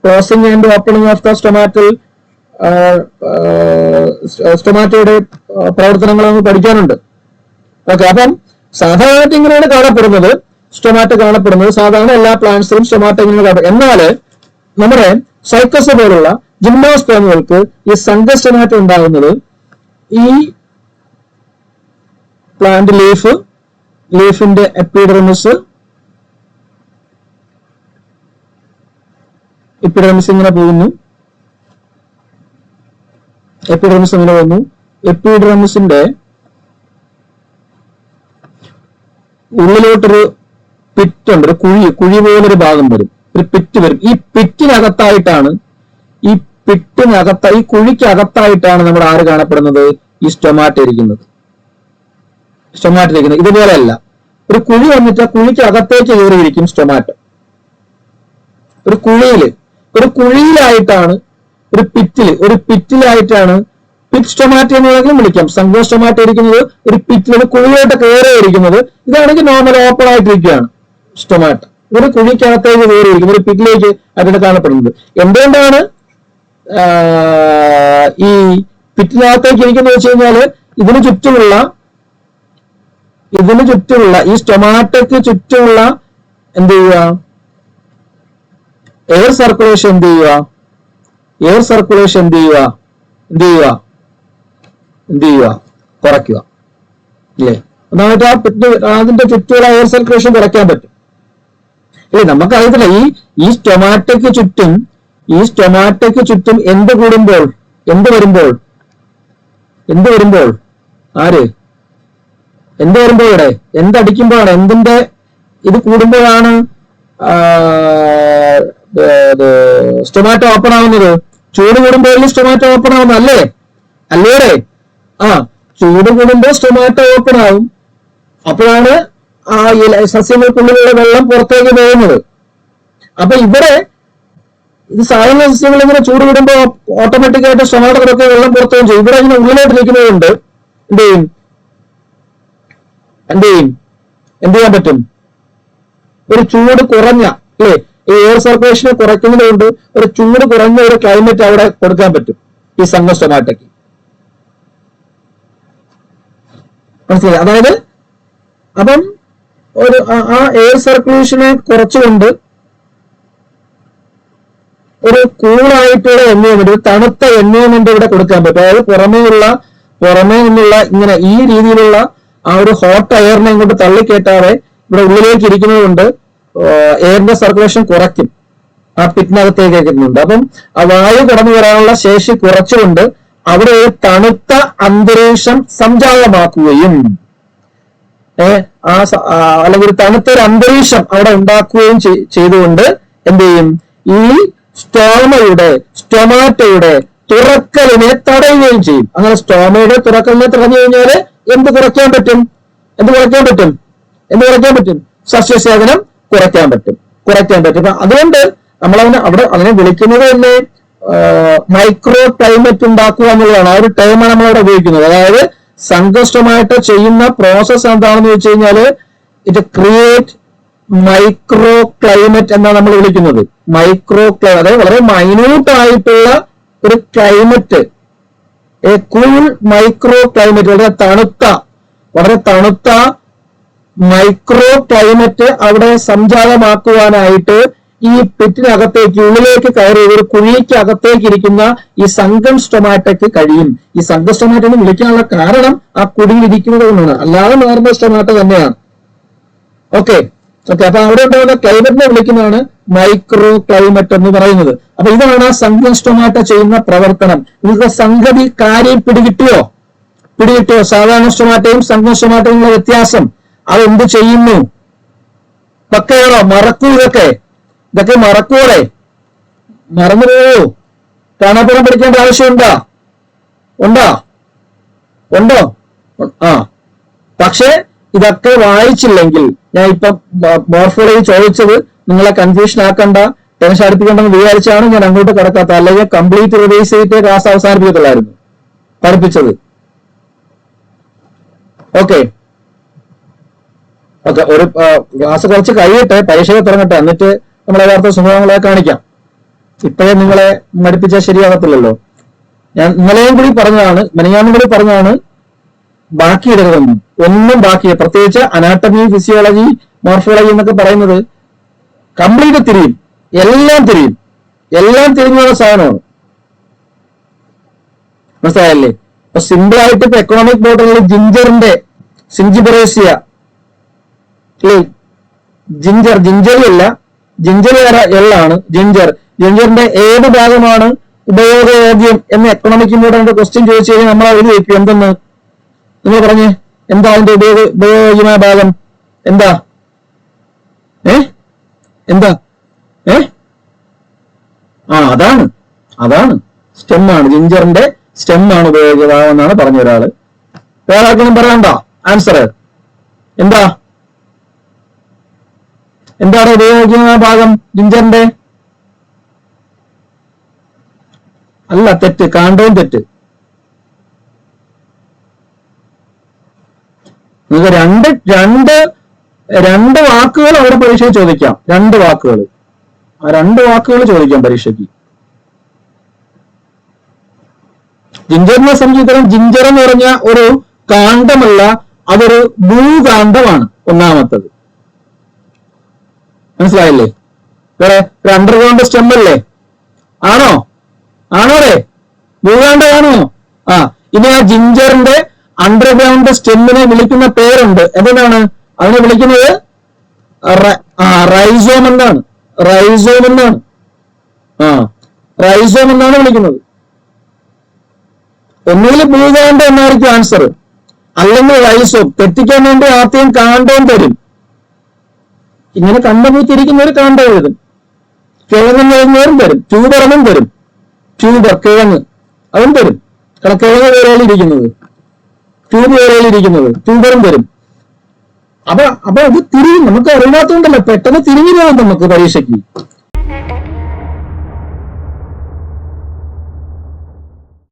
Closing and opening of the സ്റ്റൊമാറ്റയുടെ പ്രവർത്തനങ്ങൾ നമുക്ക് പഠിക്കാനുണ്ട്. ഓക്കെ, അപ്പം സാധാരണ ഇങ്ങനെയാണ് കാണപ്പെടുന്നത് സ്റ്റൊമാറ്റ കാണപ്പെടുന്നത്. സാധാരണ എല്ലാ പ്ലാന്റ്സിലും സ്റ്റൊമാറ്റ ഇങ്ങനെ കാണപ്പെടും. എന്നാൽ നമ്മുടെ സൈക്കസ് പോലുള്ള ജിംനോസ്പേമുകൾക്ക് ഈ സങ്കൻ സ്റ്റൊമാറ്റ ഉണ്ടാകുന്നത് ഈ പ്ലാന്റ് ലീഫിന്റെ എപ്പിഡെർമിസ് ഇങ്ങനെ പോകുന്നു. എപ്പിഡെർമിസിന്റെ ഉള്ളിലോട്ടൊരു പിറ്റുണ്ട്, ഒരു കുഴി പോലൊരു ഭാഗം വരും, ഒരു പിറ്റ് വരും. ഈ പിറ്റിനകത്തായിട്ടാണ് ഈ കുഴിക്കകത്തായിട്ടാണ് നമ്മുടെ ആര് കാണപ്പെടുന്നത്? ഈ സ്റ്റൊമാറ്റ ഇരിക്കുന്നത്. ഇതുപോലെയല്ല, ഒരു കുഴി വന്നിട്ട് കുഴിക്ക് അകത്തേക്ക് കയറിയിരിക്കും സ്റ്റൊമാറ്റ. ഒരു കുഴിയിലായിട്ടാണ്, ഒരു പിറ്റിലായിട്ടാണ് പിറ്റ് സ്റ്റൊമാറ്റ എന്ന് വേണമെങ്കിലും വിളിക്കാം. സങ്കൻ സ്റ്റൊമാറ്റ ഇരിക്കുന്നത് ഒരു പിറ്റിൽ, ഒരു കുഴിയോട്ട് കയറിയിരിക്കുന്നത്. ഇതാണെങ്കിൽ നോർമൽ ഓപ്പൺ ആയിട്ടിരിക്കുകയാണ് സ്റ്റൊമാറ്റ. ഒരു കുഴിക്കകത്തേക്ക് കയറിയിരിക്കുന്നത്, ഒരു പിറ്റിലേക്ക് അതിന് കാണപ്പെടുന്നത്. എന്തുകൊണ്ടാണ് ഈ പിറ്റിനകത്തേക്ക് ഇരിക്കുന്നത് വെച്ച് കഴിഞ്ഞാല് ഇതിന് ചുറ്റുമുള്ള ഈ സ്റ്റൊമാറ്റയ്ക്ക് ചുറ്റുമുള്ള എന്ത് ചെയ്യുക? എയർ സർക്കുലേഷൻ എന്ത് ചെയ്യുക? കുറയ്ക്കുക. ഇല്ലേ? ഒന്നാമത്തെ അതിന്റെ ചുറ്റുമുള്ള എയർ സർക്കുലേഷൻ കുറയ്ക്കാൻ പറ്റും. ഇല്ലേ, നമുക്കറിയത്തില്ല ഈ സ്റ്റൊമാറ്റയ്ക്ക് ചുറ്റും എന്ത് വരുമ്പോൾ ഇവിടെ എന്തടിക്കുമ്പോഴാണ്, എന്തിന്റെ ഇത് കൂടുമ്പോഴാണ് സ്റ്റൊമാറ്റോ ഓപ്പൺ ആവുന്നത്? ചൂട് കൂടുമ്പോഴല്ലേ സ്റ്റൊമാറ്റോ ഓപ്പൺ ആവുന്നത്? അല്ലേടെ? ചൂട് കൂടുമ്പോൾ സ്റ്റൊമാറ്റോ ഓപ്പൺ ആവും. അപ്പോഴാണ് ആ സസ്യങ്ങൾക്കുള്ളിലുള്ള വെള്ളം പുറത്തേക്ക് പോകുന്നത്. അപ്പൊ ഇവിടെ ഇത് സാധാരണ സസ്യങ്ങൾ ഇങ്ങനെ ചൂട് കൂടുമ്പോൾ ഓട്ടോമാറ്റിക് ആയിട്ട് സ്റ്റൊമാറ്റോ പുറത്തെ വെള്ളം പുറത്തേക്കും ചെയ്യും. ഇവിടെ ഇങ്ങനെ ഉള്ളിലോട്ട് നിൽക്കുന്നതുകൊണ്ട് എന്ത് ചെയ്യാൻ പറ്റും? ഒരു ചൂട് കുറഞ്ഞ, അല്ലേ, ഈ എയർ സർക്കുലേഷനെ കുറയ്ക്കുന്നത് കൊണ്ട് ഒരു ചൂട് കുറഞ്ഞ ഒരു ക്ലൈമറ്റ് അവിടെ കൊടുക്കാൻ പറ്റും ഈ സങ്കൻ സ്റ്റൊമാറ്റയ്ക്ക്. മനസ്സിലായി? അതായത് അപ്പം ഒരു ആ എയർ സർക്കുലേഷനെ കുറച്ചുകൊണ്ട് ഒരു കൂളായിട്ടുള്ള എൻവയോൺമെന്റ്, ഒരു തണുത്ത എൻവയോൺമെന്റ് ഇവിടെ കൊടുക്കാൻ പറ്റും. അതായത് പുറമേ നിന്നുള്ള ഇങ്ങനെ ഈ രീതിയിലുള്ള ആ ഒരു ഹോട്ട് എയറിനെ ഇങ്ങോട്ട് തള്ളിക്കേറ്റാതെ ഇവിടെ ഉള്ളിലേക്ക് ഇരിക്കുന്നത് കൊണ്ട് എയറിന്റെ സർക്കുലേഷൻ കുറയ്ക്കും, ആ പിറ്റിനകത്തേക്ക് എത്തുന്നുണ്ട്. അപ്പം ആ വായു കടന്നു വരാനുള്ള ശേഷി കുറച്ചുകൊണ്ട് അവിടെ ഒരു തണുത്ത അന്തരീക്ഷം സംജാതമാക്കുകയും അല്ലെങ്കിൽ ഒരു തണുത്തൊരു അന്തരീക്ഷം അവിടെ ഉണ്ടാക്കുകയും ചെയ്തുകൊണ്ട് എന്ത് ചെയ്യും? ഈ സ്റ്റൊമാറ്റയുടെ തുറക്കലിനെ തടയുകയും ചെയ്യും. അങ്ങനെ സ്റ്റോമയുടെ തുറക്കലിനെ തടഞ്ഞു കഴിഞ്ഞാല് എന്ത് കുറയ്ക്കാൻ പറ്റും? സസ്യസേവനം കുറയ്ക്കാൻ പറ്റും. അതുകൊണ്ട് അതിനെ വിളിക്കുന്നത് തന്നെ മൈക്രോ ക്ലൈമറ്റ് ഉണ്ടാക്കുക എന്നുള്ളതാണ്. ആ ഒരു ടേമാണ് നമ്മളവിടെ ഉപയോഗിക്കുന്നത്. അതായത് സങ്കൻ സ്റ്റൊമാറ്റ ചെയ്യുന്ന പ്രോസസ് എന്താണെന്ന് വെച്ച് കഴിഞ്ഞാല് ഇറ്റ് ക്രിയേറ്റ് മൈക്രോ ക്ലൈമറ്റ് എന്നാണ് നമ്മൾ വിളിക്കുന്നത്. മൈക്രോ ക്ലൈമറ്റ്, അതായത് വളരെ മൈന്യൂട്ട് ആയിട്ടുള്ള ഒരു climate, A cool micro climate, വളരെ തണുത്ത മൈക്രോ ക്ലൈമറ്റ് അവിടെ സംജാതമാക്കുവാനായിട്ട് ഈ പിറ്റിനകത്തേക്ക്, ഉള്ളിലേക്ക് കയറി ഒരു കുഴിക്ക് അകത്തേക്ക് ഇരിക്കുന്ന ഈ സംഘം സ്റ്റൊമാറ്റയ്ക്ക് കഴിയും. ഈ സംഘം സ്റ്റൊമാറ്റ എന്ന് വിളിക്കാനുള്ള കാരണം ആ കുഴിയിൽ ഇരിക്കുന്നത് കൊണ്ടാണ്, അല്ലാതെ നോർമൽ സ്റ്റൊമാറ്റ തന്നെയാണ്. ഓക്കെ. അപ്പൊ അവിടെ ഉണ്ടാകുന്ന ക്ലൈമറ്റിനെ വിളിക്കുന്നതാണ് മൈക്രോ ക്ലൈമറ്റ് എന്ന് പറയുന്നത്. അപ്പൊ ഇതാണ് സംഘം സ്റ്റൊമാറ്റ ചെയ്യുന്ന പ്രവർത്തനം. നിങ്ങൾക്ക് സംഗതി കാര്യം പിടികിട്ടിയോ? സാധാരണ സ്റ്റൊമാറ്റയും സംഘം സ്റ്റൊമാറ്റയും വ്യത്യാസം അതെന്ത് ചെയ്യുന്നു? പക്കയാണോ? മറക്കൂ ഇതൊക്കെ മറക്കൂടെ? മറന്നു പോവോ? കാണാപ്പുറം പഠിക്കേണ്ട ആവശ്യമുണ്ടോ? ഉണ്ടോ? പക്ഷെ ഇതൊക്കെ വായിച്ചില്ലെങ്കിൽ, ഞാൻ ഇപ്പൊ മോർഫോളജി ചോദിച്ചത് നിങ്ങളെ കൺഫ്യൂഷൻ ആക്കണ്ട, ടെൻഷൻ അടുപ്പിക്കണ്ടെന്ന് വിചാരിച്ചാണ് ഞാൻ അങ്ങോട്ട് കിടക്കാത്ത, അല്ലെങ്കിൽ കംപ്ലീറ്റ് റിവൈസ് ചെയ്തിട്ട് ക്ലാസ് അവസാനിപ്പിക്കത്തുള്ളായിരുന്നു പഠിപ്പിച്ചത്. ഓക്കെ. ഒരു ക്ലാസ് കുറച്ച് കഴിയട്ടെ, പരീക്ഷകൾ തുടങ്ങട്ടെ, എന്നിട്ട് നമ്മളെ യഥാർത്ഥ സ്വഭാവങ്ങളെ കാണിക്കാം. ഇപ്പോഴേ നിങ്ങളെ മടുപ്പിച്ചാൽ ശരിയാകത്തില്ലല്ലോ. ഞാൻ ഇന്നലെയും കൂടി പറഞ്ഞതാണ്, മെനഞ്ഞാന്നും കൂടി പറഞ്ഞതാണ്, ബാക്കി ഇടരുതൊന്നും, ഒന്നും ബാക്കി, പ്രത്യേകിച്ച് അനാട്ടമി, ഫിസിയോളജി, മോർഫോളജി എന്നൊക്കെ പറയുന്നത് കംപ്ലീറ്റ് തിരിയും, എല്ലാം തിരിഞ്ഞുള്ള സാധനമാണ്. മനസ്സിലായല്ലേ? അപ്പൊ സിമ്പിൾ ആയിട്ട് ഇപ്പൊ എക്കണോമിക് ബോട്ടണിൽ ജിഞ്ചറിന്റെ സിഞ്ചിബറേസിയ, ജിഞ്ചറിയല്ല, ജിഞ്ചർ എള്ളാണ്. ജിഞ്ചറിന്റെ ഏത് ഭാഗമാണ് ഉപയോഗയോഗ്യം എന്ന് എക്കണോമിക് ബോട്ടണിന്റെ ക്വസ്റ്റ്യൻ ചോദിച്ചു കഴിഞ്ഞാൽ നമ്മൾ എഴുതി വെക്കും. എന്തെന്ന് നിങ്ങൾ പറഞ്ഞേ, എന്താ അതിന്റെ ഉപയോഗയോഗ്യമായ ഭാഗം? എന്താ? അതാണ് സ്റ്റെമ്മാണ്. ജിഞ്ചറിന്റെ സ്റ്റെമ്മാണ് ഉപയോഗഭാഗം എന്നാണ് പറഞ്ഞ ഒരാള്. വേറെ ആർക്കും പറയണ്ട ആൻസർ. എന്താണ് ഉപയോഗയോഗ്യമായ ഭാഗം ജിഞ്ചറിന്റെ? അല്ല, തെറ്റ്, കാണ്ടവും തെറ്റ്. നിങ്ങൾക്ക് രണ്ട് വാക്കുകൾ അവിടെ പരീക്ഷയിൽ ചോദിക്കാം. രണ്ട് വാക്കുകൾ ചോദിക്കാം പരീക്ഷയ്ക്ക്. ജിഞ്ചറിനെ സംബന്ധിച്ചിടത്തോളം ജിഞ്ചർ എന്ന് പറഞ്ഞ ഒരു കാണ്ഡമല്ല, അതൊരു ഭൂകാണ്ഡമാണ്. ഒന്നാമത്തത് മനസ്സിലായില്ലേ? വേറെ ഒരു അണ്ടർഗ്രൗണ്ട് സ്റ്റെം അല്ലേ? ആണോ ഭൂകാണ്ഡമാണോ? ഇനി ആ ജിഞ്ചറിന്റെ അണ്ടർഗ്രൗണ്ട് സ്റ്റെമ്മിനെ വിളിക്കുന്ന പേരുണ്ട്. എന്താണ് അതിനെ വിളിക്കുന്നത്? റൈസോം എന്നാണ്. റൈസോം എന്നാണ് വിളിക്കുന്നത്. ഒന്നുകിൽ ഭൂകാണ്ഡം എന്നായിരിക്കും ആൻസർ, അല്ലെങ്കിൽ റൈസോം. തെറ്റിക്കാൻ വേണ്ടി ആദ്യം കാണ്ഡവും തരും. ഇങ്ങനെ കണ്ടുപൂത്തിരിക്കുന്നവർ കാണ്ഡം എഴുതും. കിഴങ്ങ് എഴുതുന്നവരും തരും. ട്യൂബറെന്നും തരും. കിഴങ്ങ് അതും തരും. കാരണം കിഴങ്ങ് വേറെയിലിരിക്കുന്നത്, ട്യൂബ് വേറെയിലിരിക്കുന്നത്, ട്യൂബറും തരും. അപ്പൊ ഇത് തിരിയും. നമുക്ക് അറിയാത്തതുകൊണ്ടല്ല, പെട്ടെന്ന് തിരിഞ്ഞു പോകാം നമുക്ക് പരീക്ഷയ്ക്ക്.